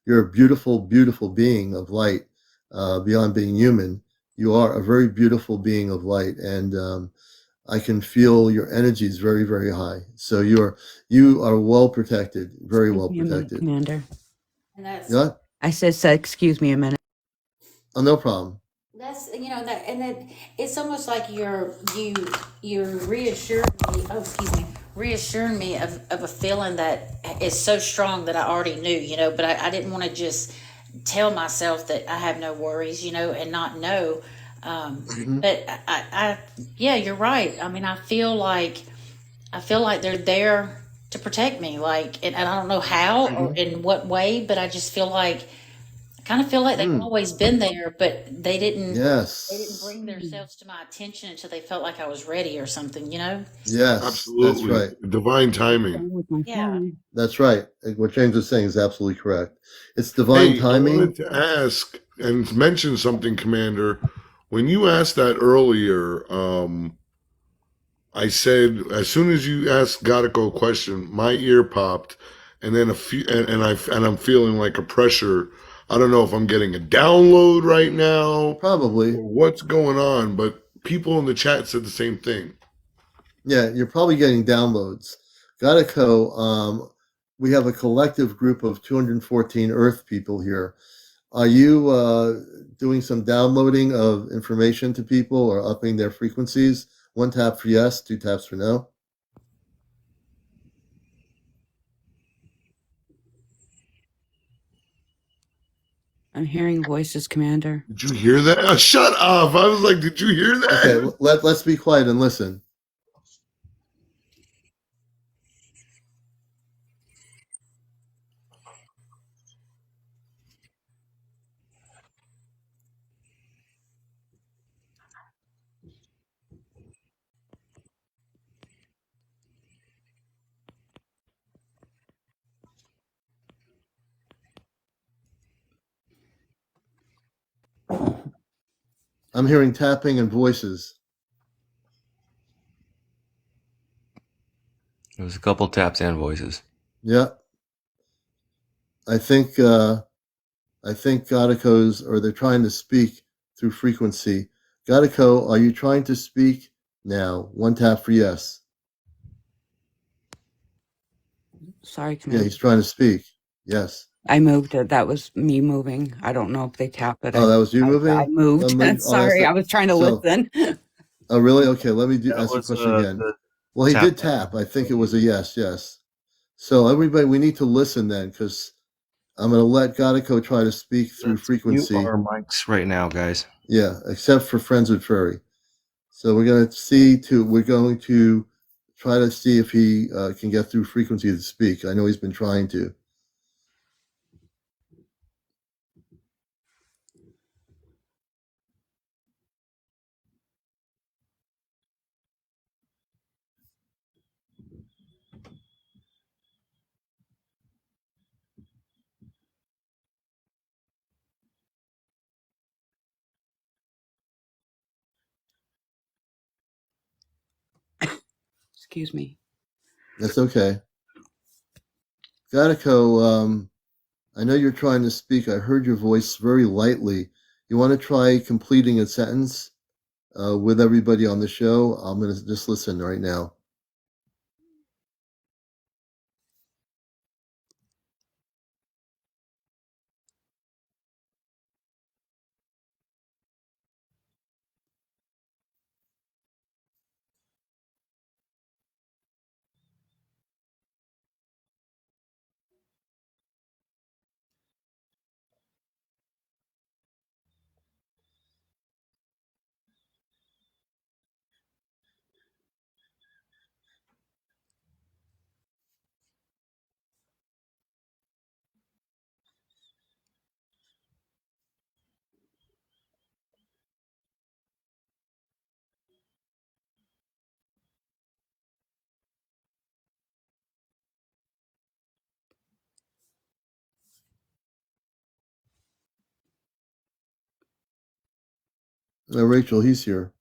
you're a beautiful, beautiful being of light. Beyond being human, you are a very beautiful being of light, and I can feel your energy is very, very high. So you are well protected, very well protected. Commander. And that's what? I said, excuse me a minute. Oh, no problem. That's it's almost like you're reassuring me. Oh, excuse me, reassuring me of a feeling that is so strong that I already knew. But I didn't want to just tell myself that I have no worries, and not know. But yeah, you're right. I mean, I feel like they're there to protect me, and I don't know how or in what way, but I just feel like. Kind of feel like they've always been there, but they didn't. Yes. They didn't bring themselves to my attention until they felt like I was ready or something. Yes, absolutely. That's right. Divine timing. Yeah. That's right. What James is saying is absolutely correct. It's divine timing. I wanted to ask and mention something, Commander. When you asked that earlier, I said, as soon as you asked Godico a question, my ear popped, and then I'm feeling like a pressure. I don't know if I'm getting a download right now Probably. or what's going on, but people in the chat said the same thing. Yeah, you're probably getting downloads. Godico, we have a collective group of 214 Earth people here. Are you doing some downloading of information to people or upping their frequencies? 1 tap for yes, 2 taps for no. I'm hearing voices, Commander. Did you hear that? Oh, shut up! I was like, did you hear that? Okay, let's be quiet and listen. I'm hearing tapping and voices. It was a couple taps and voices. Yeah. I think Godico's, or they're trying to speak through frequency. Godico, are you trying to speak now? 1 tap for yes. Sorry, Yeah, Commander. he's trying to speak. Yes. I moved it. That was me moving. I don't know if they tapped it. Oh, that was you moving? I moved. Sorry, I was trying to listen. Oh, really? Okay, let me ask the was, question again. the Well, he tap did tap. I think it was a yes, yes. So everybody, we need to listen then, because I'm going to let Godico try to speak through frequency. Mute our mics right now, guys. Yeah, except for Friends with Furry. So we're going to try to see if he can get through frequency to speak. I know he's been trying to. Excuse me. That's okay. Godico, I know you're trying to speak. I heard your voice very lightly. You want to try completing a sentence with everybody on the show? I'm going to just listen right now. Rachel, he's here.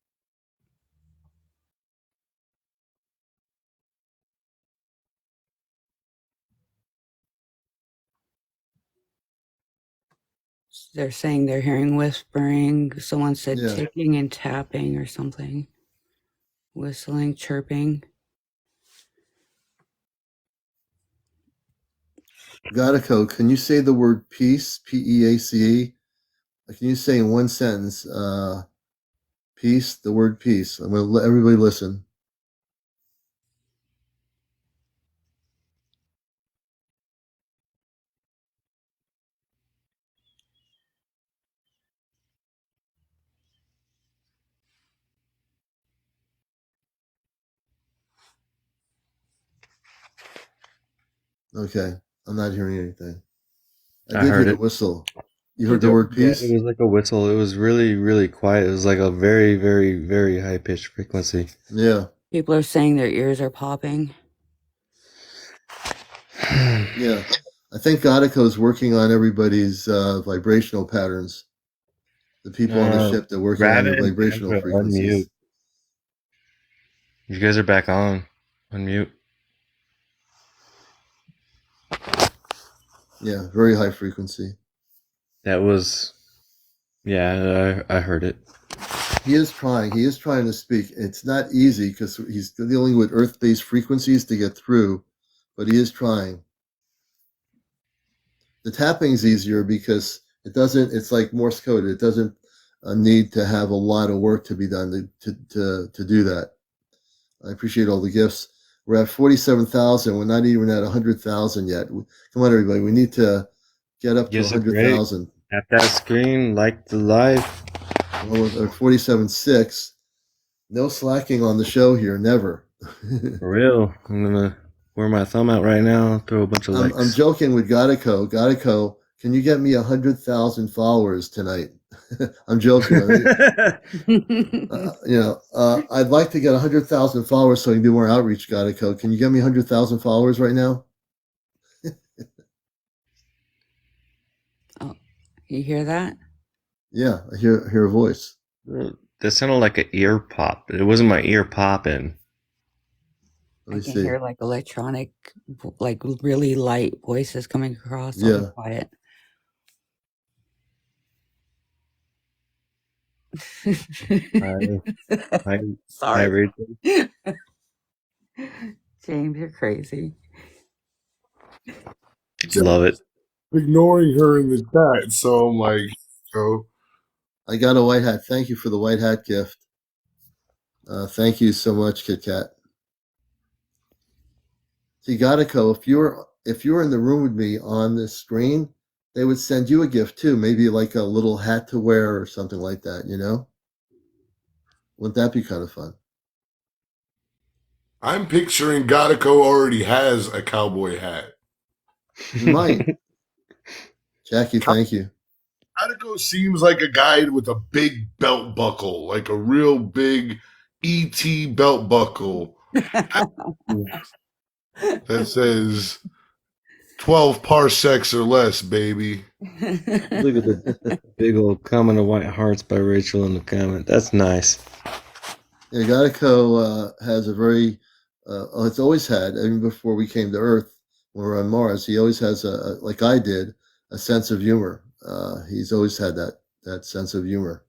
They're saying they're hearing whispering. Someone said Yeah. ticking and tapping or something. Whistling, chirping. Godico, can you say the word peace, P-E-A-C-E? Can you say in one sentence, peace, the word peace? I'm going to let everybody listen. Okay, I'm not hearing anything. I did hear the whistle. You heard the word peace? Yeah, it was like a whistle. It was really, really quiet. It was like a very, very, very high pitched frequency. Yeah. People are saying their ears are popping. Yeah. I think Godico's working on everybody's vibrational patterns. The people on the ship, they're working on their vibrational frequencies. You guys are back on mute. Yeah, very high frequency. That was, yeah, I heard it. He is trying. He is trying to speak. It's not easy because he's dealing with Earth-based frequencies to get through, but he is trying. The tapping's easier because it doesn't. It's like Morse code. It doesn't need to have a lot of work to be done to do that. I appreciate all the gifts. We're at 47,000. We're not even at 100,000 yet. Come on, everybody. We need to get up to Yes, great. 100,000. Tap that screen, like the live. Well, we're at 47.6. No slacking on the show here. Never. For real. I'm gonna wear my thumb out right now. Throw a bunch of likes. I'm joking with Gatico. Gatico, can you get me 100,000 followers tonight? I'm joking. I'd like to get 100,000 followers so I can do more outreach, Gatico. Can you get me 100,000 followers right now? Oh, you hear that? Yeah, I hear a voice. That sounded like an ear pop. It wasn't my ear popping. I can hear like electronic, like really light voices coming across. So Yeah. Quiet. Hi, Sorry. Rachel. James, you're crazy. Love it. Ignoring her in the chat, so I'm like, I got a white hat. Thank you for the white hat gift. Thank you so much, Kit Kat. See, Gatico, if you were in the room with me on this screen, they would send you a gift too, maybe like a little hat to wear or something like that, you know? Wouldn't that be kind of fun? I'm picturing Gatico already has a cowboy hat. He might. Jackie, thank you. Gatico seems like a guy with a big belt buckle, like a real big ET belt buckle that says 12 parsecs or less, baby. Look at the big old comment of white hearts by Rachel in the comment. That's nice. Yeah, Gatico has a very, it's always had, even before we came to Earth, when we were on Mars, he always has, like I did, a sense of humor. He's always had that sense of humor.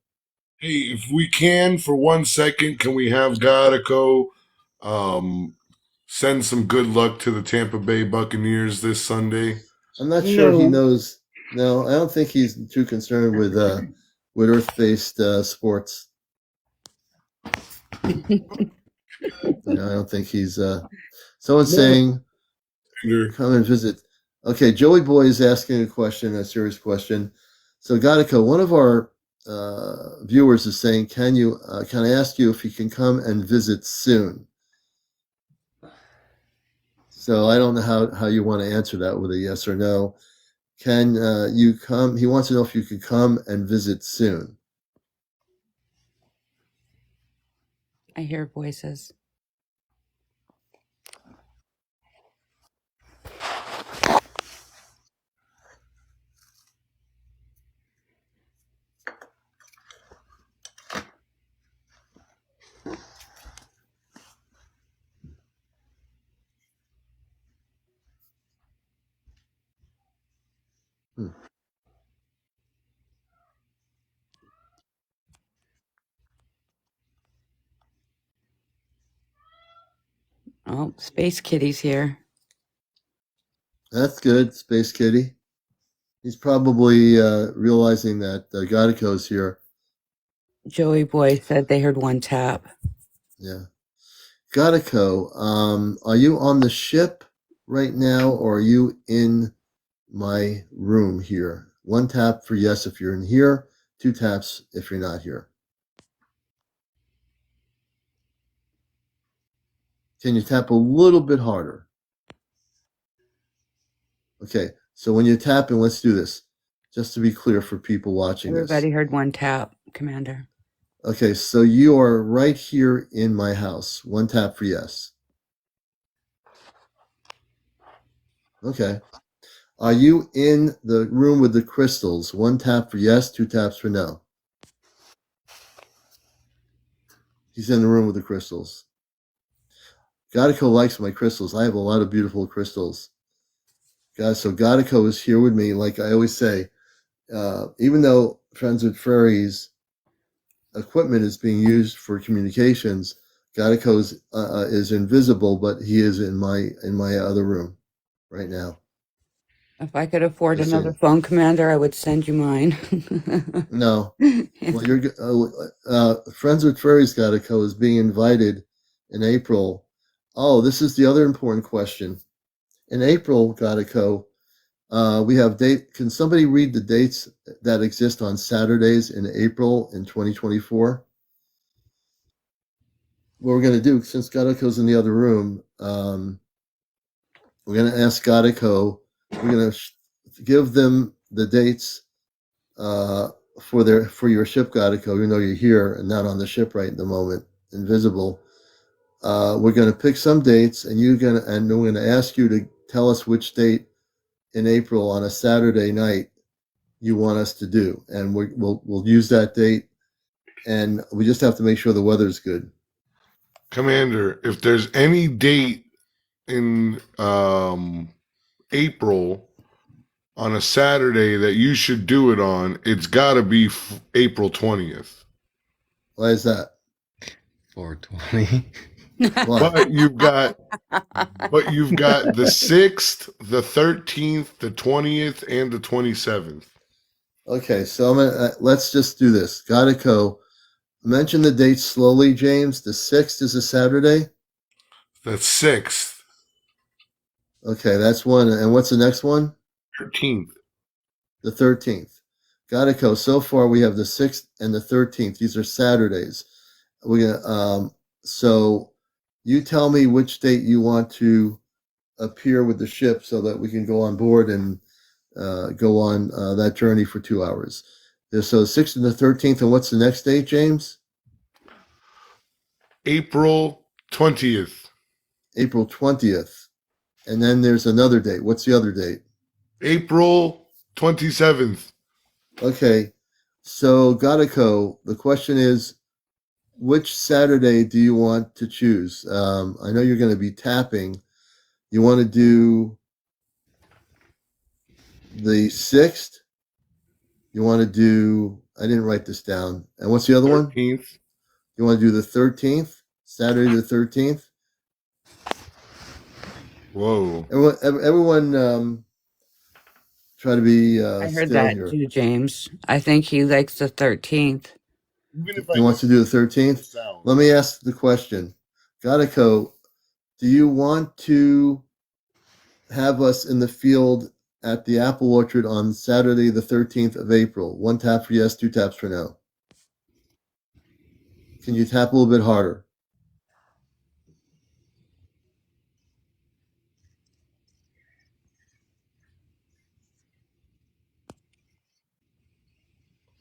Hey, if we can, for 1 second, can we have Gatico send some good luck to the Tampa Bay Buccaneers this Sunday? I'm not sure he knows. No, I don't think he's too concerned with Earth-based sports. I don't think he's. Someone's saying, "Come and visit." Okay, Joey Boy is asking a serious question. So, Gatico, one of our viewers is saying, "Can I ask you if you can come and visit soon?" So I don't know how you want to answer that with a yes or no. Can you come? He wants to know if you could come and visit soon. I hear voices. Oh, Space Kitty's here. That's good, Space Kitty. He's probably realizing that Gatico's here. Joey Boy said they heard one tap. Yeah. Gatico, are you on the ship right now, or are you in my room here? 1 tap for yes if you're in here, 2 taps if you're not here. Can you tap a little bit harder? Okay, so when you're tapping, let's do this. Just to be clear for people watching Everybody heard one tap, Commander. Okay, so you are right here in my house. 1 tap for yes. Okay. Are you in the room with the crystals? 1 tap for yes, 2 taps for no. He's in the room with the crystals. Godico likes my crystals. I have a lot of beautiful crystals. Guys, so Godico is here with me. Like I always say, even though Friends with Furries equipment is being used for communications, Godico is invisible, but he is in my other room right now. If I could afford Just another saying. phone, Commander, I would send you mine. No. Well, you're Friends with Furries Godico is being invited in April. Oh, this is the other important question. In April, Godico, we have date. Can somebody read the dates that exist on Saturdays in April in 2024? What we're going to do, since Godico's in the other room, we're going to ask Godico. We're going to give them the dates for your ship, Godico. Even though you're here and not on the ship right at the moment, invisible. We're going to pick some dates, and we're going to ask you to tell us which date in April on a Saturday night you want us to do, and we'll use that date, and we just have to make sure the weather's good. Commander, if there's any date in April on a Saturday that you should do it on, it's got to be April 20th. Why is that? 420. Why? But you've got the 6th, the 13th, the 20th, and the 27th. Okay, so let's just do this. Godico, mention the dates slowly, James. The 6th is a Saturday. The 6th. Okay, that's one. And what's the next one? 13th. The 13th. Godico, so far we have the 6th and the 13th. These are Saturdays. So you tell me which date you want to appear with the ship so that we can go on board and go on that journey for 2 hours. So 6th and the 13th, and what's the next date, James? April 20th. April 20th. And then there's another date. What's the other date? April 27th. Okay. So, Godico, the question is, which Saturday do you want to choose? I know you're going to be tapping. You want to do the 6th? You want to do, I didn't write this down. And what's the other 13th. one? You want to do the 13th? Saturday the 13th? Whoa. Everyone try to be I heard still that here. too, James. I think he likes the 13th. He wants to do the 13th? Let me ask the question. Godico, do you want to have us in the field at the apple orchard on Saturday the 13th of April? 1 tap for yes, 2 taps for no. Can you tap a little bit harder?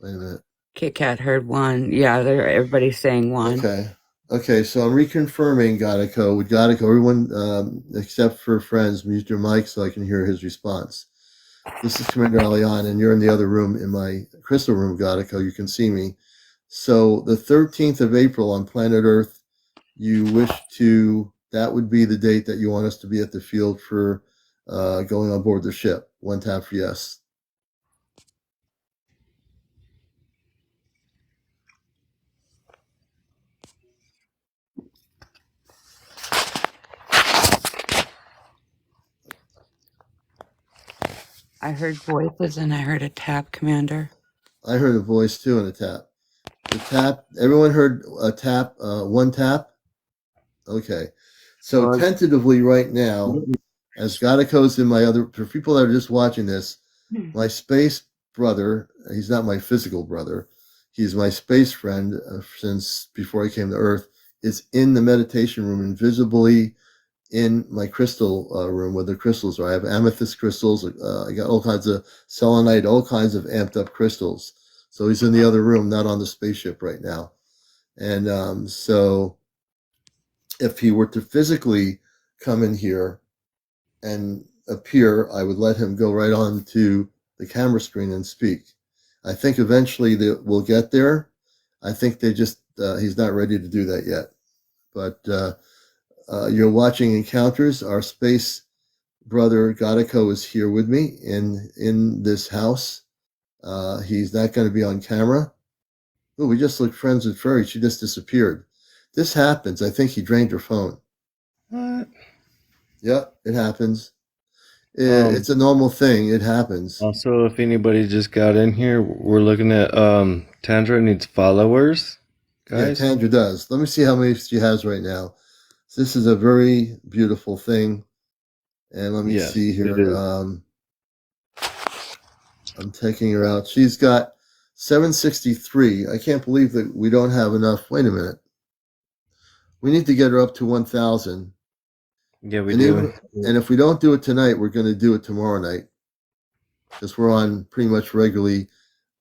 Wait a minute. Kit Kat heard 1. Yeah, everybody's saying 1. Okay, so I'm reconfirming Godico. With Godico, everyone except for friends, mute your mic so I can hear his response. This is CmdrAleon, and you're in the other room, in my crystal room, Godico. You can see me. So the 13th of April on planet Earth, you wish to, that would be the date that you want us to be at the field for going on board the ship. 1 tap for yes. I heard voices and I heard a tap, Commander. I heard a voice too and a tap. The tap, everyone heard a tap, 1 tap? Okay. So tentatively right now, as Godico's in my other, for people that are just watching this, my space brother, he's not my physical brother, he's my space friend since before I came to Earth, is in the meditation room, invisibly in my crystal room where the crystals are. I have amethyst crystals. I got all kinds of selenite, all kinds of amped up crystals. So he's in the other room, not on the spaceship right now. And so if he were to physically come in here and appear, I would let him go right on to the camera screen and speak. I think eventually we'll get there. I think they just, he's not ready to do that yet. But You're watching Encounters. Our space brother Godico is here with me in this house. He's not going to be on camera. Oh, we just looked friends with Furry. She just disappeared. This happens. I think he drained her phone. What? Yep, it happens. It's a normal thing. It happens. Also, if anybody just got in here, we're looking at Tandra needs followers, guys. Yeah, Tandra does. Let me see how many she has right now. This is a very beautiful thing. And let me see here. I'm taking her out. She's got 763. I can't believe that we don't have enough. Wait a minute. We need to get her up to 1,000. Yeah, we do. And if we don't do it tonight, we're going to do it tomorrow night. Because we're on pretty much regularly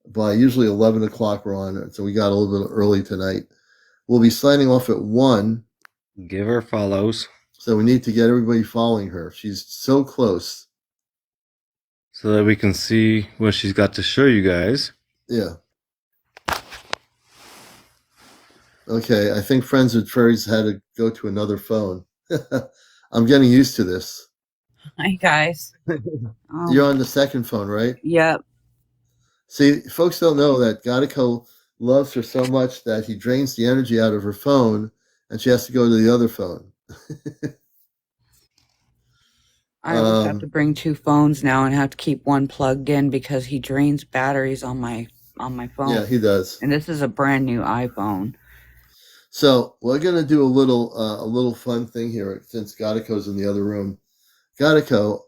by usually 11 o'clock we're on. So we got a little bit early tonight. We'll be signing off at 1. Give her follows. So we need to get everybody following her. She's so close. So that we can see what she's got to show you guys. Yeah. Okay, I think Friends with Furries had to go to another phone. I'm getting used to this. Hi, guys. You're on the second phone, right? Yep. See, folks don't know that Godico loves her so much that he drains the energy out of her phone and she has to go to the other phone. I always have to bring 2 phones now and have to keep one plugged in because he drains batteries on my phone. Yeah, he does. And this is a brand new iPhone. So we're gonna do a little fun thing here since Godico's in the other room. Godico,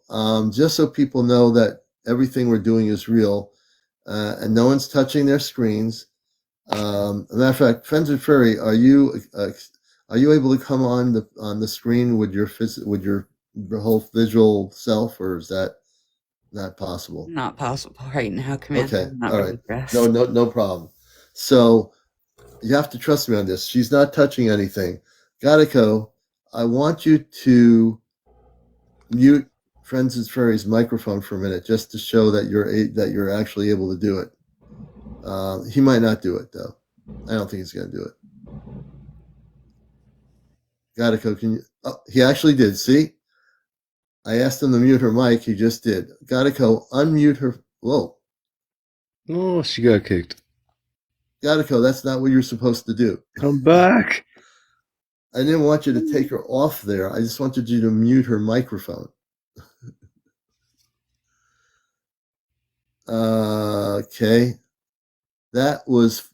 just so people know that everything we're doing is real, and no one's touching their screens. As a matter of fact, Friends with Furry, are you able to come on the screen with your whole visual self, or is that not possible? Not possible right now, Commander. Okay, all right. No problem. So you have to trust me on this. She's not touching anything. Godico, I want you to mute Friends with Furry's microphone for a minute, just to show that you're actually able to do it. He might not do it though. I don't think he's going to do it. Godico, can you? Oh, he actually did. See, I asked him to mute her mic. He just did. Godico, unmute her. Whoa. Oh, she got kicked. Godico, that's not what you're supposed to do. Come back. I didn't want you to take her off there. I just wanted you to mute her microphone. Okay. That was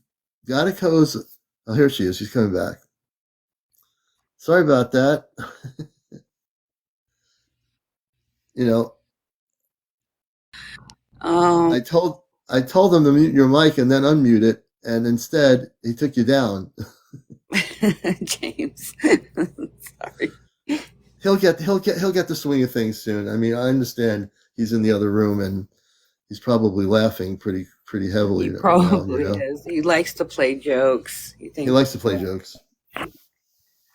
Godico's. Oh, here she is. She's coming back. Sorry about that. You know, I told him to mute your mic and then unmute it, and instead he took you down. James, sorry. He'll get the swing of things soon. I mean, I understand he's in the other room and he's probably laughing pretty heavily. He probably is. He likes to play jokes. He likes to play jokes.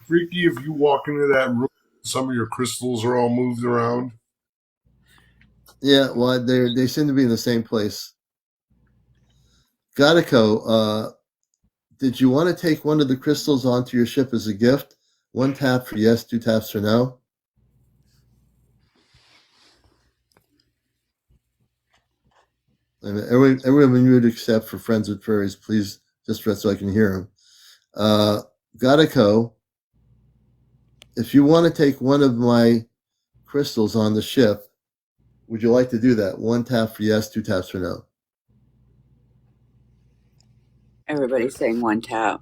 Freaky if you walk into that room, some of your crystals are all moved around. Yeah, well, they seem to be in the same place. Godico, did you want to take one of the crystals onto your ship as a gift? 1 tap for yes, 2 taps for no. Everyone mute except for Friends with Furries, please, just so I can hear him. Godico, if you want to take one of my crystals on the ship, would you like to do that? 1 tap for yes, 2 taps for no. Everybody's saying 1 tap.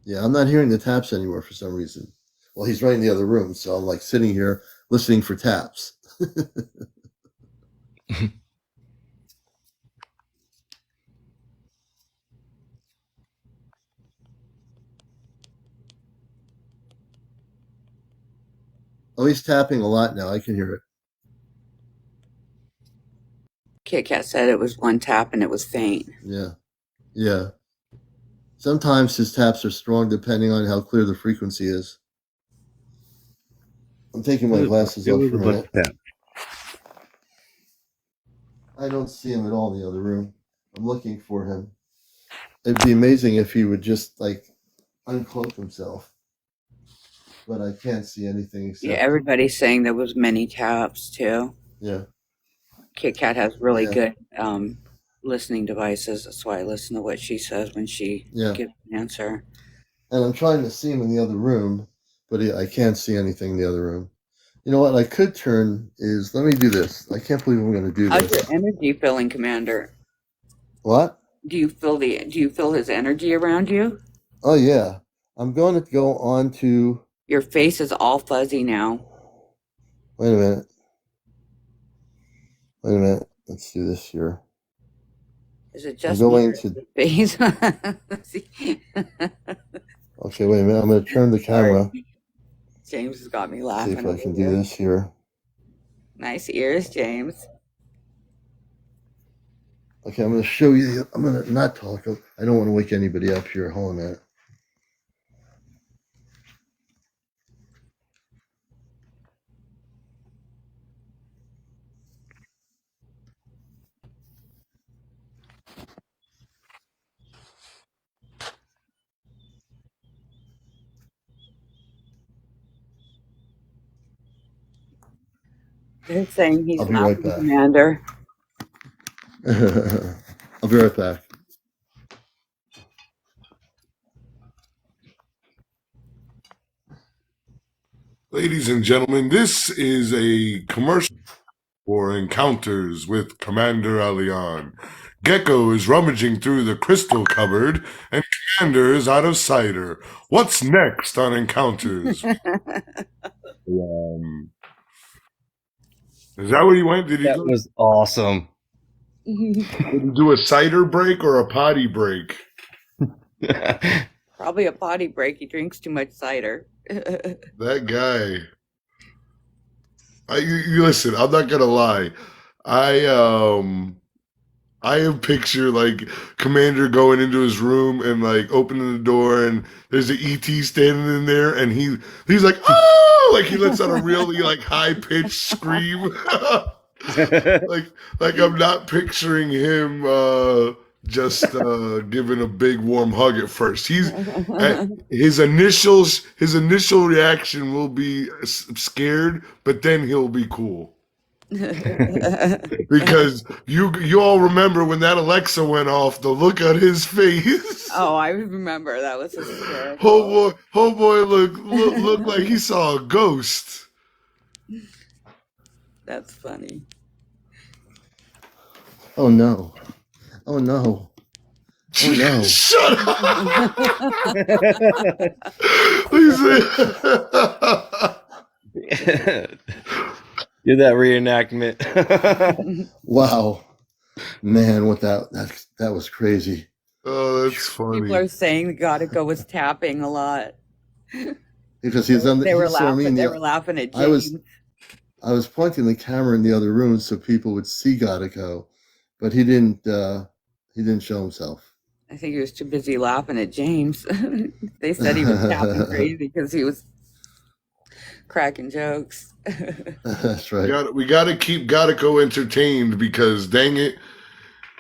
Yeah, I'm not hearing the taps anymore for some reason. Well, he's right in the other room, so I'm like sitting here listening for taps. Oh, he's tapping a lot now. I can hear it. Kit Kat said it was 1 tap and it was faint. Yeah. Sometimes his taps are strong depending on how clear the frequency is. I'm taking my glasses off for a minute. I don't see him at all in the other room. I'm looking for him. It'd be amazing if he would just like uncloak himself. but I can't see anything except. Yeah, everybody's saying there was many taps too. Yeah. Kit Kat has really good listening devices. That's why I listen to what she says when she gives an answer. And I'm trying to see him in the other room, but I can't see anything in the other room. You know what I could turn is, let me do this. I can't believe I'm going to do How's this. your energy feeling, Commander? What? Do you feel his energy around you? Oh yeah. I'm going to go on to. Your face is all fuzzy now. Wait a minute. Let's do this here. Is it just I'm going to face? Okay, wait a minute. I'm going to turn the camera. James has got me laughing. See if I can do this here. Nice ears, James. Okay, I'm going to show you. I'm going to not talk. I don't want to wake anybody up here. Hold on a minute. They're saying he's I'll be right laughing, back. Commander. I'll be right back. Ladies and gentlemen, this is a commercial for Encounters with CmdrAleon. Gecko is rummaging through the crystal cupboard, and Commander is out of cider. What's next on Encounters? Is that where he went? That was awesome. Did he do a cider break or a potty break? Probably a potty break. He drinks too much cider. That guy. You listen, I'm not gonna lie. I have picture like Commander going into his room and like opening the door and there's an ET standing in there and he's like, oh, like he lets out a really like high pitched scream. like I'm not picturing him just giving a big warm hug at first. His initial reaction will be scared, but then he'll be cool. Because you all remember when that Alexa went off, the look on his face. Oh, I remember. That was hysterical. Homeboy looked like he saw a ghost. That's funny. Oh no. Oh no. Oh no. Shut up. You're that reenactment. Wow. Man, what that was crazy. Oh, that's funny. People are saying Godico was tapping a lot. Because he's on the, they were laughing at James. I was pointing the camera in the other room so people would see Godico, but he didn't show himself. I think he was too busy laughing at James. They said he was tapping crazy because he was cracking jokes. That's right. We got to keep Godico entertained because dang it,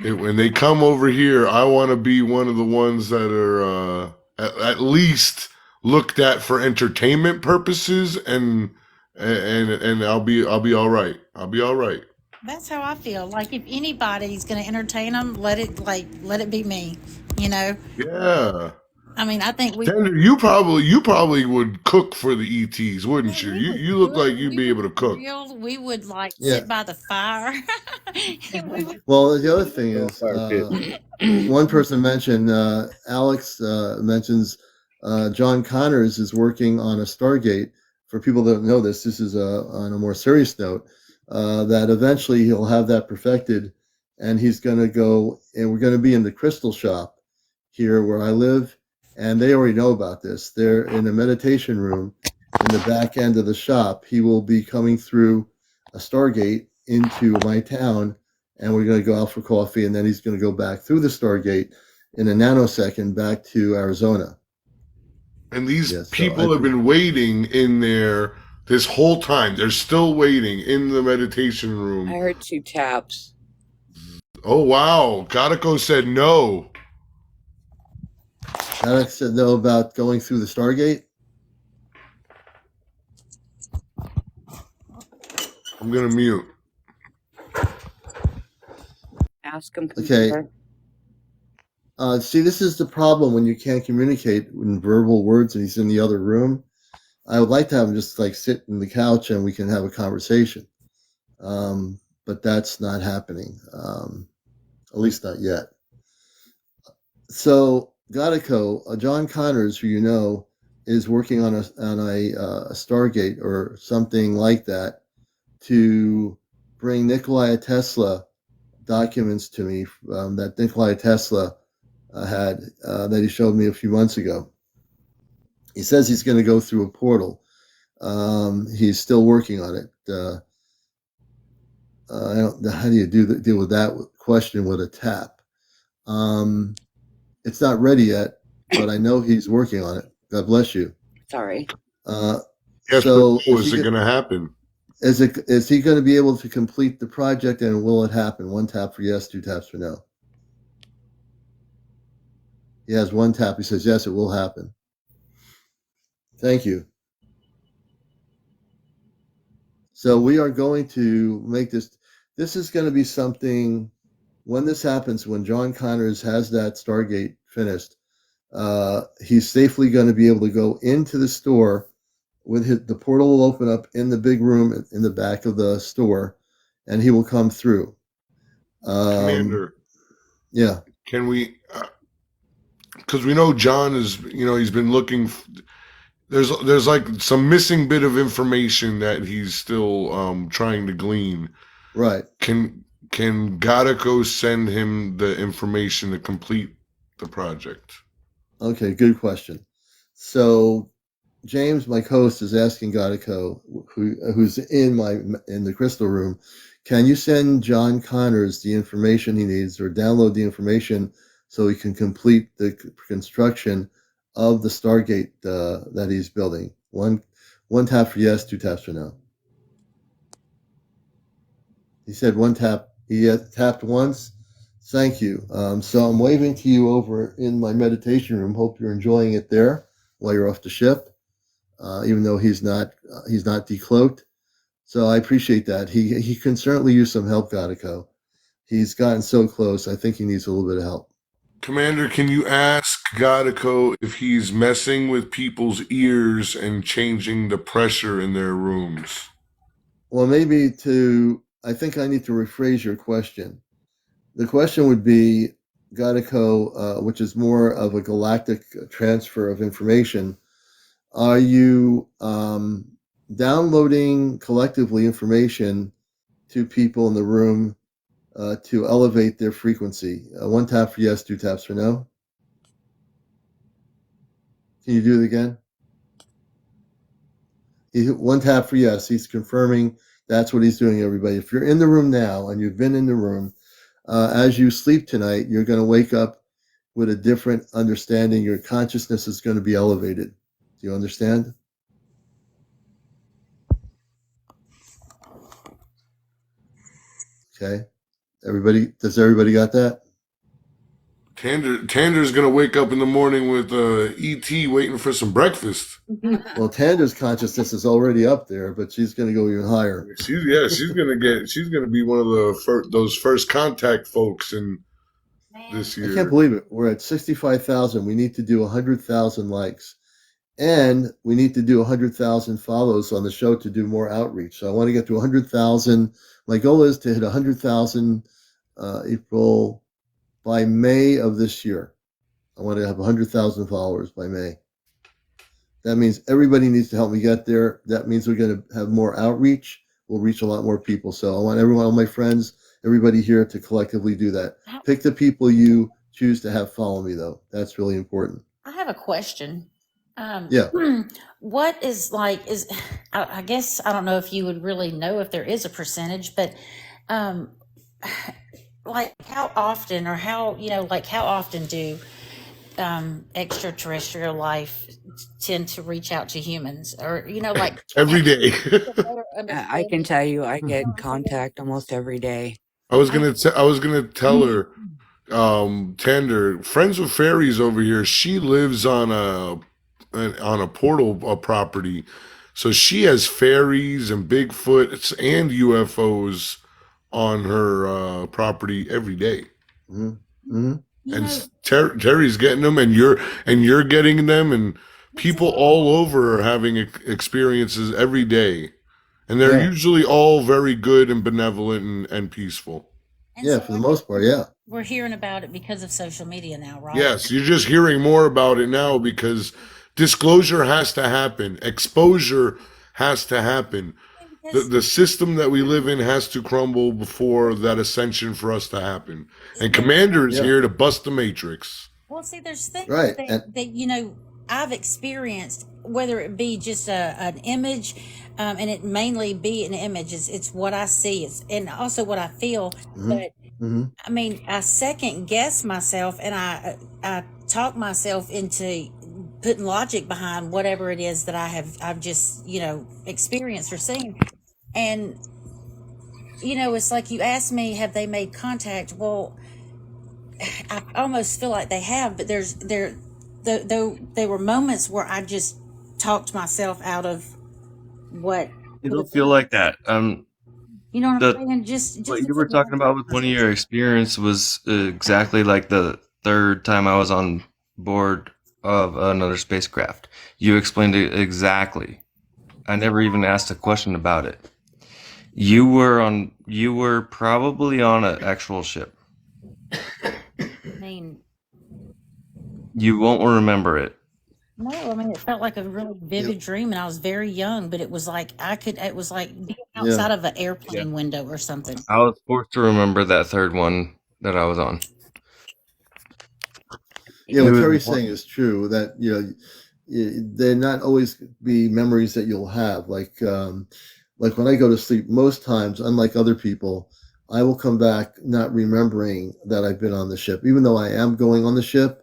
when they come over here, I want to be one of the ones that are at least looked at for entertainment purposes, and I'll be all right. I'll be all right. That's how I feel. Like if anybody's going to entertain them, let it be me. You know. Yeah. I mean, I think you probably would cook for the ETs, wouldn't you? You look like you'd be able to cook. We would sit by the fire. Well, the other thing is, one person mentioned, Alex mentions John Connors is working on a Stargate. For people that don't know this is on a more serious note, that eventually he'll have that perfected, and he's going to go, and we're going to be in the crystal shop here where I live. And they already know about this. They're in a meditation room in the back end of the shop. He will be coming through a Stargate into my town, and we're going to go out for coffee, and then he's going to go back through the Stargate in a nanosecond back to Arizona. And these people have been waiting in there this whole time. They're still waiting in the meditation room. I heard 2 taps. Oh, wow. Godico said no. Alex said no about going through the Stargate? I'm gonna mute. Ask him. Okay. See, this is the problem when you can't communicate in verbal words and he's in the other room. I would like to have him just like sit in the couch and we can have a conversation. But that's not happening, at least not yet. So Godico, John Connors, who you know, is working on a Stargate or something like that to bring Nikola Tesla documents to me that Nikola Tesla had that he showed me a few months ago. He says he's going to go through a portal. He's still working on it. I don't know how do you deal with that question with a tap. It's not ready yet, but I know he's working on it. God bless you. Sorry. Yes, So but is it going to happen? Is he going to be able to complete the project, and will it happen? 1 tap for yes, 2 taps for no. He has 1 tap. He says yes, it will happen. Thank you. So we are going to make this. This is going to be something. When this happens, when John Connors has that Stargate finished, he's safely going to be able to go into the store. The portal will open up in the big room in the back of the store, and he will come through. Commander. Yeah. Can we? Because we know John is. He's been looking. There's like some missing bit of information that he's still trying to glean. Right. Can Godico send him the information to complete the project? Okay, good question. So James, my host, is asking Godico, who's in the crystal room, can you send John Connors the information he needs, or download the information so he can complete the construction of the Stargate that he's building? One tap for yes, 2 taps for no. He said 1 tap. He tapped once. Thank you. So I'm waving to you over in my meditation room. Hope you're enjoying it there while you're off the ship. Even though he's not decloaked. So I appreciate that. He can certainly use some help, Godico. He's gotten so close. I think he needs a little bit of help. Commander, can you ask Godico if he's messing with people's ears and changing the pressure in their rooms? Well, I think I need to rephrase your question. The question would be, Godico, which is more of a galactic transfer of information, are you downloading collectively information to people in the room to elevate their frequency? 1 tap for yes, 2 taps for no. Can you do it again? 1 tap for yes. He's confirming that's what he's doing, everybody. If you're in the room now and you've been in the room, as you sleep tonight, you're going to wake up with a different understanding. Your consciousness is going to be elevated. Do you understand? Okay. Does everybody got that? Tander's gonna wake up in the morning with ET waiting for some breakfast. Well, Tander's consciousness is already up there, but she's going to go even higher. She's gonna be one of those first contact folks in this year. I can't believe it. We're at 65,000. We need to do 100,000 likes, and we need to do 100,000 follows on the show to do more outreach. So I want to get to 100,000. My goal is to hit 100,000 April by May of this year. I want to have 100,000 followers by May. That means everybody needs to help me get there. That means we're going to have more outreach. We'll reach a lot more people. So I want everyone, all my friends, everybody here to collectively do that. Pick the people you choose to have follow me, though. That's really important. I have a question. Yeah. What is I guess I don't know if you would really know if there is a percentage, but like how often do extraterrestrial life tend to reach out to humans, or like every day? I can tell you, I get contact almost every day. I was gonna tell her, Tander, Friends with Fairies over here. She lives on a portal property. So she has fairies and Bigfoots and UFOs on her property every day. Mm-hmm. And Terry's getting them, and you're getting them, and people all over are having experiences every day, and they're usually all very good and benevolent and peaceful. And Yeah, so for the most part, yeah. we're hearing about it because of social media now, right? Yes, you're just hearing more about it now because disclosure has to happen, exposure has to happen. The system that we live in has to crumble before that ascension for us to happen. And Commander is here to bust the matrix. Well, see, there's things Right. that I've experienced, whether it be just an image, and it mainly be an image. It's what I see, and also what I feel. But I mean, I second guess myself, and I talk myself into putting logic behind whatever it is that I've just experienced or seen. And it's like you asked me, have they made contact? Well, I almost feel like they have, but there were moments where I just talked myself out of what. You don't feel like that. You know what The I'm saying? Just what you were talking about with one of your experience was exactly like the third time I was on board of another spacecraft. You explained it exactly. I never even asked a question about it. You were probably on an actual ship. I mean, You won't remember it. no, I mean, it felt like a really vivid dream, and I was very young, but it was like it was like being outside of an airplane window or something. I was forced to remember that third one that I was on. Yeah, what Terry's saying is true. That they're not always be memories that you'll have. Like when I go to sleep, most times, unlike other people, I will come back not remembering that I've been on the ship, even though I am going on the ship.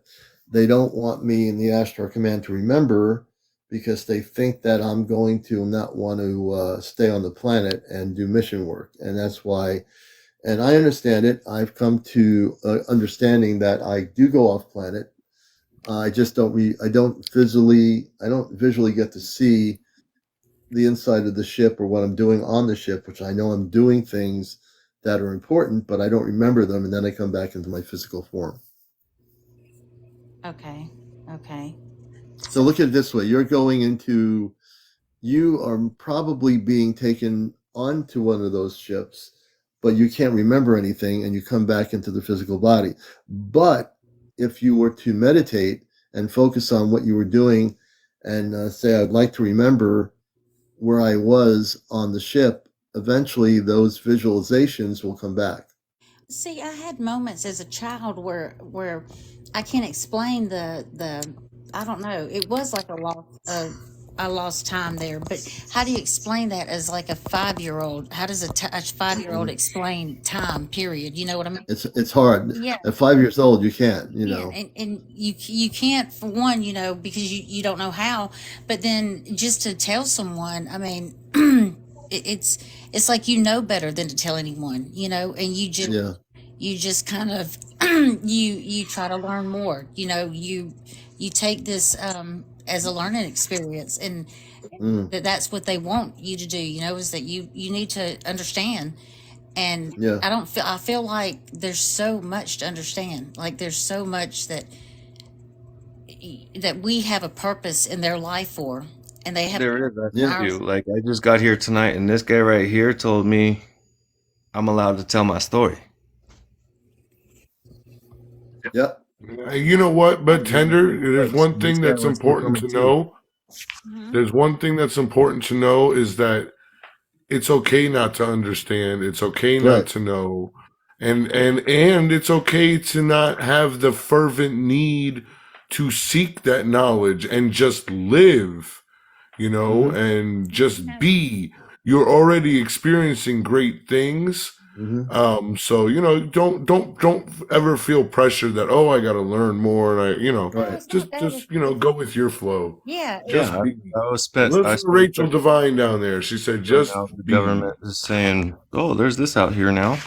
They don't want me in the Astro Command to remember because they think that I'm going to not want to stay on the planet and do mission work, and that's why. And I understand it. I've come to understanding that I do go off planet. I just don't. I don't visually get to see the inside of the ship or what I'm doing on the ship, which I know I'm doing things that are important, but I don't remember them, and then I come back into my physical form. Okay. So look at it this way: you are probably being taken onto one of those ships, but you can't remember anything, and you come back into the physical body. But if you were to meditate and focus on what you were doing and say, I'd like to remember where I was on the ship, eventually those visualizations will come back. See, I had moments as a child where I can't explain the I don't know. It was like I lost time there, but how do you explain that as like a 5-year-old? How does a 5-year-old explain time? Period. You know what I mean? It's hard. Yeah. At 5 years old, you can't. And you can't, for one, because you don't know how. But then just to tell someone, I mean, it's like better than to tell anyone, and you just kind of you try to learn more. You take this as a learning experience, and that's what they want you to do. Is that you need to understand. And I feel like there's so much to understand. Like there's so much that we have a purpose in their life for, and they have. There is. I do. Like I just got here tonight, and this guy right here told me I'm allowed to tell my story. Yep. You know what? But Tender, there's one thing that's important to know. There's one thing that's important to know is that it's okay not to understand. It's okay not to know. And it's okay to not have the fervent need to seek that knowledge and just live, and just be. You're already experiencing great things. So don't ever feel pressure that I got to learn more, and just go with your flow. Yeah, just be. I spent Rachel Devine down there. She said, "Just the government is saying, oh, there's this out here now,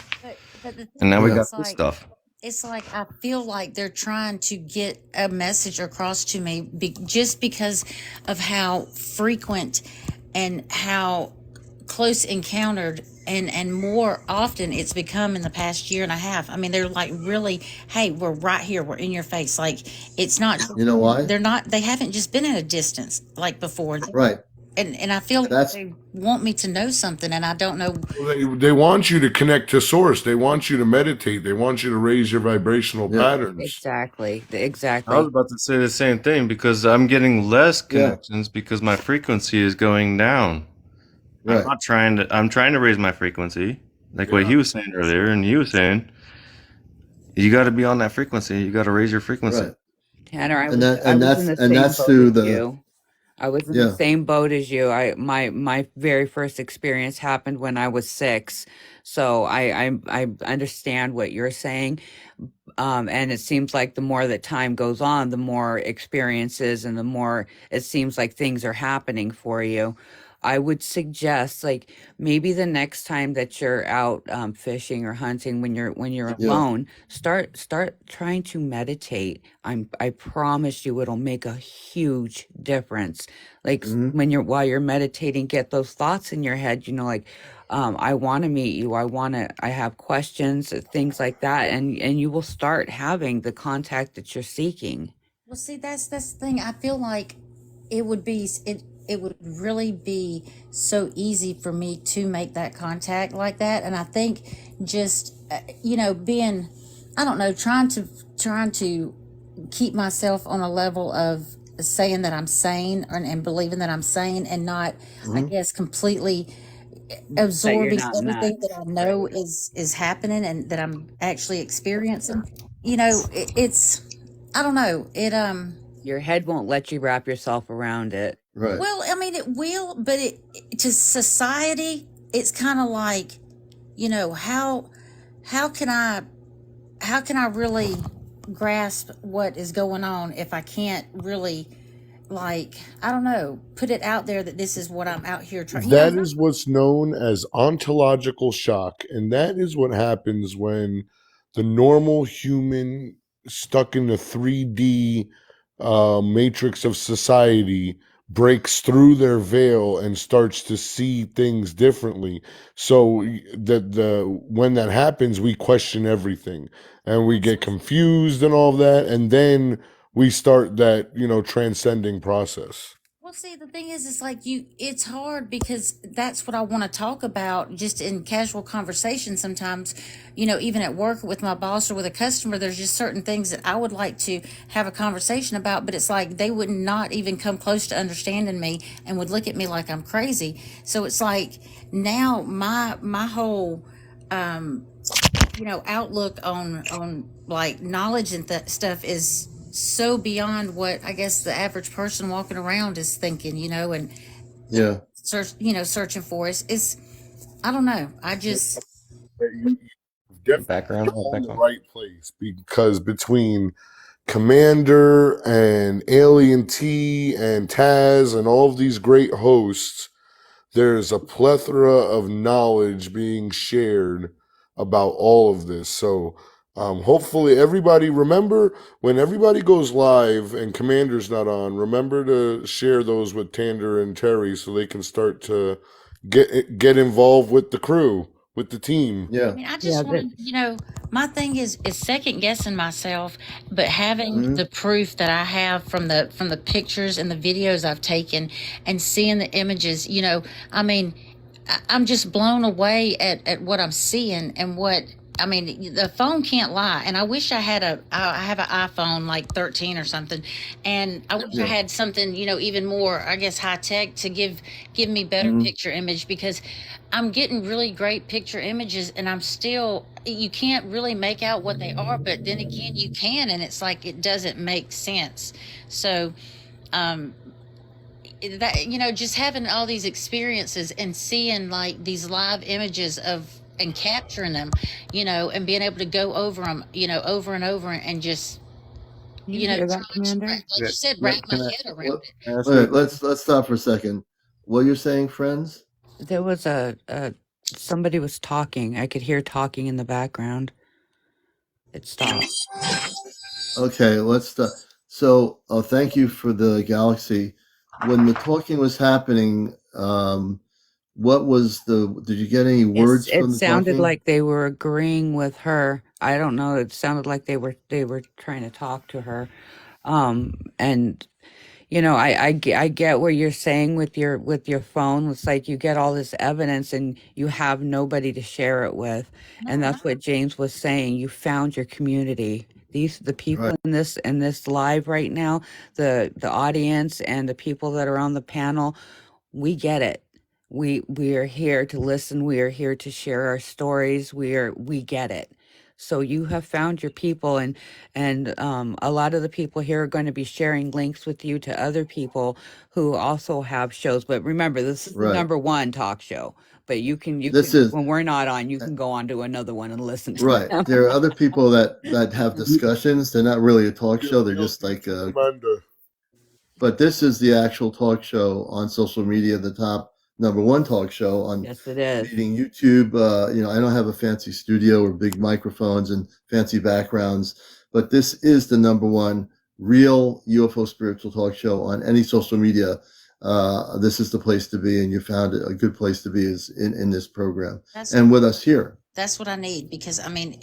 and now we got this stuff." It's like I feel like they're trying to get a message across to me just because of how frequent and how close encountered and more often it's become in the past year and a half. I mean, they're like, really, hey, we're right here, we're in your face. Like, it's not, You know why? they haven't just been at a distance like before. Right. And I feel like That's they want me to know something, and I don't know. They want you to connect to source. They want you to meditate. They want you to raise your vibrational patterns. Exactly. I was Exactly. about to say the same thing because I'm getting less Yeah. connections because my frequency is going down. right. I'm trying to raise my frequency, like what he was saying earlier, and you was saying, you got to be on that frequency. You got to raise your frequency. Right. Tanner, I And that I and was that's in the and same that's boat through as the you. I was in the yeah. same boat as you. My very first experience happened when I was 6. So I understand what you're saying. And it seems like the more that time goes on, the more experiences and the more it seems like things are happening for you. I would suggest, like, maybe the next time that you're out fishing or hunting, when you're Yeah. alone, start trying to meditate. I promise you, it'll make a huge difference. Like, Mhm. when you're while you're meditating, get those thoughts in your head. Like, I want to meet you. I have questions, things like that. And you will start having the contact that you're seeking. Well, see, that's the thing. I feel like it would really be so easy for me to make that contact like that, and I think just being, I don't know, trying to keep myself on a level of saying that I'm sane, and believing that I'm sane, and not, I Mhm. guess, completely That you're absorbing not everything nuts. that I know is happening and that I'm actually experiencing. It's, I don't know. Your head won't let you wrap yourself around it. Right. Well, I mean, it will, but to society, it's kind of like, how can I really grasp what is going on if I can't really, like, I don't know, put it out there that this is what I'm out here trying. That is what's known as ontological shock. And that is what happens when the normal human stuck in the 3D matrix of society breaks through their veil and starts to see things differently. So the when that happens, we question everything and we get confused and all of that. And then we start that, transcending process. Well, see, the thing is, it's like it's hard because that's what I want to talk about just in casual conversation sometimes, even at work with my boss or with a customer. There's just certain things that I would like to have a conversation about, but it's like they would not even come close to understanding me and would look at me like I'm crazy. So it's like now my whole outlook on like knowledge and stuff is so beyond what I guess the average person walking around is thinking, and Yeah. searching for. It's I don't know. I just You've definitely Background. on the right place, because between Commander and Alien T and Taz and all of these great hosts, there's a plethora of knowledge being shared about all of this. So hopefully everybody, remember, when everybody goes live and Commander's not on, remember to share those with Tander and Terry so they can start to get involved with the crew, with the team. I Yeah. mean, I Yeah, just that want my thing is second guessing myself, but having Mhm. the proof that I have from the pictures and the videos I've taken and seeing the images, I mean, I'm just blown away at what I'm seeing and what. I mean, the phone can't lie, and I wish I have an iPhone like 13 or something, and I wish I Yeah. had something, even more, I guess, high tech to give me better Mhm. picture image, because I'm getting really great picture images, and I'm still, you can't really make out what they are, but then again, you can, and it's like it doesn't make sense. So, um, that, just having all these experiences and seeing like these live images of and capturing them, and being able to go over them, over and over, and just, you hear that, Commander? like you said, Yeah, wrap my head around What, it. ask all you? right, let's stop for a second. What you're saying, friends? There was somebody was talking. I could hear talking in the background. It stopped. Okay, let's stop. So, thank you for the galaxy. when the talking was happening, what was did you get any words It from the sounded talking? like they were agreeing with her. I don't know. It sounded like they were trying to talk to her. And I get what you're saying with your phone. It's like you get all this evidence and you have nobody to share it with. And that's what James was saying. You found your community. The Right. people in this live right now, the audience and the people that are on the panel, we get it. We are here to listen. We are here to share our stories. We get it. So you have found your people, and a lot of the people here are going to be sharing links with you to other people who also have shows. But remember, this is the Right. number one talk show. But you This can is when we're not on, you can go on to another one and listen to right. them. There are other people that have discussions. They're not really a talk show. They're just like Commander. but this is the actual talk show on social media, the top number one talk show on Yes, it is. beating YouTube. I don't have a fancy studio or big microphones and fancy backgrounds, but this is the number one real UFO spiritual talk show on any social media. This is the place to be, and you found it a good place to be is in this program and with us here. That's what I need, because I mean,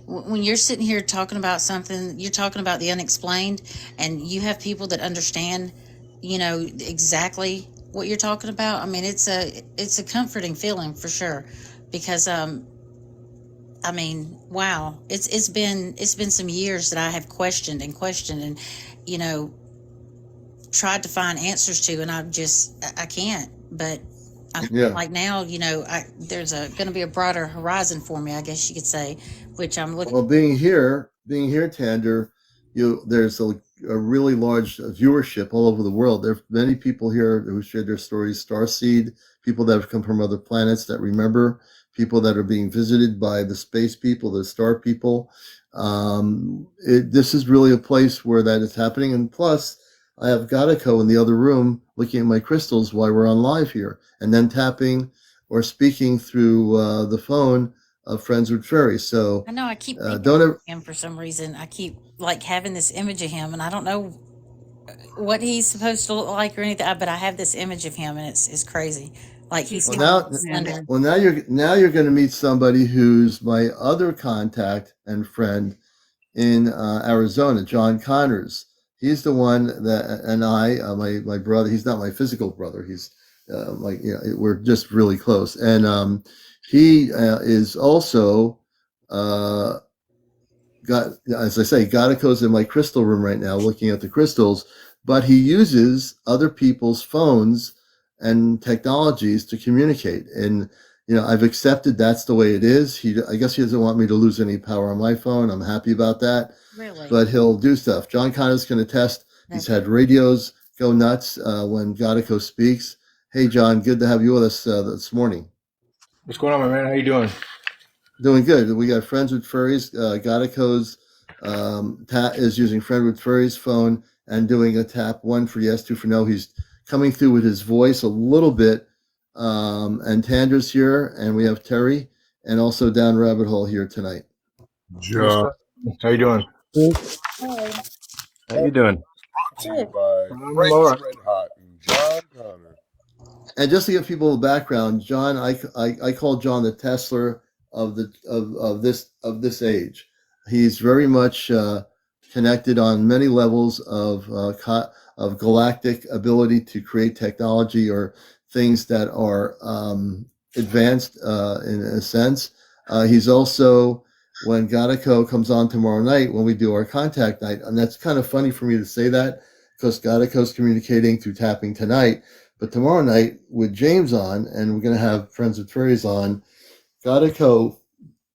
when you're sitting here talking about something, you're talking about the unexplained, and you have people that understand, exactly what you're talking about. I mean, it's a comforting feeling for sure, because I mean, wow, it's been some years that I have questioned and tried to find answers to, and I can't. But like now, there's going to be a broader horizon for me, I guess you could say, which I'm looking. Well, being here, Tander, there's a really large viewership all over the world. There are many people here who shared their stories. Starseed, people that have come from other planets that remember, people that are being visited by the space people, the star people. This is really a place where that is happening. And plus, I have Gatako in the other room looking at my crystals while we're on live here, and then tapping or speaking through the phone of Friends with Fairies. So I know I keep thinking of him for some reason. I keep like having this image of him, and I don't know what he's supposed to look like or anything. But I have this image of him, and it's crazy. Like he's now you're going to meet somebody who's my other contact and friend in Arizona, John Connors. He's the one that, and my brother. He's not my physical brother. He's we're just really close, and he is also got, as I say, Gatako's in my crystal room right now, looking at the crystals. But he uses other people's phones and technologies to communicate, and I've accepted that's the way it is. I guess he doesn't want me to lose any power on my phone. I'm happy about that. Really? But he'll do stuff. John Connor's going to test. He's had radios go nuts when Gatako speaks. Hey, John, good to have you with us this morning. What's going on, my man? How you doing? Doing good. We got Friends with Furries. Gatako's is using Friend with Furries phone and doing a tap, 1 for yes, 2 for no. He's coming through with his voice a little bit. And Tandra's here, and we have Terry, and also Down Rabbit Hole here tonight. John. How you doing? Hey. How you doing? By Frank's Red Hot and John Connor. And just to give people a background, John, I call John the Tesla of this age. He's very much connected on many levels of galactic ability to create technology or things that are advanced in a sense. He's also, when Gatako comes on tomorrow night, when we do our contact night, and that's kind of funny for me to say that because Gatako's communicating through tapping tonight. But tomorrow night with James on, and we're going to have Friends with Fairies on, Gatako,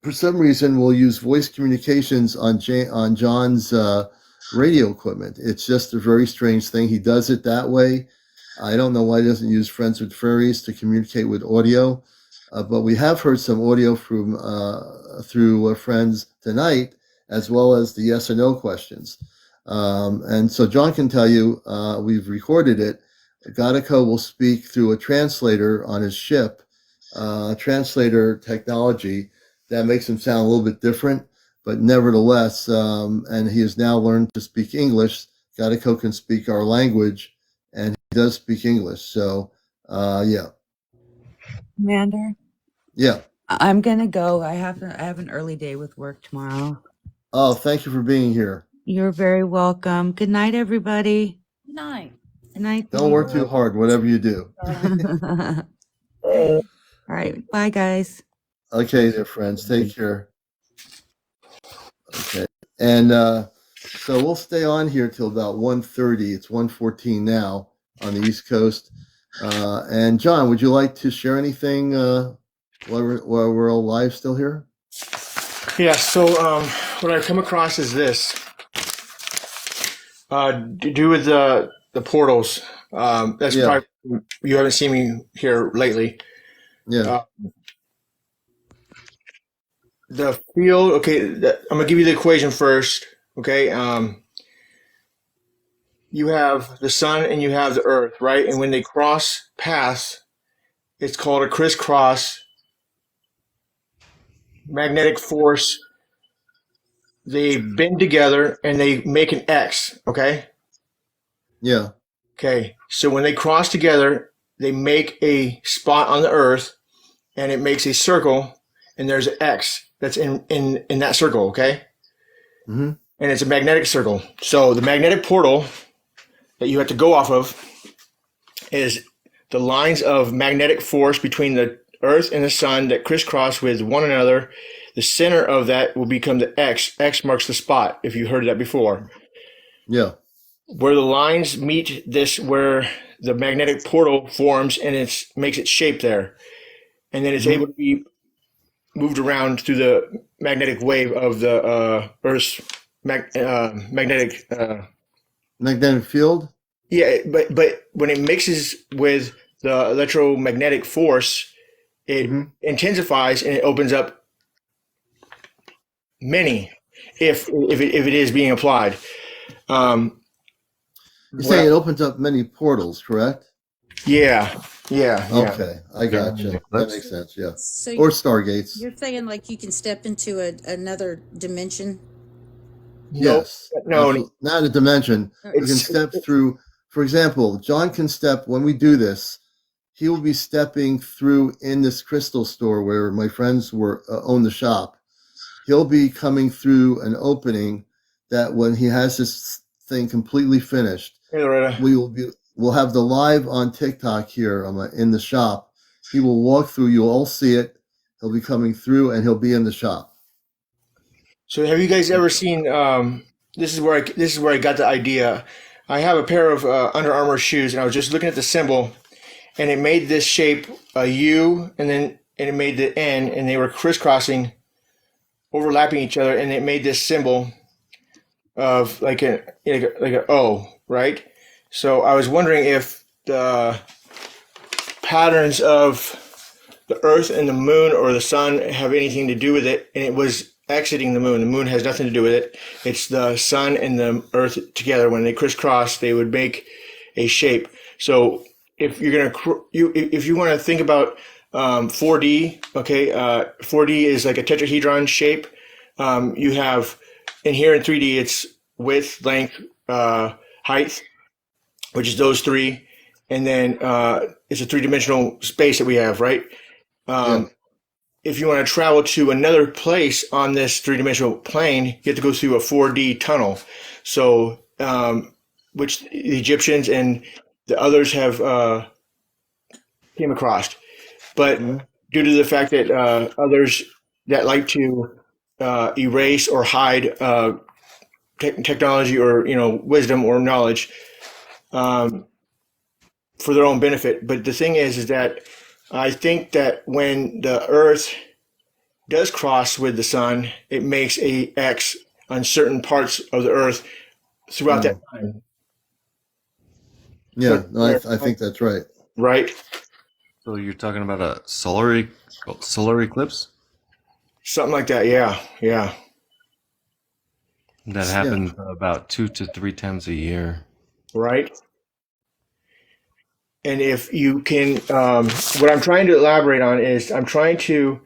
for some reason, will use voice communications on John's radio equipment. It's just a very strange thing. He does it that way. I don't know why he doesn't use Friends with Fairies to communicate with audio, but we have heard some audio from through friends tonight, as well as the yes or no questions. And so John can tell you, we've recorded it. Gatako will speak through a translator on his ship, translator technology that makes him sound a little bit different, but nevertheless, and he has now learned to speak English. Gatako can speak our language, and does speak English. So, yeah. Commander, Yeah. I'm gonna go. I have an early day with work tomorrow. Oh, thank you for being here. You're very welcome. Good night, everybody. Good night. Good night. Don't work too hard, whatever you do. All right. Bye, guys. Okay, dear friends. Take care. Okay. And so we'll stay on here till about 1:30. It's 1:14 now on the East Coast. And John, would you like to share anything while we're all live still here? Yeah. So what I've come across is this. To do with the portals. That's probably you haven't seen me here lately. Yeah. The field. Okay. I'm gonna give you the equation first. Okay. You have the sun and you have the earth, right? And when they cross paths, it's called a crisscross magnetic force. They bend together and they make an X, okay? Yeah. Okay, so when they cross together, they make a spot on the earth and it makes a circle and there's an X that's in that circle, okay? Mm-hmm. And it's a magnetic circle. So the magnetic portal that you have to go off of is the lines of magnetic force between the earth and the sun that crisscross with one another. The center of that will become the X. X marks the spot, if you heard that before. Yeah. Where the lines meet this, where the magnetic portal forms and it makes its shape there. And then it's able to be moved around through the magnetic wave of the Earth's magnetic... magnetic field? Yeah, but when it mixes with the electromagnetic force, it intensifies and it opens up many if it is being applied. You're saying it opens up many portals, correct? Yeah. Okay, I got you. That makes sense. Yeah. So Or stargates. you're saying like you can step into another dimension? Yes. No. Not a dimension. You can step through. For example, John can step when we do this. He will be stepping through in this crystal store where my friends own the shop. He'll be coming through an opening that when he has this thing completely finished, we'll have the live on TikTok here in the shop. He will walk through. You'll all see it. He'll be coming through, and he'll be in the shop. So, have you guys ever seen? This is where I got the idea. I have a pair of Under Armour shoes, and I was just looking at the symbol, and it made this shape a U, and it made the N, and they were crisscrossing, overlapping each other, and it made this symbol of like an O, right? So I was wondering if the patterns of the Earth and the Moon or the Sun have anything to do with it, and it was exiting the Moon. The Moon has nothing to do with it. It's the Sun and the Earth together. When they crisscross, they would make a shape. So if if you want to think about 4D, okay, 4D is like a tetrahedron shape. You have in here in 3D, it's width, length, height, which is those three, and then it's a three-dimensional space that we have, right? If you want to travel to another place on this three-dimensional plane, you have to go through a 4D tunnel. So, which the Egyptians and the others have came across. But due to the fact that others that like to erase or hide technology or wisdom or knowledge for their own benefit. But the thing is that I think that when the Earth does cross with the Sun, it makes a X on certain parts of the Earth throughout that time. Yeah, no, I think that's right. Right. So you're talking about a solar eclipse? Something like that. Yeah. That happens about 2 to 3 times a year. Right. And if you can, what I'm trying to elaborate on is I'm trying to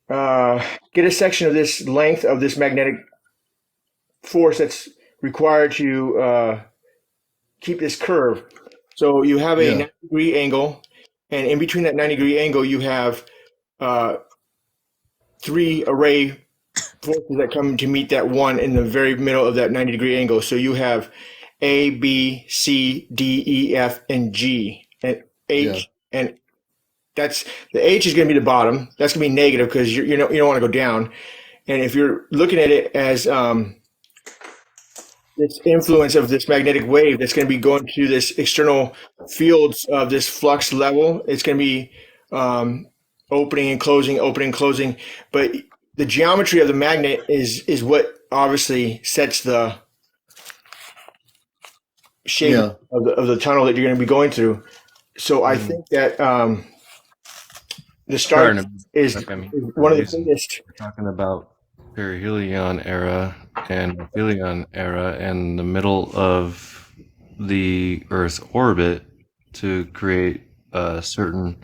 get a section of this length of this magnetic force that's required to keep this curve. So you have a Yeah. 90-degree angle, and in between that 90-degree angle, you have 3 array forces that come to meet that one in the very middle of that 90-degree angle. So you have A, B, C, D, E, F, and G, and H, and that's the H is going to be the bottom. That's going to be negative because you don't want to go down. And if you're looking at it as this influence of this magnetic wave that's going to be going to this external fields of this flux level, it's going to be opening and closing. But the geometry of the magnet is what obviously sets the shape of the tunnel that you're going to be going through. So I think that the start is one of the biggest. We're talking about perihelion era and aphelion era and the middle of the Earth's orbit to create a certain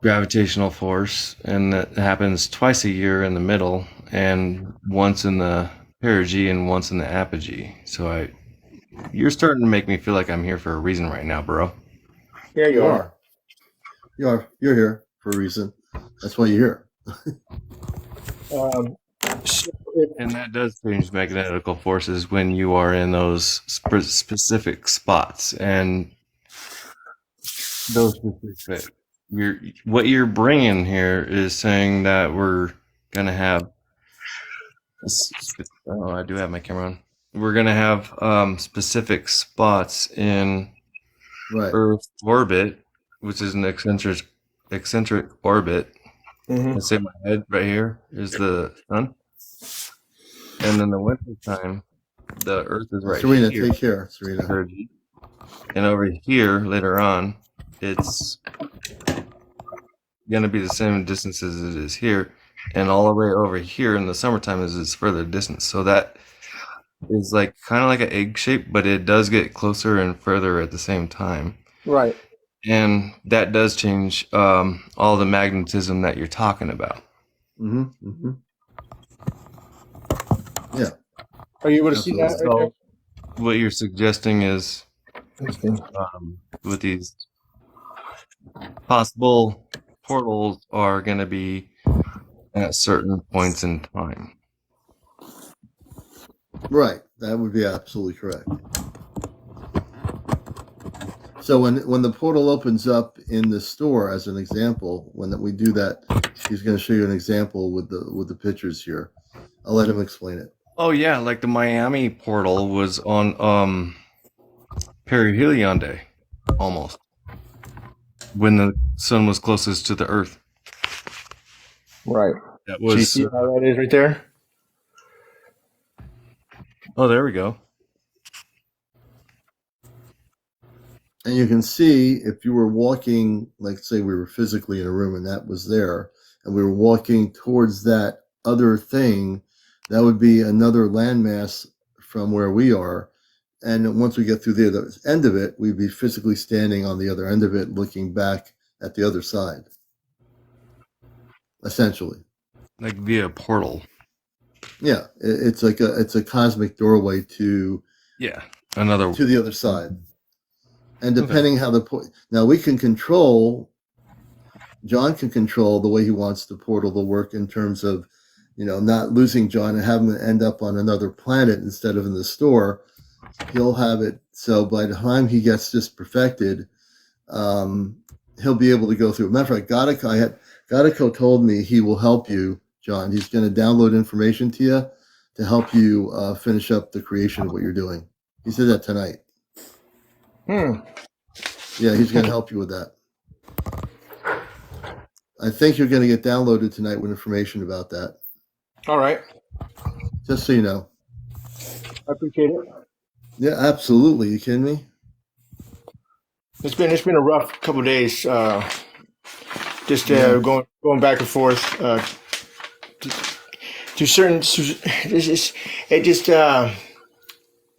gravitational force, and that happens twice a year in the middle and once in the perigee and once in the apogee. So you're starting to make me feel like I'm here for a reason right now, bro. Yeah, you are. You're here for a reason. That's why you're here. And that does change magnetical forces when you are in those specific spots, and those specific. What you're bringing here is saying that we're gonna have. Oh, I do have my camera on. We're gonna have specific spots in Earth's orbit, which is an eccentric orbit. Let's say my head right here is the sun, and then the winter time, the Earth is right Serena, here. take care, Serena. And over here later on, it's gonna be the same distance as it is here, and all the way over here in the summertime is further distance. So that is like kind of like an egg shape, but it does get closer and further at the same time. Right. And that does change all the magnetism that you're talking about. Yeah. Are you able to see that? So what you're suggesting is with these possible portals are going to be at certain points in time. Right. That would be absolutely correct. So when the portal opens up in the store, as an example, when we do that, he's going to show you an example with the pictures here. I'll let him explain it. Oh yeah, like the Miami portal was on perihelion day, almost, when the sun was closest to the Earth. Right. That was. Do you see how that is right there? Oh, there we go. And you can see if you were walking, like say we were physically in a room and that was there, and we were walking towards that other thing, that would be another landmass from where we are. And once we get through the other end of it, we'd be physically standing on the other end of it, looking back at the other side. Essentially. Like via a portal. Yeah, it's like a cosmic doorway to the other side. And depending how now we can control, John can control the way he wants the portal to work in terms of, not losing John and having him end up on another planet instead of in the store. He'll have it so by the time he gets this perfected, he'll be able to go through. Matter of fact, Gadico told me he will help you, John. He's going to download information to you to help you finish up the creation of what you're doing. He said that tonight. Yeah, he's going to help you with that. I think you're going to get downloaded tonight with information about that. All right. Just so you know. I appreciate it. Yeah, absolutely. You kidding me? It's been a rough couple of days. Just going back and forth to certain.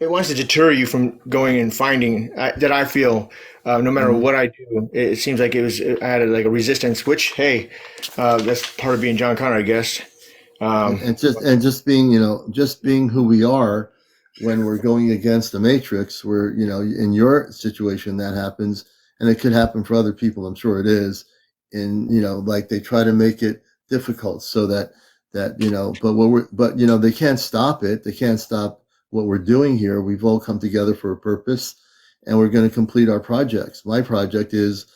It wants to deter you from going and finding that I feel no matter what I do, it seems like I had a resistance, which, hey, that's part of being John Connor, I guess. And just being, just being who we are, when we're going against the matrix, where, you know, in your situation that happens, and it could happen for other people, I'm sure it is, in, you know, like they try to make it difficult so that, you know, but you know, they can't stop it. They can't stop what we're doing here. We've all come together for a purpose, and we're going to complete our projects. My project is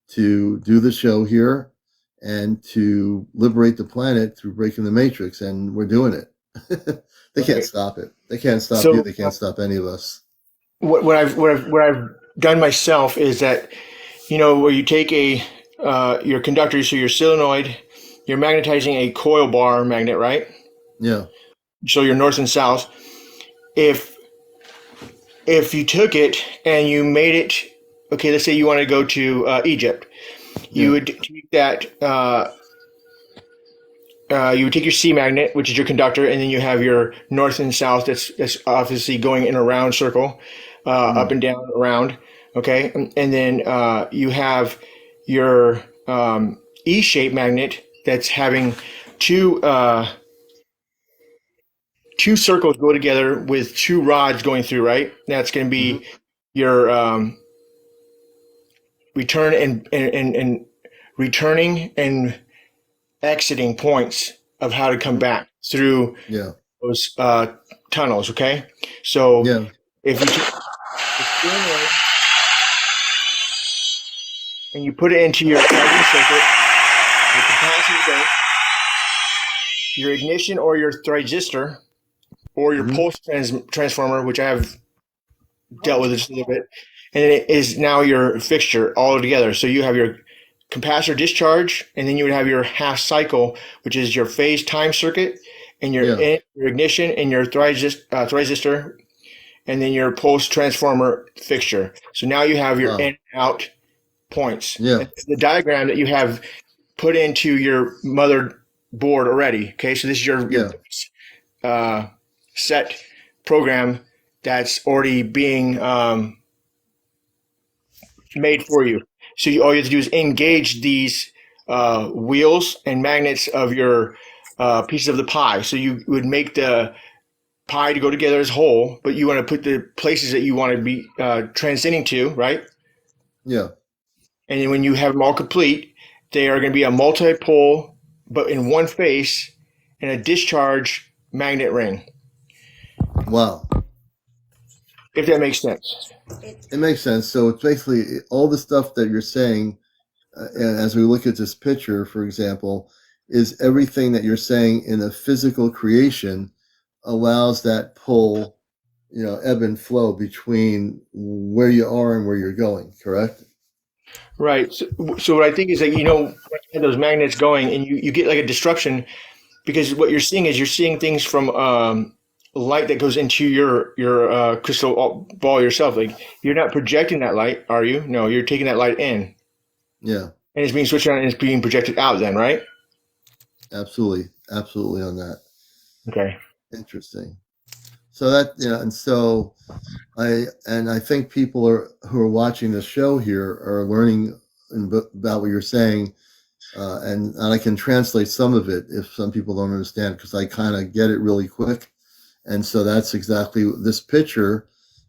to do the show here and to liberate the planet through breaking the matrix, and we're doing it. They can't stop it. They can't stop you. They can't stop any of us. What I've done myself is that, you know, where you take your conductor, so your solenoid, you're magnetizing a coil bar magnet, right? Yeah. So your north and south. If you took it and you made it, okay, let's say you want to go to Egypt, you would take that. You would take your C magnet, which is your conductor, and then you have your north and south. That's obviously going in a round circle, up and down, around. Okay, and then you have your E-shaped magnet that's having two circles go together with two rods going through. Right, that's going to be your returning and exiting points of how to come back through those tunnels. Okay, so if you take the solenoid and you put it into your charging circuit, your capacitor bank, your ignition or your thyristor, or your pulse transformer, which I have dealt with just a little bit, and it is now your fixture all together. So you have your capacitor discharge, and then you would have your half cycle, which is your phase time circuit, and your ignition and your thyristor, and then your pulse transformer fixture. So now you have your in and out points. Yeah. The diagram that you have put into your motherboard already. Okay, so this is your set program that's already being made for you. So all you have to do is engage these wheels and magnets of your pieces of the pie. So you would make the pie to go together as whole, but you want to put the places that you want to be transcending to, right? Yeah. And then when you have them all complete, they are going to be a multi-pole, but in one face, and a discharge magnet ring. Wow. If that makes sense. It makes sense. So it's basically all the stuff that you're saying, and as we look at this picture, for example, is everything that you're saying in the physical creation allows that pull, you know, ebb and flow between where you are and where you're going, correct? Right. So what I think is that, you know, when you have those magnets going and you get like a disruption, because what you're seeing is you're seeing things from light that goes into your crystal ball yourself. Like, you're not projecting that light, are you? No, you're taking that light in. Yeah. And it's being switched on and it's being projected out then, right? Absolutely. Absolutely on that. Okay. Interesting. So that, you know, and so I think people who are watching the show here are learning about what you're saying, and I can translate some of it if some people don't understand, because I kind of get it really quick. And so that's exactly this picture,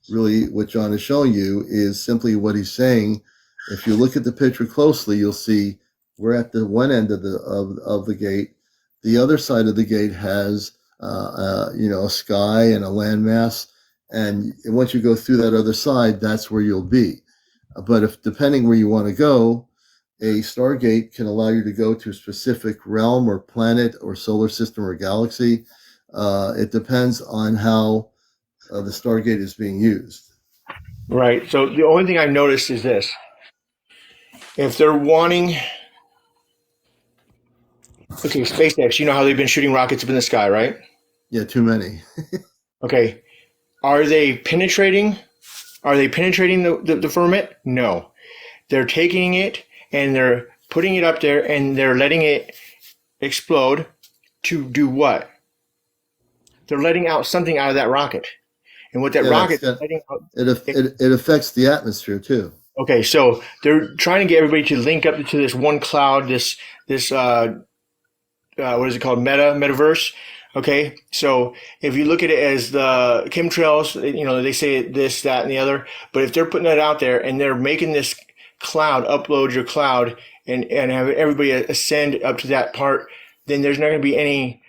really, what John is showing you is simply what he's saying. If you look at the picture closely, you'll see we're at the one end of the gate. The other side of the gate has you know, a sky and a landmass, and once you go through that other side, that's where you'll be. But if, depending where you want to go, a Stargate can allow you to go to a specific realm or planet or solar system or galaxy. It depends on how the Stargate is being used. Right. So the only thing I've noticed is this. If they're wanting, okay, SpaceX, you know how they've been shooting rockets up in the sky, right? Yeah, too many. Okay. Are they penetrating? Are they penetrating the firmament? No. They're taking it and they're putting it up there and they're letting it explode to do what? They're letting out something out of that rocket. And what that rocket is letting out, it affects the atmosphere too. Okay, so they're trying to get everybody to link up to this one cloud, this what is it called, metaverse, Okay, so if you look at it as the chemtrails, they say this, that, and the other, but if they're putting that out there and they're making this cloud, upload your cloud and have everybody ascend up to that part, then there's not going to be any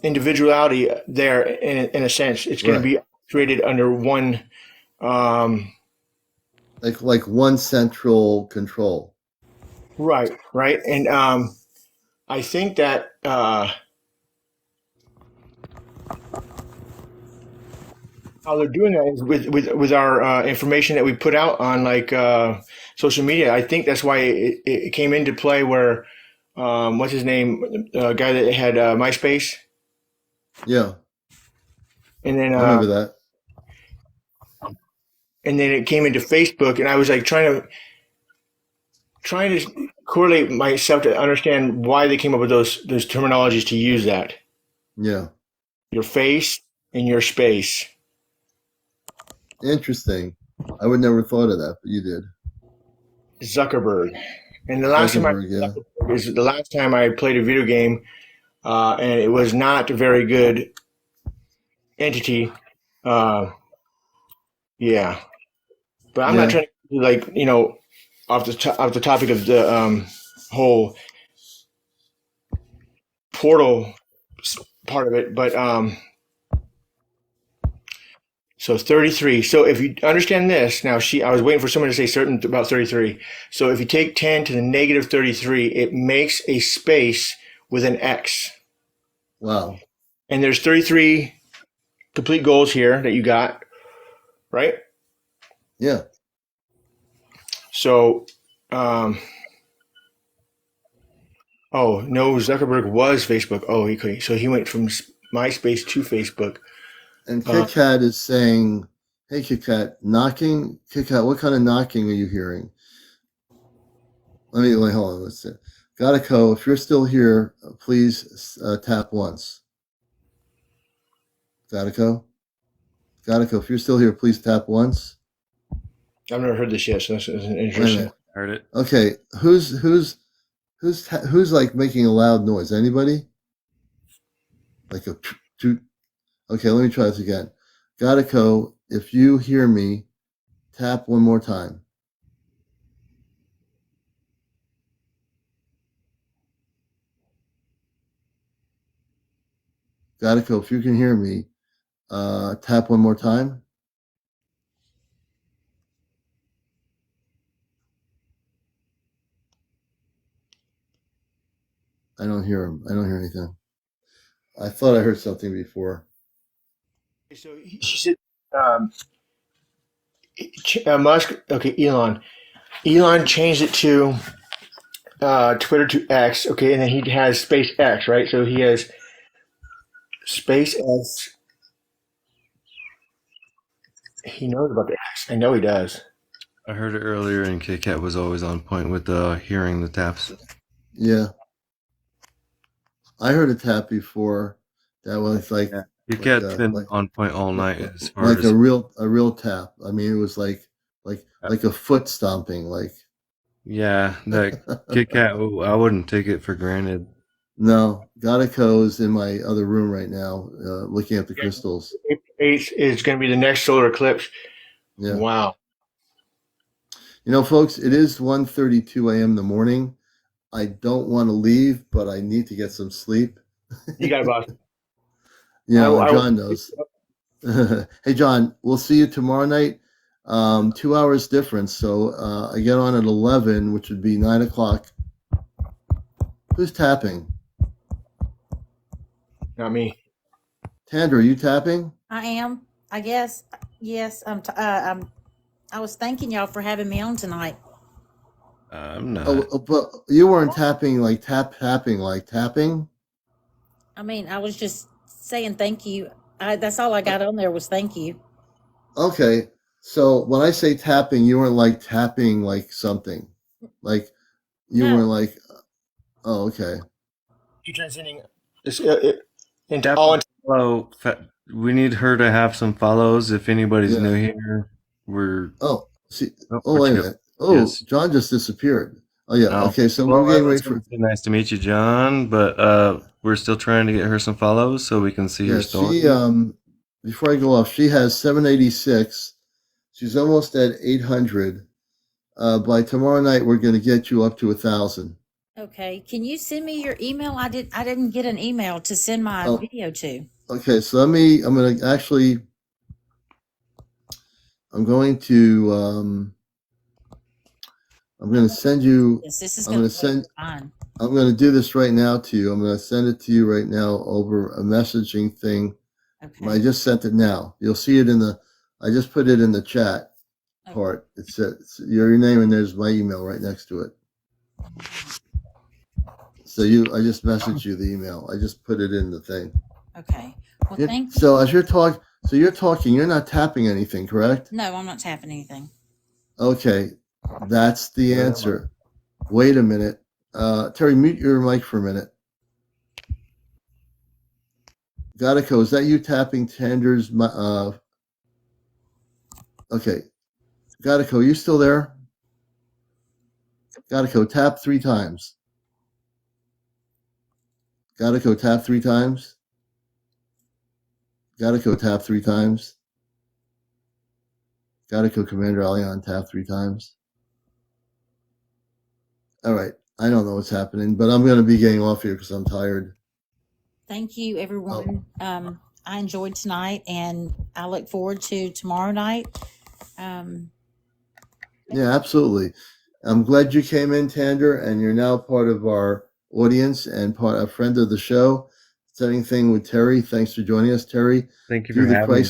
individuality there in a sense. It's going to be created under one, like one central control. right, and I think that how they're doing that is with our information that we put out on like social media. I think that's why it came into play where what's his name, guy that had MySpace. Yeah, and then I remember that. And then it came into Facebook, and I was like trying to correlate myself to understand why they came up with those terminologies to use that. Yeah, your face and your space. Interesting. I would never thought of that, but you did. Zuckerberg. And the last time I played a video game, and it was not a very good entity. Yeah, but I'm not trying to off the topic of the whole portal part of it, but so 33. So if you understand this, now I was waiting for someone to say certain about 33. So if you take 10 to the negative 33, it makes a space with an X. Wow. And there's 33 complete goals here that you got, right? Yeah. So, oh no, Zuckerberg was Facebook. Oh, okay. So he went from MySpace to Facebook. And Kit Kat is saying, hey, Kit Kat, knocking. Kit Kat, what kind of knocking are you hearing? Let me hold on. Let's see. Gatico, if you're still here, please tap once. Gatico, if you're still here, please tap once. I've never heard this yet, so that's interesting. Heard it. Okay, who's like making a loud noise? Anybody? Like a toot. Okay, let me try this again. Gatico, if you hear me, tap one more time. Gatico, if you can hear me, tap one more time. I don't hear him. I don't hear anything. I thought I heard something before. So she said, Musk. Okay, Elon. Elon changed it to Twitter to X. Okay, and then he has SpaceX, right? So he has SpaceX. He knows about the X. I know he does. I heard it earlier, and Kit Kat was always on point with hearing the taps. Yeah. I heard a tap before. That was like Kit Kat's been on point all night as far like as a real tap. I mean, it was like a foot stomping. Like that Kit Kat. I wouldn't take it for granted. No, Gatico's in my other room right now, looking at the crystals. It's going to be the next solar eclipse. Yeah. Wow. You know, folks, it is 1:32 a.m. in the morning. I don't want to leave, but I need to get some sleep. You got it, boss. Yeah, John knows. Hey, John, we'll see you tomorrow night. 2 hours difference. So I get on at 11, which would be 9 o'clock. Who's tapping? Not me. Tandra, are you tapping? I am. I guess. Yes. I was thanking y'all for having me on tonight. I'm not. Oh, but you weren't tapping like tapping like tapping? I mean, I was just saying thank you. That's all I got on there was thank you. Okay. So when I say tapping, you weren't like tapping like something. Like you weren't like, oh, okay. You transcending into all. Follow. We need her to have some follows. If anybody's new here, we're. Oh, see. Oh, wait a minute. Oh, yes. John just disappeared. Oh yeah. Okay. So we're getting ready for. Nice to meet you, John. But we're still trying to get her some follows so we can see her Yeah. story. She before I go off, she has 786. She's almost at 800. By tomorrow night, we're going to get you up to 1,000. Okay. Can you send me your email? I didn't get an email to send my video to. Okay. So I'm going to actually. I'm going to send you. Yes, this is I'm going going to to send. mine. I'm going to do this right now to you. I'm going to send it to you right now over a messaging thing. Okay. I just sent it now. You'll see it I just put it in the chat part. It's your name and there's my email right next to it. So I just messaged you the email. I just put it in the thing. Okay. Well, thank you. So as you're talking, you're not tapping anything, correct? No, I'm not tapping anything. Okay. That's the answer. Wait a minute. Terry, mute your mic for a minute. Gatico, is that you tapping Tander's? Okay. Gatico, you still there? Gatico, tap 3 times. Gatico, tap 3 times. Gatico, tap 3 times. Gatico, CmdrAleon, tap 3 times. All right. I don't know what's happening, but I'm going to be getting off here because I'm tired. Thank you, everyone. I enjoyed tonight, and I look forward to tomorrow night. Yeah, absolutely. I'm glad you came in, Tander, and you're now part of our audience and a friend of the show. Same thing with Terry. Thanks for joining us, Terry. Thank you for having me.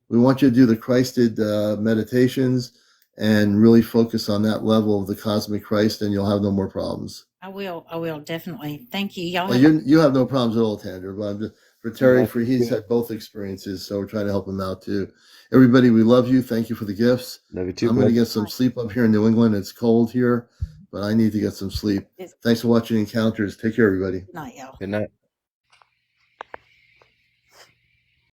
We want you to do the Christed meditations and really focus on that level of the cosmic Christ, and you'll have no more problems. I will definitely. Thank you. Y'all. Well, you have no problems at all, Tander. But I'm just, for Terry, he's had both experiences, so we're trying to help him out too. Everybody, we love you. Thank you for the gifts. Love you too. I'm going to get some sleep up here in New England. It's cold here, but I need to get some sleep. Thanks for watching Encounters. Take care, everybody. Good night, y'all. Good night.